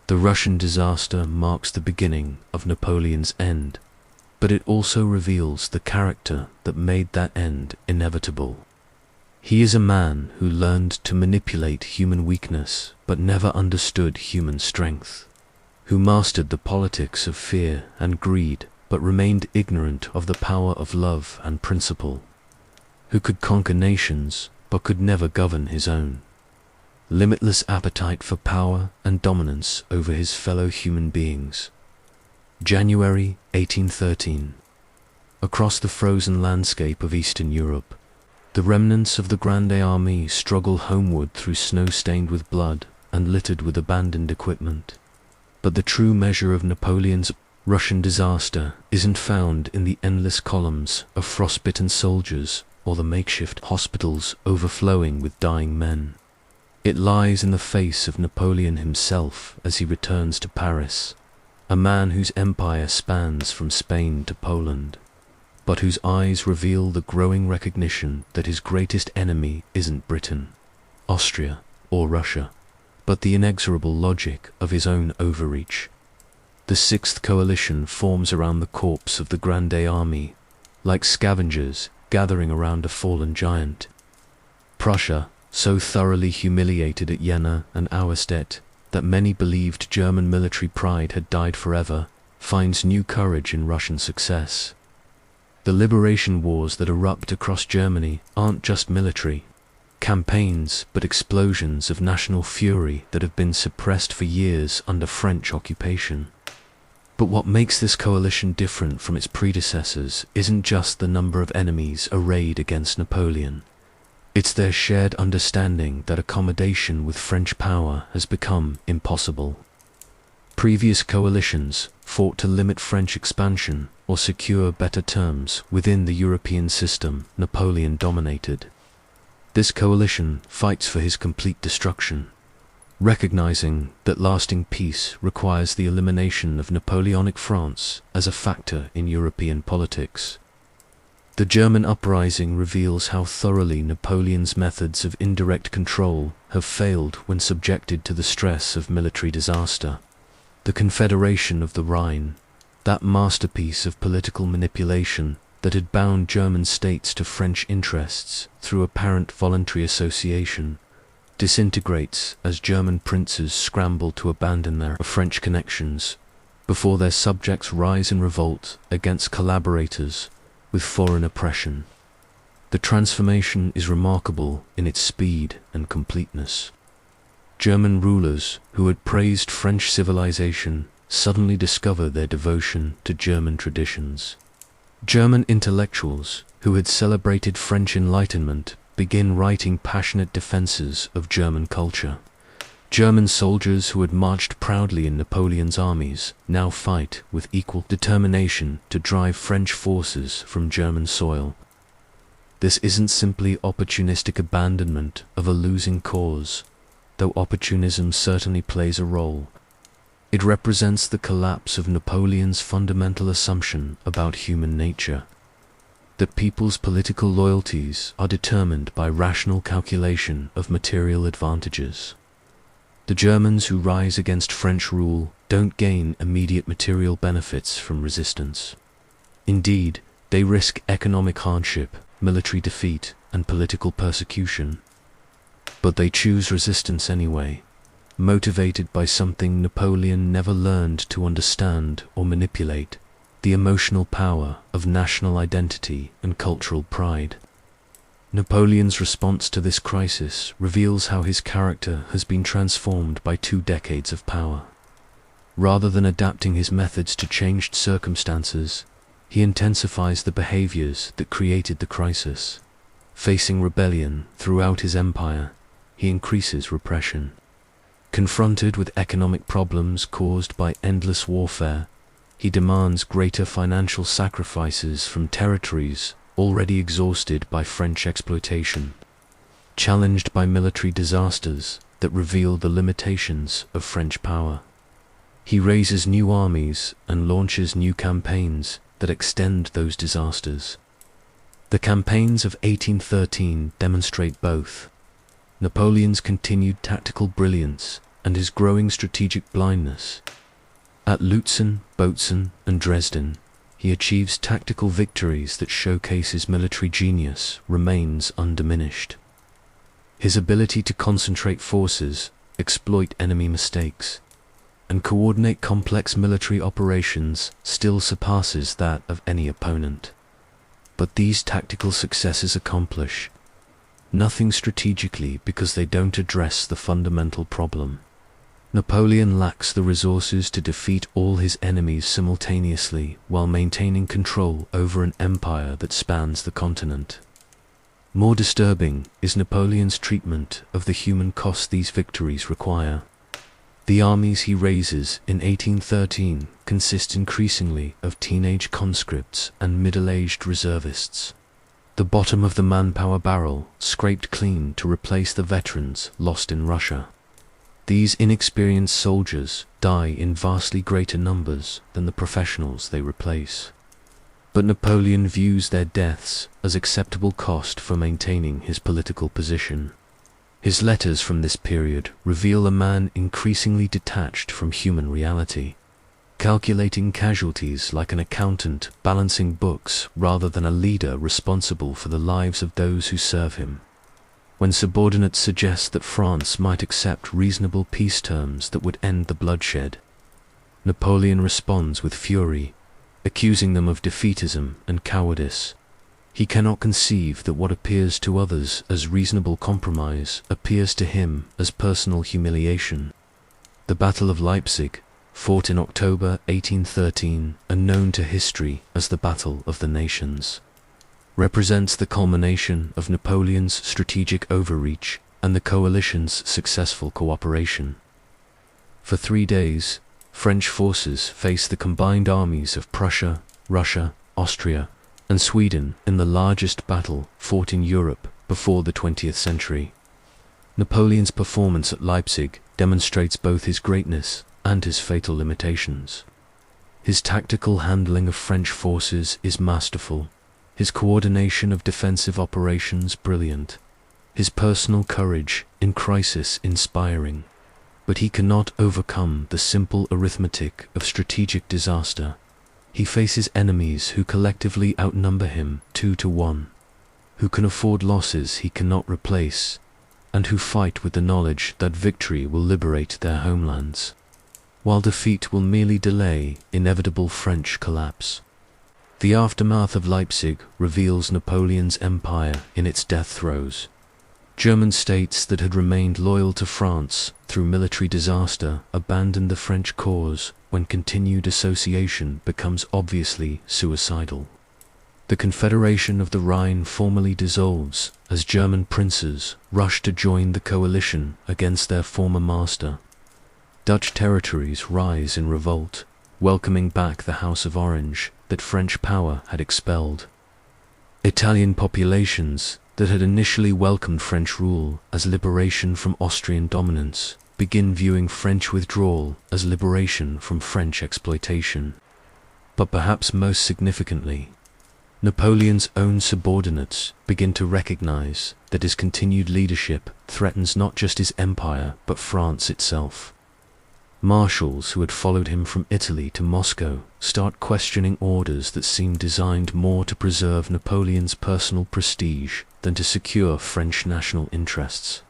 The Russian disaster marks the beginning of Napoleon's end, but it also reveals the character that made that end inevitable. He is a man who learned to manipulate human weakness but never understood human strength, who mastered the politics of fear and greed but remained ignorant of the power of love and principle, who could conquer nations but could never govern his own. Limitless appetite for power and dominance over his fellow human beings. January 1813. Across the frozen landscape of Eastern Europe, the remnants of the Grande Armée struggle homeward through snow stained with blood and littered with abandoned equipment. But the true measure of Napoleon's Russian disaster isn't found in the endless columns of frostbitten soldiers or the makeshift hospitals overflowing with dying men. It lies in the face of Napoleon himself as he returns to Paris, a man whose empire spans from Spain to Poland, but whose eyes reveal the growing recognition that his greatest enemy isn't Britain, Austria, or Russia, but the inexorable logic of his own overreach. The Sixth Coalition forms around the corpse of the Grande Armée, like scavengers gathering around a fallen giant. Prussia, so thoroughly humiliated at Jena and Auerstedt that many believed German military pride had died forever, finds new courage in Russian success. The liberation wars that erupt across Germany aren't just military campaigns, but explosions of national fury that have been suppressed for years under French occupation. But what makes this coalition different from its predecessors isn't just the number of enemies arrayed against Napoleon. It's their shared understanding that accommodation with French power has become impossible. Previous coalitions fought to limit French expansion or secure better terms within the European system Napoleon dominated. This coalition fights for his complete destruction, recognizing that lasting peace requires the elimination of Napoleonic France as a factor in European politics. The German uprising reveals how thoroughly Napoleon's methods of indirect control have failed when subjected to the stress of military disaster. The Confederation of the Rhine, that masterpiece of political manipulation that had bound German states to French interests through apparent voluntary association, disintegrates as German princes scramble to abandon their French connections before their subjects rise in revolt against collaborators with foreign oppression. The transformation is remarkable in its speed and completeness. German rulers who had praised French civilization suddenly discover their devotion to German traditions. German intellectuals who had celebrated French Enlightenment begin writing passionate defenses of German culture. German soldiers who had marched proudly in Napoleon's armies now fight with equal determination to drive French forces from German soil. This isn't simply opportunistic abandonment of a losing cause, though opportunism certainly plays a role. It represents the collapse of Napoleon's fundamental assumption about human nature, that people's political loyalties are determined by rational calculation of material advantages. The Germans who rise against French rule don't gain immediate material benefits from resistance. Indeed, they risk economic hardship, military defeat, and political persecution. But they choose resistance anyway, motivated by something Napoleon never learned to understand or manipulate: the emotional power of national identity and cultural pride. Napoleon's response to this crisis reveals how his character has been transformed by 2 decades of power. Rather than adapting his methods to changed circumstances, he intensifies the behaviors that created the crisis. Facing rebellion throughout his empire, he increases repression. Confronted with economic problems caused by endless warfare, he demands greater financial sacrifices from territories already exhausted by French exploitation. Challenged by military disasters that reveal the limitations of French power, he raises new armies and launches new campaigns that extend those disasters. The campaigns of 1813 demonstrate both Napoleon's continued tactical brilliance and his growing strategic blindness. At Lutzen, Botzen, and Dresden, he achieves tactical victories that showcase his military genius remains undiminished. His ability to concentrate forces, exploit enemy mistakes, and coordinate complex military operations still surpasses that of any opponent. But these tactical successes accomplish nothing strategically because they don't address the fundamental problem. Napoleon lacks the resources to defeat all his enemies simultaneously while maintaining control over an empire that spans the continent. More disturbing is Napoleon's treatment of the human cost these victories require. The armies he raises in 1813 consist increasingly of teenage conscripts and middle-aged reservists. The bottom of the manpower barrel scraped clean to replace the veterans lost in Russia. These inexperienced soldiers die in vastly greater numbers than the professionals they replace. But Napoleon views their deaths as acceptable cost for maintaining his political position. His letters from this period reveal a man increasingly detached from human reality, calculating casualties like an accountant balancing books rather than a leader responsible for the lives of those who serve him. When subordinates suggest that France might accept reasonable peace terms that would end the bloodshed, Napoleon responds with fury, accusing them of defeatism and cowardice. He cannot conceive that what appears to others as reasonable compromise appears to him as personal humiliation. The Battle of Leipzig, fought in October 1813 and known to history as the Battle of the Nations, represents the culmination of Napoleon's strategic overreach and the coalition's successful cooperation. For 3 days, French forces faced the combined armies of Prussia, Russia, Austria, and Sweden in the largest battle fought in Europe before the 20th century. Napoleon's performance at Leipzig demonstrates both his greatness and his fatal limitations. His tactical handling of French forces is masterful, his coordination of defensive operations brilliant, his personal courage in crisis inspiring, but he cannot overcome the simple arithmetic of strategic disaster. He faces enemies who collectively outnumber him 2 to 1, who can afford losses he cannot replace, and who fight with the knowledge that victory will liberate their homelands, while defeat will merely delay inevitable French collapse. The aftermath of Leipzig reveals Napoleon's empire in its death throes. German states that had remained loyal to France through military disaster abandoned the French cause when continued association becomes obviously suicidal. The Confederation of the Rhine formally dissolves as German princes rush to join the coalition against their former master. Dutch territories rise in revolt, welcoming back the House of Orange that French power had expelled. Italian populations that had initially welcomed French rule as liberation from Austrian dominance begin viewing French withdrawal as liberation from French exploitation. But perhaps most significantly, Napoleon's own subordinates begin to recognize that his continued leadership threatens not just his empire but France itself. Marshals who had followed him from Italy to Moscow start questioning orders that seemed designed more to preserve Napoleon's personal prestige than to secure French national interests.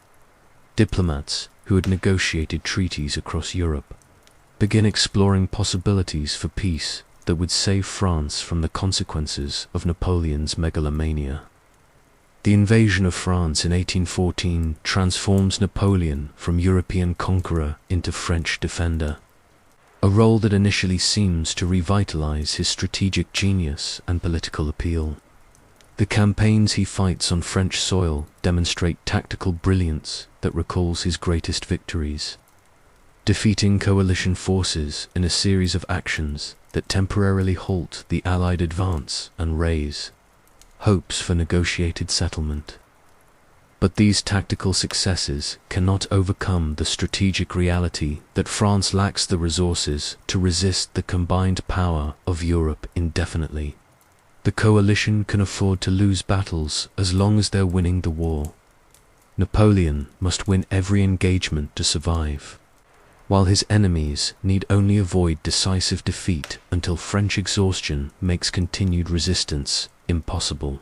Diplomats who had negotiated treaties across Europe begin exploring possibilities for peace that would save France from the consequences of Napoleon's megalomania. The invasion of France in 1814 transforms Napoleon from European conqueror into French defender, a role that initially seems to revitalize his strategic genius and political appeal. The campaigns he fights on French soil demonstrate tactical brilliance that recalls his greatest victories, defeating coalition forces in a series of actions that temporarily halt the Allied advance and raise hopes for negotiated settlement. But these tactical successes cannot overcome the strategic reality that France lacks the resources to resist the combined power of Europe indefinitely. The coalition can afford to lose battles as long as they're winning the war. Napoleon must win every engagement to survive, while his enemies need only avoid decisive defeat until French exhaustion makes continued resistance impossible.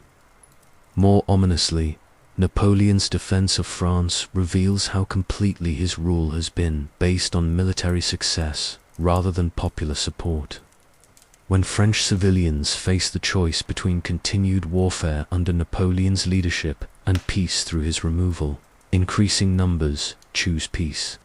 More ominously, Napoleon's defense of France reveals how completely his rule has been based on military success rather than popular support. When French civilians face the choice between continued warfare under Napoleon's leadership and peace through his removal, increasing numbers choose peace.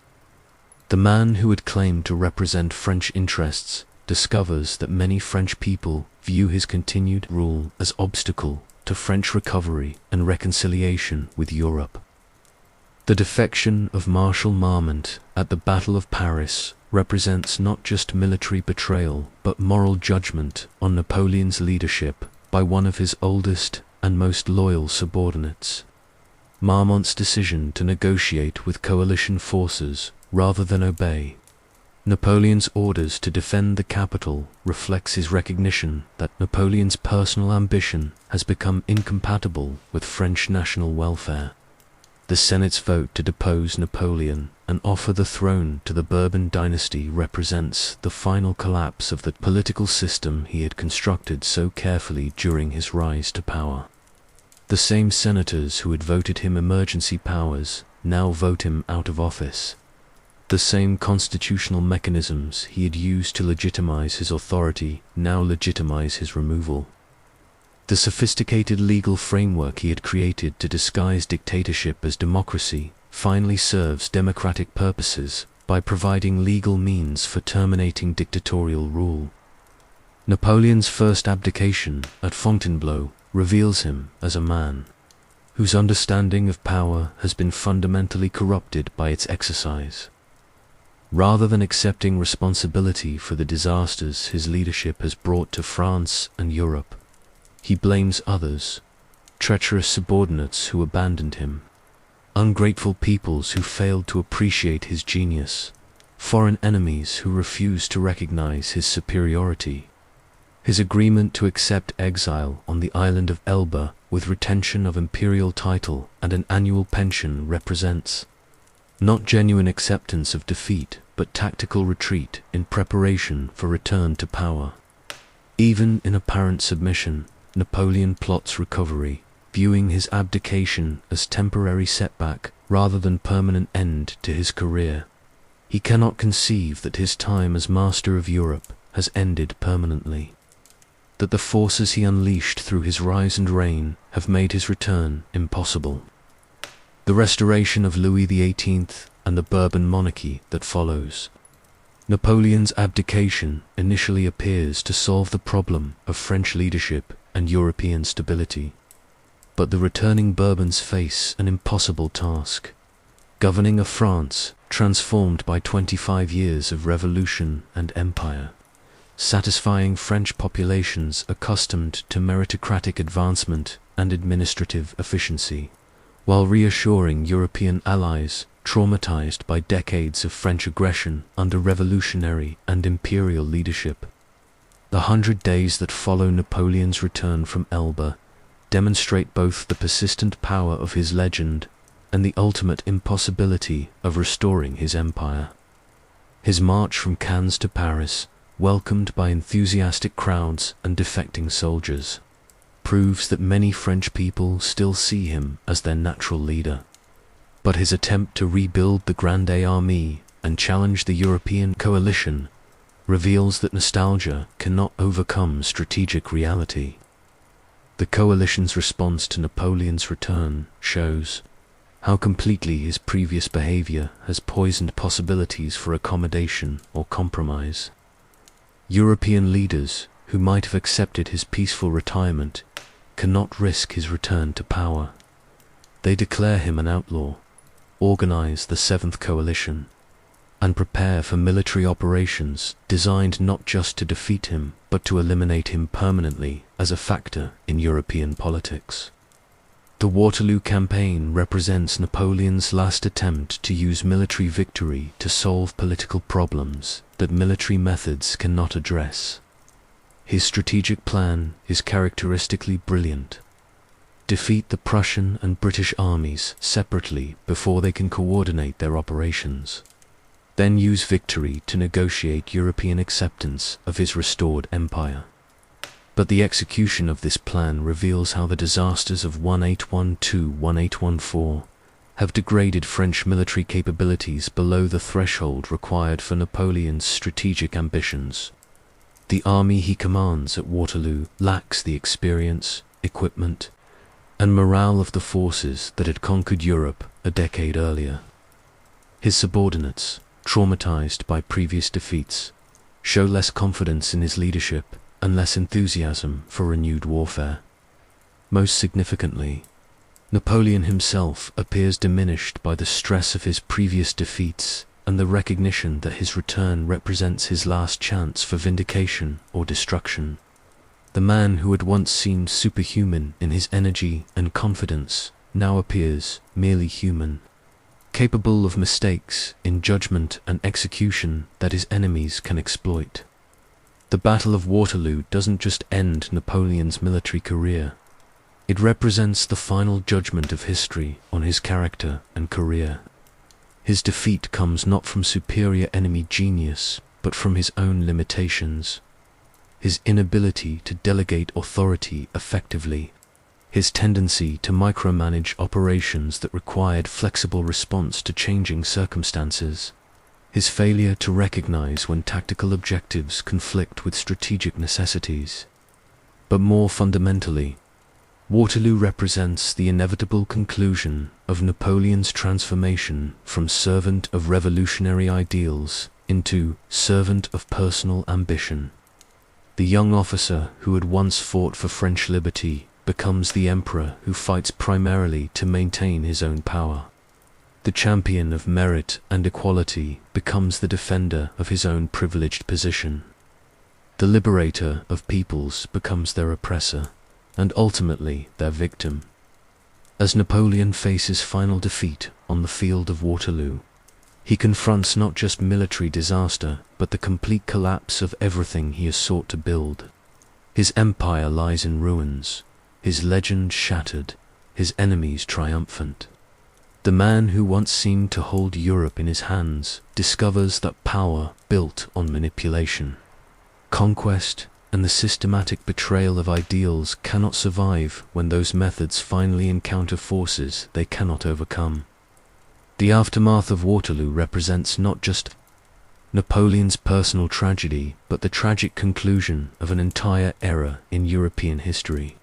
The man who had claimed to represent French interests discovers that many French people view his continued rule as obstacle to French recovery and reconciliation with Europe. The defection of Marshal Marmont at the Battle of Paris represents not just military betrayal but moral judgment on Napoleon's leadership by one of his oldest and most loyal subordinates. Marmont's decision to negotiate with coalition forces rather than obey Napoleon's orders to defend the capital reflects his recognition that Napoleon's personal ambition has become incompatible with French national welfare. The Senate's vote to depose Napoleon and offer the throne to the Bourbon dynasty represents the final collapse of the political system he had constructed so carefully during his rise to power. The same senators who had voted him emergency powers now vote him out of office. The same constitutional mechanisms he had used to legitimize his authority now legitimize his removal. The sophisticated legal framework he had created to disguise dictatorship as democracy finally serves democratic purposes by providing legal means for terminating dictatorial rule. Napoleon's first abdication at Fontainebleau reveals him as a man whose understanding of power has been fundamentally corrupted by its exercise. Rather than accepting responsibility for the disasters his leadership has brought to France and Europe, he blames others, treacherous subordinates who abandoned him, ungrateful peoples who failed to appreciate his genius, foreign enemies who refused to recognize his superiority. His agreement to accept exile on the island of Elba with retention of imperial title and an annual pension represents not genuine acceptance of defeat, but tactical retreat in preparation for return to power. Even in apparent submission, Napoleon plots recovery, viewing his abdication as temporary setback rather than permanent end to his career. He cannot conceive that his time as master of Europe has ended permanently, that the forces he unleashed through his rise and reign have made his return impossible. The restoration of Louis XVIII and the Bourbon monarchy that follows. Napoleon's abdication initially appears to solve the problem of French leadership and European stability. But the returning Bourbons face an impossible task, governing a France transformed by 25 years of revolution and empire, satisfying French populations accustomed to meritocratic advancement and administrative efficiency, while reassuring European allies traumatized by decades of French aggression under revolutionary and imperial leadership. The 100 days that follow Napoleon's return from Elba demonstrate both the persistent power of his legend and the ultimate impossibility of restoring his empire. His march from Cannes to Paris, welcomed by enthusiastic crowds and defecting soldiers, proves that many French people still see him as their natural leader. But his attempt to rebuild the Grande Armée and challenge the European coalition reveals that nostalgia cannot overcome strategic reality. The coalition's response to Napoleon's return shows how completely his previous behavior has poisoned possibilities for accommodation or compromise. European leaders who might have accepted his peaceful retirement cannot risk his return to power. They declare him an outlaw, organize the Seventh Coalition, and prepare for military operations designed not just to defeat him, but to eliminate him permanently as a factor in European politics. The Waterloo campaign represents Napoleon's last attempt to use military victory to solve political problems that military methods cannot address. His strategic plan is characteristically brilliant. Defeat the Prussian and British armies separately before they can coordinate their operations. Then use victory to negotiate European acceptance of his restored empire. But the execution of this plan reveals how the disasters of 1812-1814 have degraded French military capabilities below the threshold required for Napoleon's strategic ambitions. The army he commands at Waterloo lacks the experience, equipment, and morale of the forces that had conquered Europe a decade earlier. His subordinates, traumatized by previous defeats, show less confidence in his leadership and less enthusiasm for renewed warfare. Most significantly, Napoleon himself appears diminished by the stress of his previous defeats and the recognition that his return represents his last chance for vindication or destruction. The man who had once seemed superhuman in his energy and confidence now appears merely human, capable of mistakes in judgment and execution that his enemies can exploit. The Battle of Waterloo doesn't just end Napoleon's military career. It represents the final judgment of history on his character and career. His defeat comes not from superior enemy genius, but from his own limitations. His inability to delegate authority effectively, his tendency to micromanage operations that required flexible response to changing circumstances, his failure to recognize when tactical objectives conflict with strategic necessities. But more fundamentally, Waterloo represents the inevitable conclusion of Napoleon's transformation from servant of revolutionary ideals into servant of personal ambition. The young officer who had once fought for French liberty becomes the emperor who fights primarily to maintain his own power. The champion of merit and equality becomes the defender of his own privileged position. The liberator of peoples becomes their oppressor, and ultimately their victim. As Napoleon faces final defeat on the field of Waterloo, he confronts not just military disaster, but the complete collapse of everything he has sought to build. His empire lies in ruins, his legend shattered, his enemies triumphant. The man who once seemed to hold Europe in his hands discovers that power built on manipulation, conquest, and the systematic betrayal of ideals cannot survive when those methods finally encounter forces they cannot overcome. The aftermath of Waterloo represents not just Napoleon's personal tragedy, but the tragic conclusion of an entire era in European history.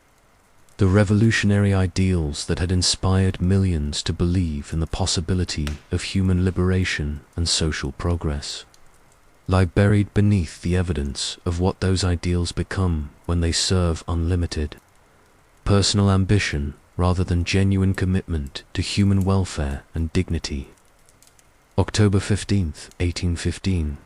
The revolutionary ideals that had inspired millions to believe in the possibility of human liberation and social progress lie buried beneath the evidence of what those ideals become when they serve unlimited personal ambition rather than genuine commitment to human welfare and dignity. October 15th, 1815.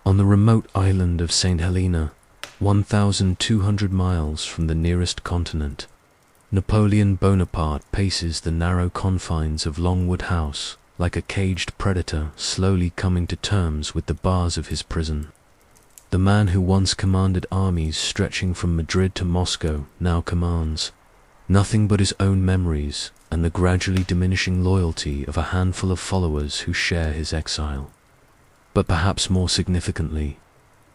On the remote island of St. Helena, 1,200 miles from the nearest continent, Napoleon Bonaparte paces the narrow confines of Longwood House like a caged predator slowly coming to terms with the bars of his prison. The man who once commanded armies stretching from Madrid to Moscow now commands nothing but his own memories and the gradually diminishing loyalty of a handful of followers who share his exile. But perhaps more significantly,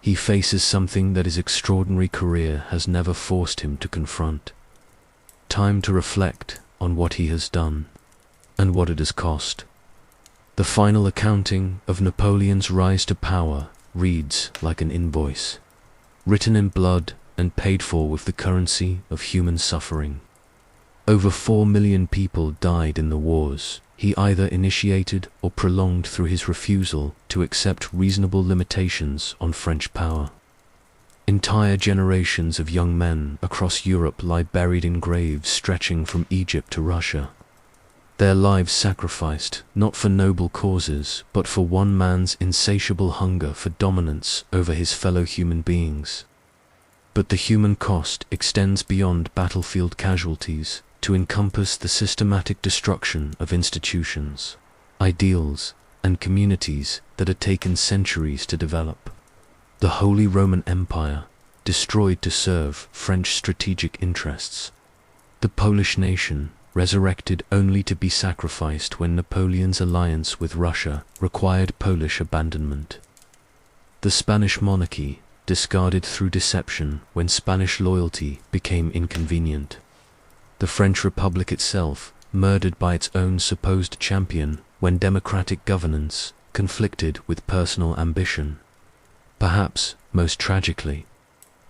he faces something that his extraordinary career has never forced him to confront. Time to reflect on what he has done and what it has cost. The final accounting of Napoleon's rise to power reads like an invoice, written in blood and paid for with the currency of human suffering. Over 4 million people died in the wars he either initiated or prolonged through his refusal to accept reasonable limitations on French power. Entire generations of young men across Europe lie buried in graves stretching from Egypt to Russia. Their lives sacrificed not for noble causes, but for one man's insatiable hunger for dominance over his fellow human beings. But the human cost extends beyond battlefield casualties to encompass the systematic destruction of institutions, ideals, and communities that had taken centuries to develop. The Holy Roman Empire, destroyed to serve French strategic interests. The Polish nation, resurrected only to be sacrificed when Napoleon's alliance with Russia required Polish abandonment. The Spanish monarchy, discarded through deception when Spanish loyalty became inconvenient. The French Republic itself, murdered by its own supposed champion when democratic governance conflicted with personal ambition. Perhaps, most tragically,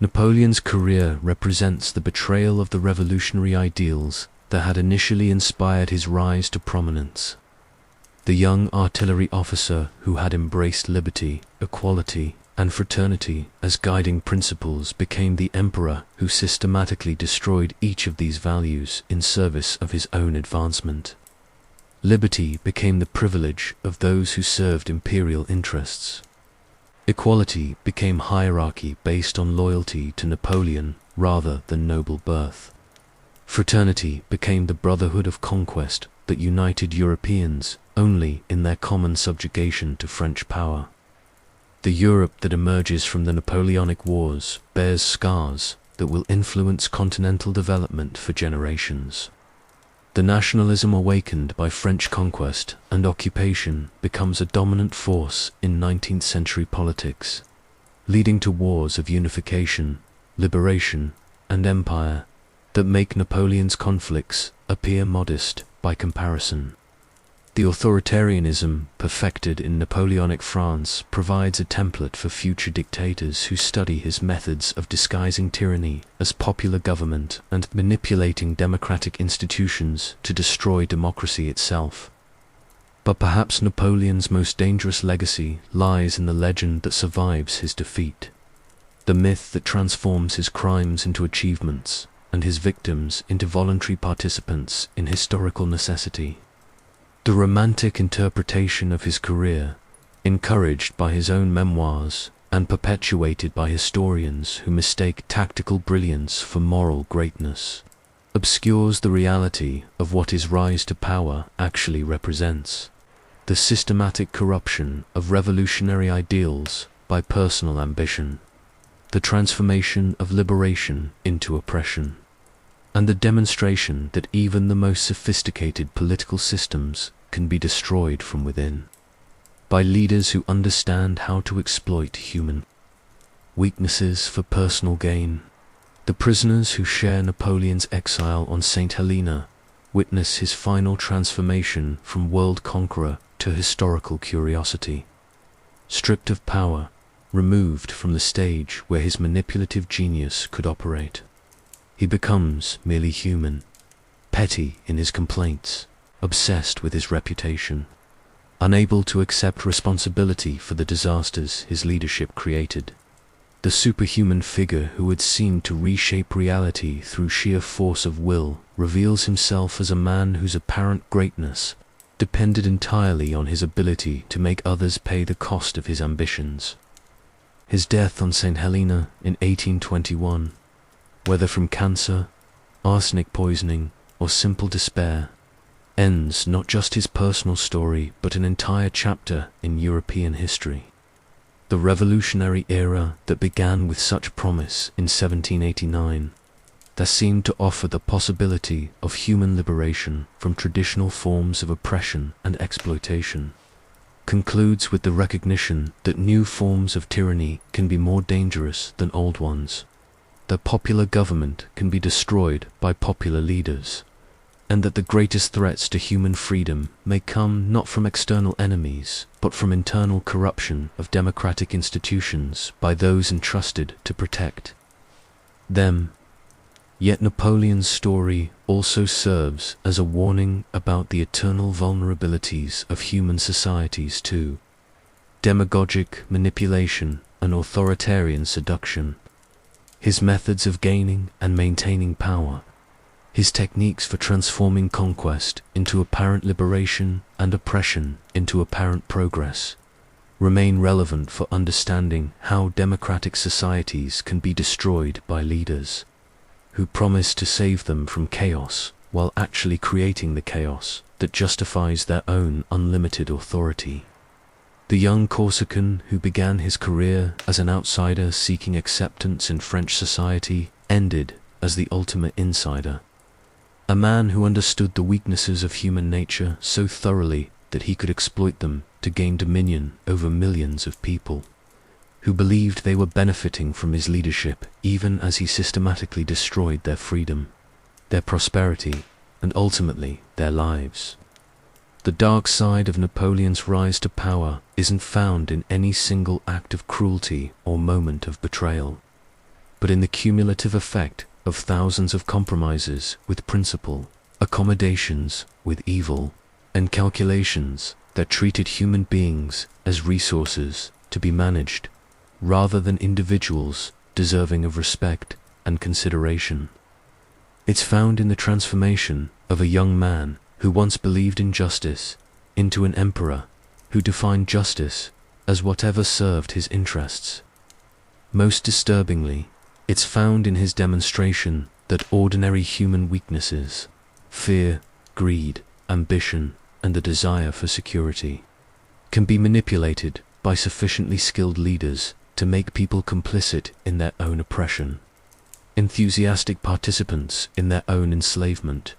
Napoleon's career represents the betrayal of the revolutionary ideals that had initially inspired his rise to prominence. The young artillery officer who had embraced liberty, equality, and fraternity as guiding principles became the emperor who systematically destroyed each of these values in service of his own advancement. Liberty became the privilege of those who served imperial interests. Equality became hierarchy based on loyalty to Napoleon rather than noble birth. Fraternity became the brotherhood of conquest that united Europeans only in their common subjugation to French power. The Europe that emerges from the Napoleonic Wars bears scars that will influence continental development for generations. The nationalism awakened by French conquest and occupation becomes a dominant force in 19th century politics, leading to wars of unification, liberation, and empire that make Napoleon's conflicts appear modest by comparison. The authoritarianism perfected in Napoleonic France provides a template for future dictators who study his methods of disguising tyranny as popular government and manipulating democratic institutions to destroy democracy itself. But perhaps Napoleon's most dangerous legacy lies in the legend that survives his defeat, the myth that transforms his crimes into achievements, and his victims into voluntary participants in historical necessity. The romantic interpretation of his career, encouraged by his own memoirs and perpetuated by historians who mistake tactical brilliance for moral greatness, obscures the reality of what his rise to power actually represents: the systematic corruption of revolutionary ideals by personal ambition, the transformation of liberation into oppression, and the demonstration that even the most sophisticated political systems can be destroyed from within by leaders who understand how to exploit human weaknesses for personal gain. The prisoners who share Napoleon's exile on St. Helena witness his final transformation from world conqueror to historical curiosity. Stripped of power, removed from the stage where his manipulative genius could operate, he becomes merely human, petty in his complaints, obsessed with his reputation, unable to accept responsibility for the disasters his leadership created. The superhuman figure who had seemed to reshape reality through sheer force of will reveals himself as a man whose apparent greatness depended entirely on his ability to make others pay the cost of his ambitions. His death on St. Helena in 1821, whether from cancer, arsenic poisoning, or simple despair, ends not just his personal story but an entire chapter in European history. The revolutionary era that began with such promise in 1789, that seemed to offer the possibility of human liberation from traditional forms of oppression and exploitation, concludes with the recognition that new forms of tyranny can be more dangerous than old ones, that popular government can be destroyed by popular leaders, and that the greatest threats to human freedom may come not from external enemies, but from internal corruption of democratic institutions by those entrusted to protect them. Yet Napoleon's story also serves as a warning about the eternal vulnerabilities of human societies too: demagogic manipulation and authoritarian seduction, his methods of gaining and maintaining power, his techniques for transforming conquest into apparent liberation and oppression into apparent progress, remain relevant for understanding how democratic societies can be destroyed by leaders who promise to save them from chaos while actually creating the chaos that justifies their own unlimited authority. The young Corsican who began his career as an outsider seeking acceptance in French society ended as the ultimate insider, a man who understood the weaknesses of human nature so thoroughly that he could exploit them to gain dominion over millions of people, who believed they were benefiting from his leadership even as he systematically destroyed their freedom, their prosperity, and ultimately their lives. The dark side of Napoleon's rise to power isn't found in any single act of cruelty or moment of betrayal, but in the cumulative effect of thousands of compromises with principle, accommodations with evil, and calculations that treated human beings as resources to be managed, rather than individuals deserving of respect and consideration. It's found in the transformation of a young man who once believed in justice into an emperor who defined justice as whatever served his interests. Most disturbingly, it's found in his demonstration that ordinary human weaknesses, fear, greed, ambition, and the desire for security, can be manipulated by sufficiently skilled leaders to make people complicit in their own oppression, enthusiastic participants in their own enslavement,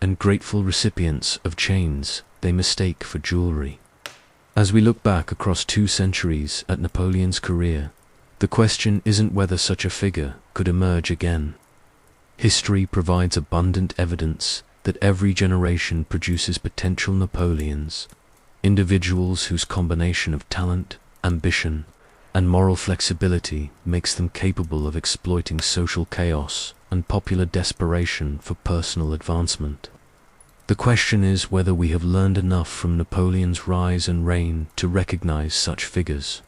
and grateful recipients of chains they mistake for jewelry. As we look back across 2 centuries at Napoleon's career, the question isn't whether such a figure could emerge again. History provides abundant evidence that every generation produces potential Napoleons, individuals whose combination of talent, ambition, and moral flexibility makes them capable of exploiting social chaos and popular desperation for personal advancement. The question is whether we have learned enough from Napoleon's rise and reign to recognize such figures,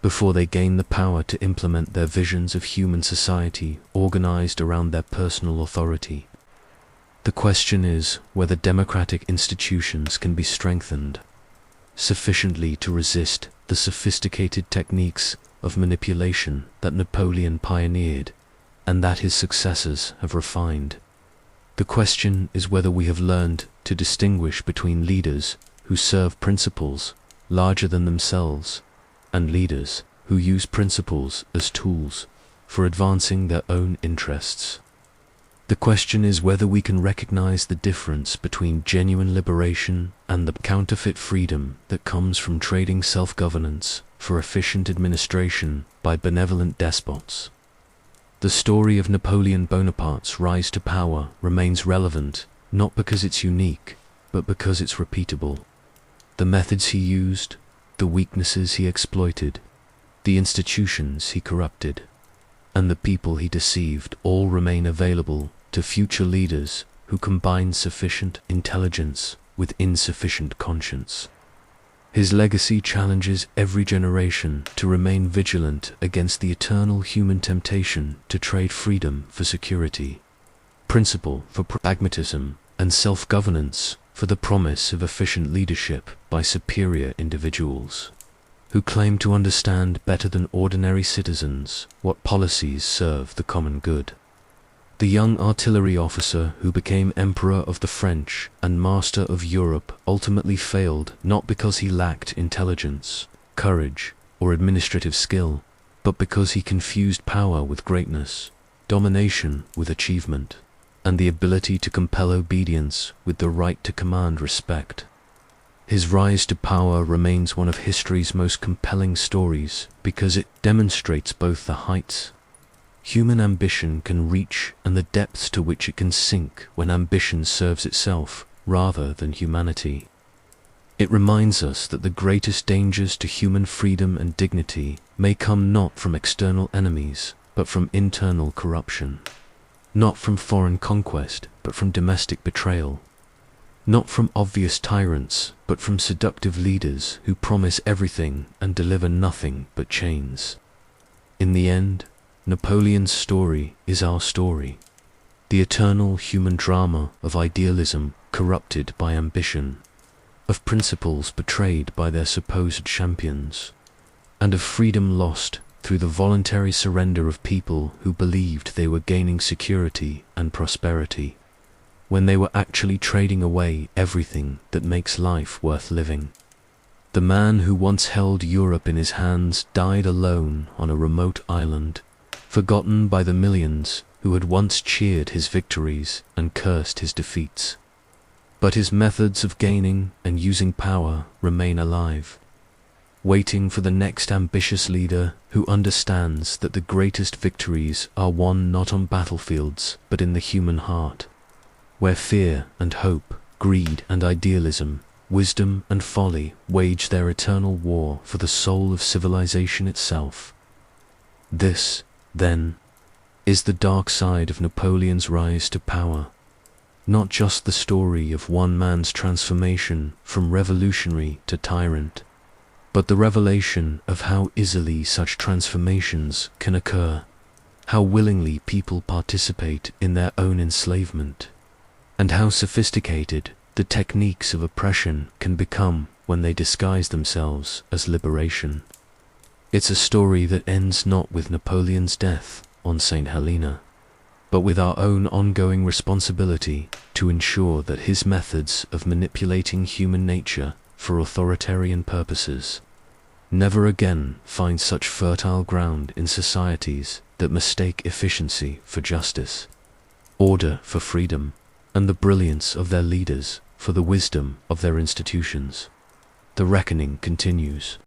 before they gain the power to implement their visions of human society organized around their personal authority. The question is whether democratic institutions can be strengthened sufficiently to resist the sophisticated techniques of manipulation that Napoleon pioneered and that his successors have refined. The question is whether we have learned to distinguish between leaders who serve principles larger than themselves and leaders who use principles as tools for advancing their own interests. The question is whether we can recognize the difference between genuine liberation and the counterfeit freedom that comes from trading self-governance for efficient administration by benevolent despots. The story of Napoleon Bonaparte's rise to power remains relevant, not because it's unique, but because it's repeatable. The methods he used, the weaknesses he exploited, the institutions he corrupted, and the people he deceived all remain available to future leaders who combine sufficient intelligence with insufficient conscience. His legacy challenges every generation to remain vigilant against the eternal human temptation to trade freedom for security, principle for pragmatism, and self-governance for the promise of efficient leadership by superior individuals who claim to understand better than ordinary citizens what policies serve the common good. The young artillery officer who became Emperor of the French and Master of Europe ultimately failed not because he lacked intelligence, courage, or administrative skill, but because he confused power with greatness, domination with achievement, and the ability to compel obedience with the right to command respect. His rise to power remains one of history's most compelling stories because it demonstrates both the heights human ambition can reach and the depths to which it can sink when ambition serves itself rather than humanity. It reminds us that the greatest dangers to human freedom and dignity may come not from external enemies, but from internal corruption. Not from foreign conquest, but from domestic betrayal. Not from obvious tyrants, but from seductive leaders who promise everything and deliver nothing but chains. In the end, Napoleon's story is our story, the eternal human drama of idealism corrupted by ambition, of principles betrayed by their supposed champions, and of freedom lost through the voluntary surrender of people who believed they were gaining security and prosperity, when they were actually trading away everything that makes life worth living. The man who once held Europe in his hands died alone on a remote island, forgotten by the millions who had once cheered his victories and cursed his defeats. But his methods of gaining and using power remain alive, waiting for the next ambitious leader who understands that the greatest victories are won not on battlefields but in the human heart, where fear and hope, greed and idealism, wisdom and folly wage their eternal war for the soul of civilization itself. This, then, is the dark side of Napoleon's rise to power, not just the story of one man's transformation from revolutionary to tyrant, but the revelation of how easily such transformations can occur, how willingly people participate in their own enslavement, and how sophisticated the techniques of oppression can become when they disguise themselves as liberation. It's a story that ends not with Napoleon's death on St. Helena, but with our own ongoing responsibility to ensure that his methods of manipulating human nature for authoritarian purposes never again find such fertile ground in societies that mistake efficiency for justice, order for freedom, and the brilliance of their leaders for the wisdom of their institutions. The reckoning continues.